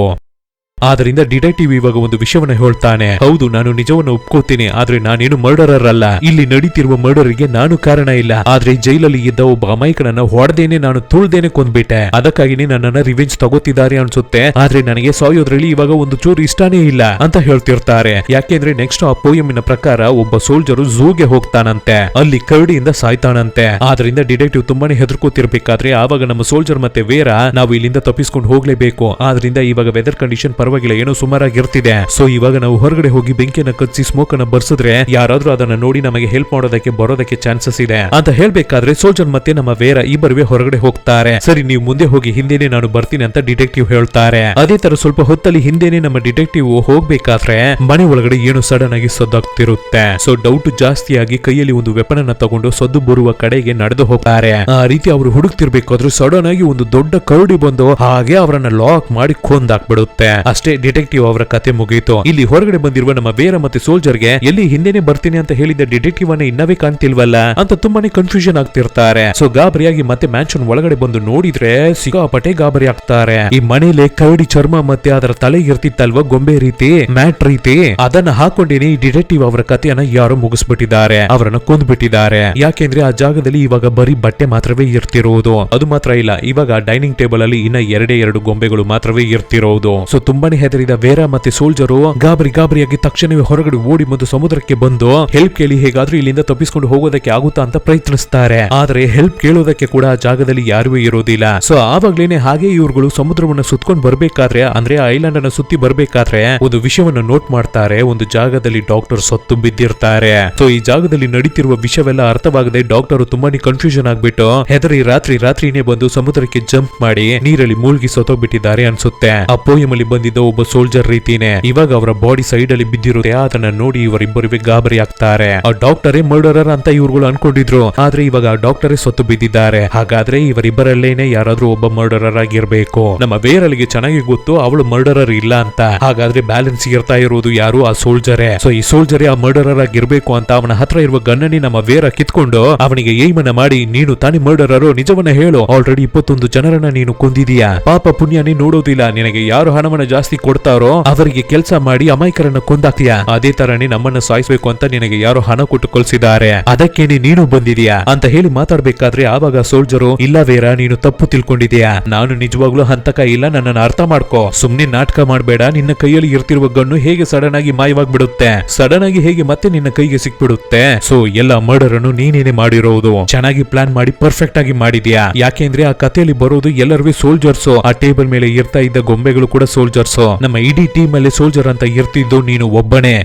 ಆದ್ರಿಂದ ಡಿಟೆಕ್ಟಿವ್ ಇವಾಗ ಒಂದು ವಿಷಯವನ್ನ ಹೇಳ್ತಾನೆ, ಹೌದು ನಾನು ನಿಜವನ್ನು ಒಪ್ಕೋತೀನಿ, ಆದ್ರೆ ನಾನೇನು ಮರ್ಡರರ್ ಅಲ್ಲ. ಇಲ್ಲಿ ನಡೀತಿರುವ ಮರ್ಡರ್ಗೆ ನಾನು ಕಾರಣ ಇಲ್ಲ. ಆದ್ರೆ ಜೈಲಲ್ಲಿ ಇದ್ದ ಒಬ್ಬ ಅಮಾಯಕನನ್ನ ಹೊಡೆದೇನೆ, ನಾನು ತುಳ್ದೇನೆ ಕೊಂದ್ಬಿಟ್ಟೆ. ಅದಕ್ಕಾಗಿನೇ ನನ್ನನ್ನ ರಿವೆಂಜ್ ತಗೋತಿದ್ದಾರೆ ಅನ್ಸುತ್ತೆ. ಆದ್ರೆ ನನಗೆ ಸಾಯೋದ್ರಲ್ಲಿ ಇವಾಗ ಒಂದು ಚೂರು ಇಷ್ಟಾನೇ ಇಲ್ಲ ಅಂತ ಹೇಳ್ತಿರ್ತಾರೆ. ಯಾಕೆಂದ್ರೆ ನೆಕ್ಸ್ಟ್ ಆ ಪೋಯಮಿನ ಪ್ರಕಾರ ಒಬ್ಬ ಸೋಲ್ಜರು ಝೂಗೆ ಹೋಗ್ತಾನಂತೆ, ಅಲ್ಲಿ ಕರಡಿಯಿಂದ ಸಾಯ್ತಾನಂತೆ. ಆದ್ರಿಂದ ಡಿಟೆಕ್ಟಿವ್ ತುಂಬಾನೇ ಹೆದರ್ಕೋತಿರ್ಬೇಕಾದ್ರೆ ಆವಾಗ ನಮ್ಮ ಸೋಲ್ಜರ್ ಮತ್ತೆ ವೇರ ನಾವು ಇಲ್ಲಿಂದ ತಪ್ಪಿಸ್ಕೊಂಡು ಹೋಗ್ಲೇಬೇಕು. ಆದ್ರಿಂದ ಇವಾಗ ವೆದರ್ ಕಂಡೀಷನ್ ಪರವಾಗಿಲ್ಲ, ಏನೋ ಸುಮಾರಾಗಿರ್ತಿದೆ. ಸೊ ಇವಾಗ ನಾವು ಹೊರಗಡೆ ಹೋಗಿ ಬೆಂಕಿಯನ್ನ ಕಚ್ಚಿ ಸ್ಮೋಕ್ ಅನ್ನ ಬರ್ಸಿದ್ರೆ ಯಾರಾದ್ರೂ ಅದನ್ನ ನೋಡಿ ನಮಗೆ ಹೆಲ್ಪ್ ಮಾಡೋದಕ್ಕೆ ಬರೋದಕ್ಕೆ ಚಾನ್ಸಸ್ ಇದೆ ಅಂತ ಹೇಳ್ಬೇಕಾದ್ರೆ ಸೋಲ್ಜರ್ ಮತ್ತೆ ನಮ್ಮ ವೇರ ಇಬ್ಬರುವೆ ಹೊರಗಡೆ ಹೋಗ್ತಾರೆ. ಸರಿ ನೀವು ಮುಂದೆ ಹೋಗಿ, ಹಿಂದೆನೆ ನಾನು ಬರ್ತೀನಿ ಅಂತ ಡಿಟೆಕ್ಟಿವ್ ಹೇಳ್ತಾರೆ. ಅದೇ ತರ ಸ್ವಲ್ಪ ಹೊತ್ತಲ್ಲಿ ಹಿಂದೆನೆ ನಮ್ಮ ಡಿಟೆಕ್ಟಿವ್ ಹೋಗ್ಬೇಕಾದ್ರೆ ಮನೆ ಒಳಗಡೆ ಏನು ಸಡನ್ ಆಗಿ ಸದ್ದಾಗ್ತಿರುತ್ತೆ. ಸೊ ಡೌಟ್ ಜಾಸ್ತಿಯಾಗಿ ಕೈಯಲ್ಲಿ ಒಂದು ವೆಪನ್ ಅನ್ನ ತಗೊಂಡು ಸದ್ದು ಬರುವ ಕಡೆಗೆ ನಡೆದು ಹೋಗ್ತಾರೆ. ಆ ರೀತಿ ಅವರು ಹುಡುಕ್ತಿರ್ಬೇಕಾದ್ರೂ ಸಡನ್ ಆಗಿ ಒಂದು ದೊಡ್ಡ ಕರಡಿ ಬಂದು ಹಾಗೆ ಅವರನ್ನ ಲಾಕ್ ಮಾಡಿ ಕೊಂದಾಕ್ಬಿಡುತ್ತೆ. ಅಷ್ಟೇ, ಡಿಟೆಕ್ಟಿವ್ ಅವರ ಕತೆ ಮುಗಿಯಿತು. ಇಲ್ಲಿ ಹೊರಗಡೆ ಬಂದಿರುವ ನಮ್ಮ ವೇರ ಮತ್ತೆ ಸೋಲ್ಜರ್ಗೆ ಎಲ್ಲಿ ಹಿಂದೆನೆ ಬರ್ತೀನಿ ಅಂತ ಹೇಳಿದ ಡಿಟೆಕ್ಟಿವ್ ಅನ್ನ ಇನ್ನವೇ ಕಾಣ್ತಿಲ್ವಲ್ಲ ಅಂತ ತುಂಬಾನೇ ಕನ್ಫ್ಯೂಷನ್ ಆಗ್ತಿರ್ತಾರೆ. ಸೊ ಗಾಬರಿಯಾಗಿ ಮತ್ತೆ ಮ್ಯಾನ್ಷನ್ ಒಳಗಡೆ ಬಂದು ನೋಡಿದ್ರೆ ಸಿಕ್ಕಾಪಟ್ಟೆ ಗಾಬರಿ ಆಗ್ತಾರೆ. ಈ ಮನೇಲಿ ಕರಡಿ ಚರ್ಮ ಮತ್ತೆ ಅದರ ತಲೆ ಇರ್ತಿತ್ತಲ್ವ ಗೊಂಬೆ ರೀತಿ, ಮ್ಯಾಟ್ ರೀತಿ, ಅದನ್ನ ಹಾಕೊಂಡೇನೆ ಈ ಡಿಟೆಕ್ಟಿವ್ ಅವರ ಕಥೆಯನ್ನ ಯಾರೋ ಮುಗಿಸ್ಬಿಟ್ಟಿದ್ದಾರೆ, ಅವರನ್ನ ಕೊಂದ್ಬಿಟ್ಟಿದ್ದಾರೆ. ಯಾಕೆಂದ್ರೆ ಆ ಜಾಗದಲ್ಲಿ ಇವಾಗ ಬರೀ ಬಟ್ಟೆ ಮಾತ್ರವೇ ಇರ್ತಿರೋದು. ಅದು ಮಾತ್ರ ಇಲ್ಲ, ಇವಾಗ ಡೈನಿಂಗ್ ಟೇಬಲ್ ಅಲ್ಲಿ ಇನ್ನ 2 ಗೊಂಬೆಗಳು ಮಾತ್ರವೇ ಇರ್ತಿರೋದು. ಸೊ ತುಂಬಾನೇ ಹೆದರಿದ ವೇರ ಮತ್ತೆ ಸೋಲ್ಜರು ಗಾಬರಿಯಾಗಿ ತಕ್ಷಣವೇ ಹೊರಗಡೆ ಓಡಿ ಬಂದು ಸಮುದ್ರಕ್ಕೆ ಬಂದು ಹೆಲ್ಪ್ ಕೇಳಿ ಹೇಗಾದ್ರೂ ಇಲ್ಲಿಂದ ತಪ್ಪಿಸ್ಕೊಂಡು ಹೋಗೋದಕ್ಕೆ ಆಗುತ್ತಾ ಅಂತ ಪ್ರಯತ್ನಿಸ್ತಾರೆ. ಆದ್ರೆ ಹೆಲ್ಪ್ ಕೇಳೋದಕ್ಕೆ ಕೂಡ ಆ ಜಾಗದಲ್ಲಿ ಯಾರೂ ಇರೋದಿಲ್ಲ. ಸೊ ಆವಾಗ್ಲೇನೆ ಹಾಗೆ ಇವ್ರುಗಳು ಸಮುದ್ರವನ್ನ ಸುತ್ಕೊಂಡು ಬರ್ಬೇಕಾದ್ರೆ, ಅಂದ್ರೆ ಐಲ್ಯಾಂಡ್ ಅನ್ನ ಸುತ್ತಿ ಬರ್ಬೇಕಾದ್ರೆ ಒಂದು ವಿಷಯವನ್ನ ನೋಟ್ ಮಾಡ್ತಾರೆ. ಒಂದು ಜಾಗದಲ್ಲಿ ಡಾಕ್ಟರ್ ಸತ್ತು ಬಿದ್ದಿರ್ತಾರೆ. ಸೊ ಈ ಜಾಗದಲ್ಲಿ ನಡೀತಿರುವ ವಿಷಯವೆಲ್ಲ ಅರ್ಥವಾಗದೆ ಡಾಕ್ಟರ್ ತುಂಬಾನೇ ಕನ್ಫ್ಯೂಷನ್ ಆಗ್ಬಿಟ್ಟು ಹೆದರಿ ರಾತ್ರಿನೇ ಬಂದು ಸಮುದ್ರಕ್ಕೆ ಜಂಪ್ ಮಾಡಿ ನೀರಲ್ಲಿ ಮುಳುಗಿ ಸತ್ತೋಗ್ಬಿಟ್ಟಿದ್ದಾರೆ ಅನ್ಸುತ್ತೆ. ಆ ಪೋಯಮ್ ಅಲ್ಲಿ ಬಂದಿದ್ದ ಒಬ್ಬ ಸೋಲ್ಜರ್ ರೀತಿನೇ ಇವಾಗ ಅವರ ಬಾಡಿ ಸೈಡ್ ಅಲ್ಲಿ ಬಿದ್ದಿರುತ್ತೆ. ಅದನ್ನ ನೋಡಿ ಇವರಿಬ್ಬರಿಗೆ ಗಾಬರಿ ಆಗ್ತಾರೆ. ಆ ಡಾಕ್ಟರೇ ಮರ್ಡರರ್ ಅಂತ ಇವ್ರುಗಳು ಅನ್ಕೊಂಡಿದ್ರು, ಆದ್ರೆ ಇವಾಗ ಆ ಡಾಕ್ಟರೇ ಸತ್ತು ಬಿದ್ದಿದ್ದಾರೆ. ಹಾಗಾದ್ರೆ ಇವರಿಬ್ಬರಲ್ಲೇನೆ ಯಾರಾದ್ರೂ ಒಬ್ಬ ಮರ್ಡರರ್ ಆಗಿರ್ಬೇಕು. ನಮ್ಮ ವೇರಲ್ಲಿಗೆ ಚೆನ್ನಾಗಿ ಗೊತ್ತು ಅವಳು ಮರ್ಡರರ್ ಇಲ್ಲ ಅಂತ. ಹಾಗಾದ್ರೆ ಬ್ಯಾಲೆನ್ಸ್ ಇರ್ತಾ ಇರೋದು ಯಾರು? ಆ ಸೋಲ್ಜರೇ. ಸೊ ಈ ಸೋಲ್ಜರೇ ಆ ಮರ್ಡರರ್ ಆಗಿರ್ಬೇಕು ಅಂತ ಅವನ ಹತ್ರ ಇರುವ ಗನ್ನನಿ ನಮ್ಮ ವೇರ ಕಿತ್ಕೊಂಡು ಅವನಿಗೆ ಏಮನ್ನ ಮಾಡಿ, ನೀನು ತಾನೇ ಮರ್ಡರರು, ನಿಜವನ್ನ ಹೇಳು. ಆಲ್ರೆಡಿ 21 ಜನರನ್ನ ನೀನು ಕೊಂದಿದೀಯಾ, ಪಾಪ ಪುಣ್ಯನೇ ನೋಡೋದಿಲ್ಲ. ನಿನಗೆ ಯಾರು ಹಣವನ್ನ ಜಾಸ್ತಿ ಕೊಡ್ತಾರೋ ಅವರಿಗೆ ಕೆಲಸ ಮಾಡಿ ಅಮಾಯಕರನ್ನ ಕೊಂದಾಕ್ತೀಯಾ. ಅದೇ ತರನೇ ನಮ್ಮನ್ನ ಸಾಯಿಸಬೇಕು ಅಂತ ನಿನಗೆ ಯಾರು ಹಣ ಕೊಟ್ಟು ಕೊಲ್ಸಿದ್ದಾರೆ, ಅದಕ್ಕೇನೆ ನೀನು ಬಂದಿದೀಯಾ ಅಂತ ಹೇಳಿ ಮಾತಾಡ್ಬೇಕಾದ್ರೆ ಆವಾಗ ಸೋಲ್ಜರು, ಇಲ್ಲ ವೇರ ನೀನು ತಪ್ಪು ತಿಳ್ಕೊಂಡಿದ್ಯಾ, ನಾನು ನಿಜವಾಗ್ಲೂ ಹಂತಕ ಇಲ್ಲ, ನನ್ನನ್ನು ಅರ್ಥ ಮಾಡ್ಕೋ, ಸುಮ್ನೆ ನಾಟಕ ಮಾಡ್ಬೇಡ. ನಿನ್ನ ಕೈಯಲ್ಲಿ ಇರ್ತಿರುವ ಗನ್ನು ಹೇಗೆ ಸಡನ್ ಆಗಿ ಮಾಯವಾಗ್ಬಿಡುತ್ತೆ, ಸಡನ್ ಆಗಿ ಹೇಗೆ ಮತ್ತೆ ನಿನ್ನ ಕೈಗೆ ಸಿಕ್ಬಿಡುತ್ತೆ. ಸೊ ಎಲ್ಲ ಮರ್ಡರ್ ಅನ್ನು ನೀನೇನೆ ಮಾಡಿರೋದು, ಚೆನ್ನಾಗಿ ಪ್ಲಾನ್ ಮಾಡಿ ಪರ್ಫೆಕ್ಟ್ ಆಗಿ ಮಾಡಿದ್ಯಾ. ಯಾಕೆಂದ್ರೆ ಆ ಕಥೆಯಲ್ಲಿ ಬರೋದು ಎಲ್ಲರೂ ಸೋಲ್ಜರ್ಸ್. ಆ ಟೇಬಲ್ ಮೇಲೆ ಇರ್ತಾ ಇದ್ದ ಗೊಂಬೆಗಳು ಕೂಡ ಸೋಲ್ಜರ್ಸ್. ನಮ್ಮ ಇಡೀ ಟೀಮ್ ಅಲ್ಲಿ ಸೋಲ್ಜರ್ ಅಂತ ಇರ್ತಿದ್ದು ನೀನು ಒಬ್ಬನೇ.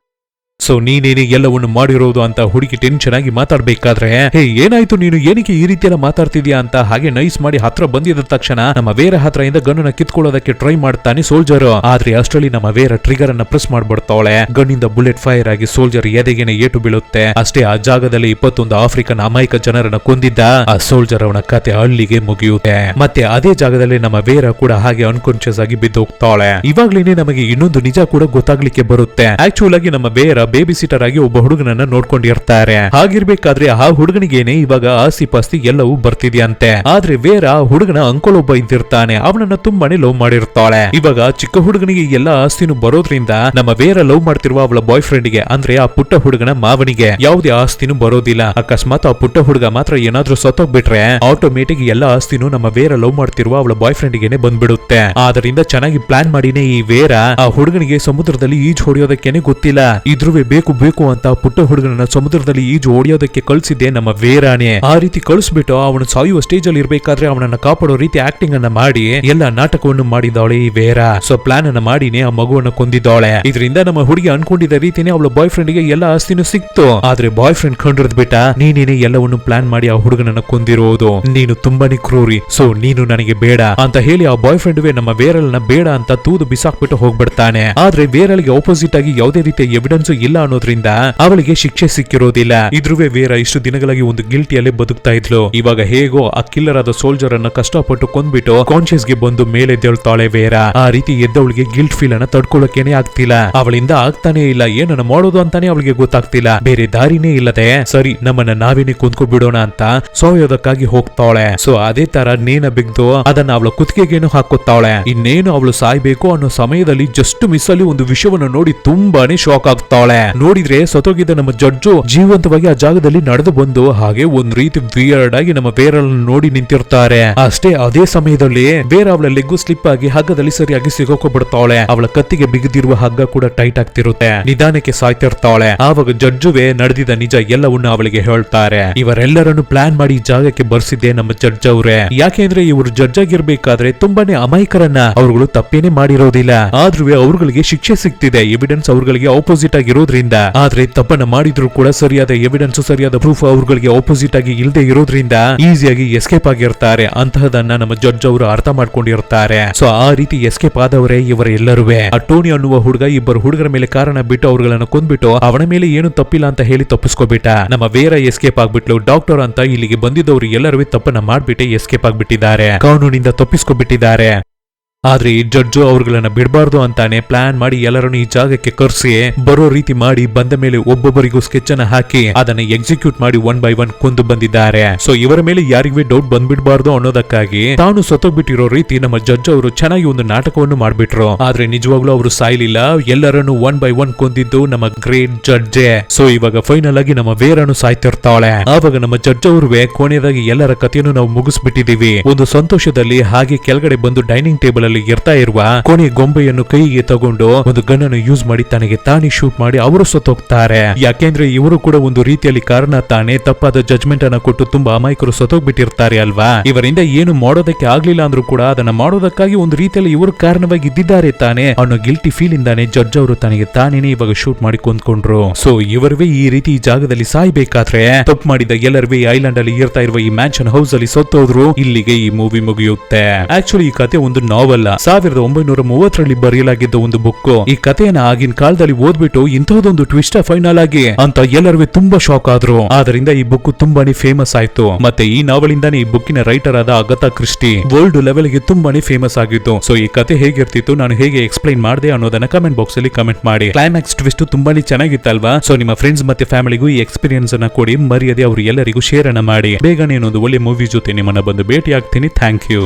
ಸೊ ನೀನೇನೆ ಎಲ್ಲವನ್ನು ಮಾಡಿರೋದು ಅಂತ ಹುಡುಗಿ ಟೆನ್ಷನ್ ಆಗಿ ಮಾತಾಡ್ಬೇಕಾದ್ರೆ, ಹೇ ಏನಾಯ್ತು, ನೀನು ಏನಕ್ಕೆ ಈ ರೀತಿ ಎಲ್ಲ ಮಾತಾಡ್ತಿದ್ಯಾ ಅಂತ ಹಾಗೆ ನೈಸ್ ಮಾಡಿ ಹತ್ರ ಬಂದಿದ ತಕ್ಷಣ ನಮ್ಮ ವೇರ ಹತ್ರ ಇಂದ ಗನ್ನನ್ನ ಕಿತ್ಕೊಳ್ಳೋದಕ್ಕೆ ಟ್ರೈ ಮಾಡ್ತಾನೆ ಸೋಲ್ಜರ್. ಆದ್ರೆ ಅಷ್ಟರಲ್ಲಿ ನಮ್ಮ ವೇರ ಟ್ರಿಗರ್ ಅನ್ನ ಪ್ರೆಸ್ ಮಾಡ್ಬಿಡ್ತಾವಳೆ. ಗನ್ನಿಂದ ಬುಲೆಟ್ ಫೈರ್ ಆಗಿ ಸೋಲ್ಜರ್ ಎದೆಗೆನೆ ಏಟು ಬೀಳುತ್ತೆ. ಅಷ್ಟೇ, ಆ ಜಾಗದಲ್ಲಿ 21 ಆಫ್ರಿಕನ್ ಅಮಾಯಕ ಜನರನ್ನ ಕೊಂದಿದ್ದ ಆ ಸೋಲ್ಜರ್ ಅವನ ಕತೆ ಅಲ್ಲಿಗೆ ಮುಗಿಯುತ್ತೆ. ಮತ್ತೆ ಅದೇ ಜಾಗದಲ್ಲಿ ನಮ್ಮ ವೇರ ಕೂಡ ಹಾಗೆ ಅನ್ಕಾನ್ಶಿಯಸ್ ಆಗಿ ಬಿದ್ದು ಹೋಗ್ತಾಳೆ. ಇವಾಗ್ಲೇನೆ ನಮಗೆ ಇನ್ನೊಂದು ನಿಜ ಕೂಡ ಗೊತ್ತಾಗ್ಲಿಕ್ಕೆ ಬರುತ್ತೆ. ಆಕ್ಚುಲ್ ಆಗಿ ನಮ್ಮ ವೇರ ಬೇಬಿ ಸಿಟರ್ ಆಗಿ ಒಬ್ಬ ಹುಡುಗನನ್ನ ನೋಡ್ಕೊಂಡಿರ್ತಾರೆ. ಹಾಗಿರ್ಬೇಕಾದ್ರೆ ಆ ಹುಡುಗನಿಗೇನೆ ಇವಾಗ ಆಸ್ತಿ ಪಾಸ್ತಿ ಎಲ್ಲವೂ ಬರ್ತಿದ್ಯಂತೆ. ಆದ್ರೆ ವೇರ ಹುಡುಗನ ಅಂಕಲ್ ಒಬ್ಬ ಇದ್ದಿರ್ತಾನೆ, ಅವನನ್ನ ತುಂಬಾನೇ ಲವ್ ಮಾಡಿರ್ತಾಳೆ. ಇವಾಗ ಚಿಕ್ಕ ಹುಡುಗನಿಗೆ ಎಲ್ಲ ಆಸ್ತಿನೂ ಬರೋದ್ರಿಂದ ನಮ್ಮ ವೇರ ಲವ್ ಮಾಡ್ತಿರುವ ಅವಳ ಬಾಯ್ ಫ್ರೆಂಡ್ ಗೆ ಅಂದ್ರೆ ಆ ಪುಟ್ಟ ಹುಡುಗನ ಮಾವನಿಗೆ ಯಾವುದೇ ಆಸ್ತಿನೂ ಬರೋದಿಲ್ಲ. ಅಕಸ್ಮಾತ್ ಆ ಪುಟ್ಟ ಹುಡುಗ ಮಾತ್ರ ಏನಾದ್ರೂ ಸತ್ತೋಗ್ಬಿಟ್ರೆ ಆಟೋಮೇಟಿಕ್ ಎಲ್ಲ ಆಸ್ತಿನೂ ನಮ್ಮ ವೇರ ಲವ್ ಮಾಡ್ತಿರುವ ಅವಳ ಬಾಯ್ ಫ್ರೆಂಡ್ ಗೆನೆ ಬಂದ್ಬಿಡುತ್ತೆ. ಆದ್ರಿಂದ ಚೆನ್ನಾಗಿ ಪ್ಲಾನ್ ಮಾಡಿನೇ ಈ ವೇರ ಆ ಹುಡುಗನಿಗೆ ಸಮುದ್ರದಲ್ಲಿ ಈಜು ಹೊಡೆಯೋದಕ್ಕೇನೆ ಗೊತ್ತಿಲ್ಲ. ಇದ್ರುವೆ ಬೇಕು ಬೇಕು ಅಂತ ಪುಟ್ಟ ಹುಡುಗನನ್ನ ಸಮುದ್ರದಲ್ಲಿ ಈಜು ಹೊಡೆಯೋದಕ್ಕೆ ಕಳ್ಸಿದ್ದೆ ನಮ್ಮ ವೇರಾನೆ. ಆ ರೀತಿ ಕಳಿಸ್ಬಿಟ್ಟು ಅವನು ಸಾಯುವ ಸ್ಟೇಜ್ ಅಲ್ಲಿ ಇರ್ಬೇಕಾದ್ರೆ ಅವನನ್ನ ಕಾಪಾಡೋ ರೀತಿ ಆಕ್ಟಿಂಗ್ ಅನ್ನ ಮಾಡಿ ಎಲ್ಲ ನಾಟಕವನ್ನು ಮಾಡಿದಾಳೆ ಈ ವೇರ. ಸೊ ಪ್ಲಾನ್ ಅನ್ನ ಮಾಡಿನೇ ಆ ಮಗುವನ್ನ ಕೊಂದಿದ್ದಾಳೆ. ಇದರಿಂದ ನಮ್ಮ ಹುಡುಗಿ ಅನ್ಕೊಂಡಿದ್ದ ರೀತಿನೇ ಅವಳ ಬಾಯ್ ಫ್ರೆಂಡ್ ಗೆ ಎಲ್ಲ ಆಸ್ತಿನೂ ಸಿಕ್ತು. ಆದ್ರೆ ಬಾಯ್ ಫ್ರೆಂಡ್ ಕಂಡಿರೋದ್ ಬಿಟ್ಟ ನೀನೇನೆ ಎಲ್ಲವನ್ನು ಪ್ಲಾನ್ ಮಾಡಿ ಆ ಹುಡುಗನನ್ನ ಕೊಂದಿರೋದು, ನೀನು ತುಂಬಾನೇ ಕ್ರೂರಿ, ಸೊ ನೀನು ನನಗೆ ಬೇಡ ಅಂತ ಹೇಳಿ ಆ ಬಾಯ್ ಫ್ರೆಂಡ್ ನಮ್ಮ ವೇರಲ್ನ ಬೇಡ ಅಂತ ತೂದು ಬಿಸಾಕ್ಬಿಟ್ಟು ಹೋಗ್ಬಿಡ್ತಾನೆ. ಆದ್ರೆ ವೇರಲ್ಗೆ ಆಪೋಸಿಟ್ ಆಗಿ ಯಾವುದೇ ರೀತಿಯ ಎವಿಡೆನ್ಸ್ ಇಲ್ಲ ಅನ್ನೋದ್ರಿಂದ ಅವಳಿಗೆ ಶಿಕ್ಷೆ ಸಿಕ್ಕಿರೋದಿಲ್ಲ. ಇದ್ರುವೆ ವೇರ ಇಷ್ಟು ದಿನಗಳಾಗಿ ಒಂದು ಗಿಲ್ಟಿಯಲ್ಲೇ ಬದುಕ್ತಾ ಇದ್ಲು. ಇವಾಗ ಹೇಗೋ ಆ ಕಿಲ್ಲರ್ ಆದ ಸೋಲ್ಜರ್ ಅನ್ನ ಕಷ್ಟಪಟ್ಟು ಕೊಂದ್ಬಿಟ್ಟು ಕಾನ್ಶಿಯಸ್ ಗೆ ಬಂದು ಮೇಲೆ ಎದ್ದೇಳ್ತಾಳೆ ವೇರ. ಆ ರೀತಿ ಎದ್ದವಳಿಗೆ ಗಿಲ್ಟ್ ಫೀಲ್ ಅನ್ನ ತಡ್ಕೊಳ್ಳೋಕೆನೆ ಆಗ್ತಿಲ್ಲ. ಅವಳಿಂದ ಆಗ್ತಾನೆ ಇಲ್ಲ, ಏನನ್ನ ಮಾಡೋದು ಅಂತಾನೆ ಅವಳಿಗೆ ಗೊತ್ತಾಗ್ತಿಲ್ಲ. ಬೇರೆ ದಾರಿನೇ ಇಲ್ಲದೆ ಸರಿ ನಮ್ಮನ್ನ ನಾವೇನೆ ಕೊಂದ್ಕೊಬಿಡೋಣ ಅಂತ ಸೋಯೋದಕ್ಕಾಗಿ ಹೋಗ್ತಾಳೆ. ಸೊ ಅದೇ ತರ ನೇನ ಬಿಗ್ದು ಅದನ್ನ ಅವಳ ಕುತ್ತಿಗೆಗೇನು ಹಾಕುತ್ತಾಳೆ. ಇನ್ನೇನು ಅವಳು ಸಾಯ್ಬೇಕು ಅನ್ನೋ ಸಮಯದಲ್ಲಿ ಜಸ್ಟ್ ಮಿಸ್ ಅಲ್ಲಿ ಒಂದು ವಿಷಯವನ್ನು ನೋಡಿ ತುಂಬಾನೇ ಶಾಕ್ ಆಗ್ತಾಳೆ. ನೋಡಿದ್ರೆ ಸತ್ತೋಗಿದ್ದ ನಮ್ಮ ಜಡ್ಜು ಜೀವಂತವಾಗಿ ಆ ಜಾಗದಲ್ಲಿ ನಡೆದು ಬಂದು ಹಾಗೆ ಒಂದ್ ರೀತಿ ವಿಯರ್ಡ್ ಆಗಿ ನಮ್ಮ ವೇರಲ್ ನೋಡಿ ನಿಂತಿರ್ತಾರೆ. ಅಷ್ಟೇ ಅದೇ ಸಮಯದಲ್ಲಿ ವೇರ ಅವಳ ಲೆಗ್ಗು ಸ್ಲಿಪ್ ಆಗಿ ಹಗ್ಗದಲ್ಲಿ ಸರಿಯಾಗಿ ಸಿಗೋಕೊಬಿಡ್ತಾಳೆ. ಅವಳ ಕತ್ತಿಗೆ ಬಿಗಿದಿರುವ ಹಗ್ಗ ಕೂಡ ಟೈಟ್ ಆಗ್ತಿರುತ್ತೆ. ನಿಧಾನಕ್ಕೆ ಸಾಯ್ತಿರ್ತಾಳೆ. ಆವಾಗ ಜಡ್ಜುವೆ ನಡೆದಿದ್ದ ನಿಜ ಎಲ್ಲವನ್ನ ಅವಳಿಗೆ ಹೇಳ್ತಾರೆ. ಇವರೆಲ್ಲರನ್ನು ಪ್ಲಾನ್ ಮಾಡಿ ಜಾಗಕ್ಕೆ ಬರ್ಸಿದ್ದೆ ನಮ್ಮ ಜಡ್ಜ್ ಅವ್ರೆ. ಯಾಕೆಂದ್ರೆ ಇವರು ಜಡ್ಜ್ ಆಗಿರ್ಬೇಕಾದ್ರೆ ತುಂಬಾನೇ ಅಮಾಯಕರನ್ನ ಅವರುಗಳು ತಪ್ಪೇನೆ ಮಾಡಿರೋದಿಲ್ಲ. ಆದ್ರೂ ಅವ್ರಗಳಿಗೆ ಶಿಕ್ಷೆ ಸಿಗ್ತಿದೆ, ಎವಿಡೆನ್ಸ್ ಅವ್ರಗಳಿಗೆ ಆಪೋಸಿಟ್ ಆಗಿರೋದ್ರಿಂದ. ಆದ್ರೆ ತಪ್ಪನ್ನ ಮಾಡಿದ್ರು ಕೂಡ ಸರಿಯಾದ ಎವಿಡೆನ್ಸ್ ಸರಿಯಾದ ಪ್ರೂಫ್ ಅವ್ರಗಳಿಗೆ ಆಪೋಸಿಟ್ ಆಗಿ ಇಲ್ಲದೆ ಇರೋದ್ರಿಂದ ಈಸಿಯಾಗಿ ಎಸ್ಕೇಪ್ ಆಗಿರ್ತಾರೆ. ಅಂತಹದನ್ನ ನಮ್ಮ ಜಡ್ಜ್ ಅವರು ಅರ್ಥ ಮಾಡ್ಕೊಂಡಿರ್ತಾರೆ. ಸೊ ಆ ರೀತಿ ಎಸ್ಕೇಪ್ ಆದವರೇ ಇವರೆಲ್ಲರುವೆ. ಆ ಟೋನಿ ಅನ್ನುವ ಹುಡುಗ ಇಬ್ಬರು ಹುಡುಗರ ಮೇಲೆ ಕಾರಣ ಬಿಟ್ಟು ಅವ್ರಗಳನ್ನ ಕೊಂದ್ಬಿಟ್ಟು ಅವನ ಮೇಲೆ ಏನು ತಪ್ಪಿಲ್ಲ ಅಂತ ಹೇಳಿ ತಪ್ಪಿಸ್ಕೊಬಿಟ್ಟ. ನಮ್ಮ ವೇರ ಎಸ್ಕೇಪ್ ಆಗ್ಬಿಟ್ಲು. ಡಾಕ್ಟರ್ ಅಂತ ಇಲ್ಲಿಗೆ ಬಂದಿದ್ದವರು ಎಲ್ಲರೂ ತಪ್ಪನ್ನ ಮಾಡ್ಬಿಟ್ಟೆ ಎಸ್ಕೇಪ್ ಆಗ್ಬಿಟ್ಟಿದ್ದಾರೆ, ಕಾನೂನಿಂದ ತಪ್ಪಿಸ್ಕೊಬಿಟ್ಟಿದ್ದಾರೆ. ಆದ್ರೆ ಈ ಜಡ್ಜು ಅವ್ರಗಳನ್ನ ಬಿಡಬಾರ್ದು ಅಂತಾನೆ ಪ್ಲಾನ್ ಮಾಡಿ ಎಲ್ಲರನ್ನು ಈ ಜಾಗಕ್ಕೆ ಕರ್ಸಿ ಬರೋ ರೀತಿ ಮಾಡಿ ಬಂದ ಮೇಲೆ ಒಬ್ಬೊಬ್ಬರಿಗೂ ಸ್ಕೆಚ್ ಅನ್ನ ಹಾಕಿ ಅದನ್ನ ಎಕ್ಸಿಕ್ಯೂಟ್ ಮಾಡಿ 1 by 1 ಕೊಂದು ಬಂದಿದ್ದಾರೆ. ಸೊ ಇವರ ಮೇಲೆ ಯಾರಿಗೂ ಡೌಟ್ ಬಂದ್ಬಿಡಬಾರ್ದು ಅನ್ನೋದಕ್ಕಾಗಿ ತಾನು ಸತ್ತೋಗ್ಬಿಟ್ಟಿರೋ ರೀತಿ ನಮ್ಮ ಜಡ್ಜ್ ಅವರು ಚೆನ್ನಾಗಿ ಒಂದು ನಾಟಕವನ್ನು ಮಾಡ್ಬಿಟ್ರು. ಆದ್ರೆ ನಿಜವಾಗ್ಲೂ ಅವರು ಸಾಯ್ಲಿಲ್ಲ, ಎಲ್ಲರನ್ನು 1 by 1 ಕೊಂದಿದ್ದು ನಮ್ಮ ಗ್ರೇಟ್ ಜಡ್ಜೆ. ಸೊ ಇವಾಗ ಫೈನಲ್ ಆಗಿ ನಮ್ಮ ವೇರನು ಸಾಯ್ತಿರ್ತಾಳೆ. ಆವಾಗ ನಮ್ಮ ಜಡ್ಜ್ ಅವ್ರುವೆ ಕೊನೆಯದಾಗಿ ಎಲ್ಲರ ಕಥೆಯನ್ನು ನಾವು ಮುಗಿಸ್ಬಿಟ್ಟಿದೀವಿ. ಒಂದು ಸಂತೋಷದಲ್ಲಿ ಹಾಗೆ ಕೆಳಗಡೆ ಬಂದು ಡೈನಿಂಗ್ ಟೇಬಲ್ ಅಲ್ಲಿ ಇರ್ತಾ ಇರುವ ಕೊನೆ ಗೊಂಬೆಯನ್ನು ಕೈಗೆ ತಗೊಂಡು ಒಂದು ಗನ್ ಅನ್ನು ಯೂಸ್ ಮಾಡಿ ತನಗೆ ತಾನೇ ಶೂಟ್ ಮಾಡಿ ಅವರು ಸತ್ತೋಗ್ತಾರೆ. ಯಾಕೆಂದ್ರೆ ಇವರು ಕೂಡ ಒಂದು ರೀತಿಯಲ್ಲಿ ಕಾರಣ ತಾನೇ ತಪ್ಪಾದ ಜಜ್ಮೆಂಟ್ ಅನ್ನ ಕೊಟ್ಟು ತುಂಬಾ ಅಮಾಯಕರು ಸತ್ತೋಗ್ಬಿಟ್ಟಿರ್ತಾರೆ ಅಲ್ವಾ. ಇವರಿಂದ ಏನು ಮಾಡೋದಕ್ಕೆ ಆಗ್ಲಿಲ್ಲ ಅಂದ್ರೂ ಕೂಡ ಅದನ್ನ ಮಾಡೋದಕ್ಕಾಗಿ ಒಂದು ರೀತಿಯಲ್ಲಿ ಇವರು ಕಾರಣವಾಗಿ ಇದ್ದಿದ್ದಾರೆ ತಾನೆ ಅನ್ನೋ ಗಿಲ್ಟಿ ಫೀಲ್ ಇಂದಾನೆ ಜಡ್ಜ್ ಅವರು ತನಗೆ ತಾನೇನೆ ಇವಾಗ ಶೂಟ್ ಮಾಡಿ ಕೊಂದ್ಕೊಂಡ್ರು. ಸೊ ಇವರುವೆ ಈ ರೀತಿ ಈ ಜಾಗದಲ್ಲಿ ಸಾಯ್ಬೇಕಾದ್ರೆ ತಪ್ಪು ಮಾಡಿದ ಎಲ್ಲರೂ ಐಲ್ಯಾಂಡ್ ಅಲ್ಲಿ ಇರ್ತಾ ಇರುವ ಈ ಮ್ಯಾನ್ಷನ್ ಹೌಸ್ ಅಲ್ಲಿ ಸತ್ತೋದ್ರು. ಇಲ್ಲಿಗೆ ಈ ಮೂವಿ ಮುಗಿಯುತ್ತೆ. ಆಕ್ಚುಲಿ ಈ ಕತೆ ಒಂದು ನಾವೆಲ್ 1930ರಲ್ಲಿ ಬರೆಯಲಾಗಿದ್ದ ಒಂದು ಬುಕ್. ಈ ಕಥೆಯನ್ನ ಆಗಿನ ಕಾಲದಲ್ಲಿ ಓದ್ಬಿಟ್ಟು ಇಂತಹದೊಂದು ಟ್ವಿಸ್ಟ್ ಫೈನಲ್ ಆಗಿ ಅಂತ ಎಲ್ಲರೂ ತುಂಬಾ ಶಾಕ್ ಆದ್ರು. ಆದ್ರಿಂದ ಈ ಬುಕ್ ತುಂಬಾನೇ ಫೇಮಸ್ ಆಯ್ತು. ಮತ್ತೆ ಈ ನಾವಲಿಂದಾನೇ ಈ ಬುಕ್ಕಿನ ರೈಟರ್ ಆದ ಅಗತಾ ಕ್ರಿಸ್ಟಿ ವರ್ಲ್ಡ್ ಲೆವೆಲ್ ಗೆ ತುಂಬಾನೇ ಫೇಮಸ್ ಆಗಿತ್ತು. ಸೊ ಈ ಕತೆ ಹೇಗಿರ್ತಿತ್ತು, ನಾನು ಹೇಗೆ ಎಕ್ಸ್ಪ್ಲೈನ್ ಮಾಡಿದೆ ಅನ್ನೋದನ್ನ ಕಮೆಂಟ್ ಬಾಕ್ಸ್ ಅಲ್ಲಿ ಕಮೆಂಟ್ ಮಾಡಿ. ಕ್ಲೈಮ್ಯಾಕ್ಸ್ ಟ್ವಿಸ್ಟ್ ತುಂಬಾನೇ ಚೆನ್ನಾಗಿತ್ತಲ್ವಾ. ಸೊ ನಿಮ್ಮ ಫ್ರೆಂಡ್ಸ್ ಮತ್ತೆ ಫ್ಯಾಮಿಲಿಗೂ ಈ ಎಕ್ಸ್ಪೀರಿಯನ್ಸ್ ಅನ್ನ ಕೊಡಿ, ಮರ್ಯಾದೆ ಅವರು ಎಲ್ಲರಿಗೂ ಶೇರ್ ಅನ್ನ ಮಾಡಿ. ಬೇಗನೆ ಒಂದು ಒಳ್ಳೆ ಮೂವಿ ಜೊತೆ ನಿಮ್ಮನ್ನ ಬಂದು ಭೇಟಿ ಆಗ್ತೀನಿ. Thank you.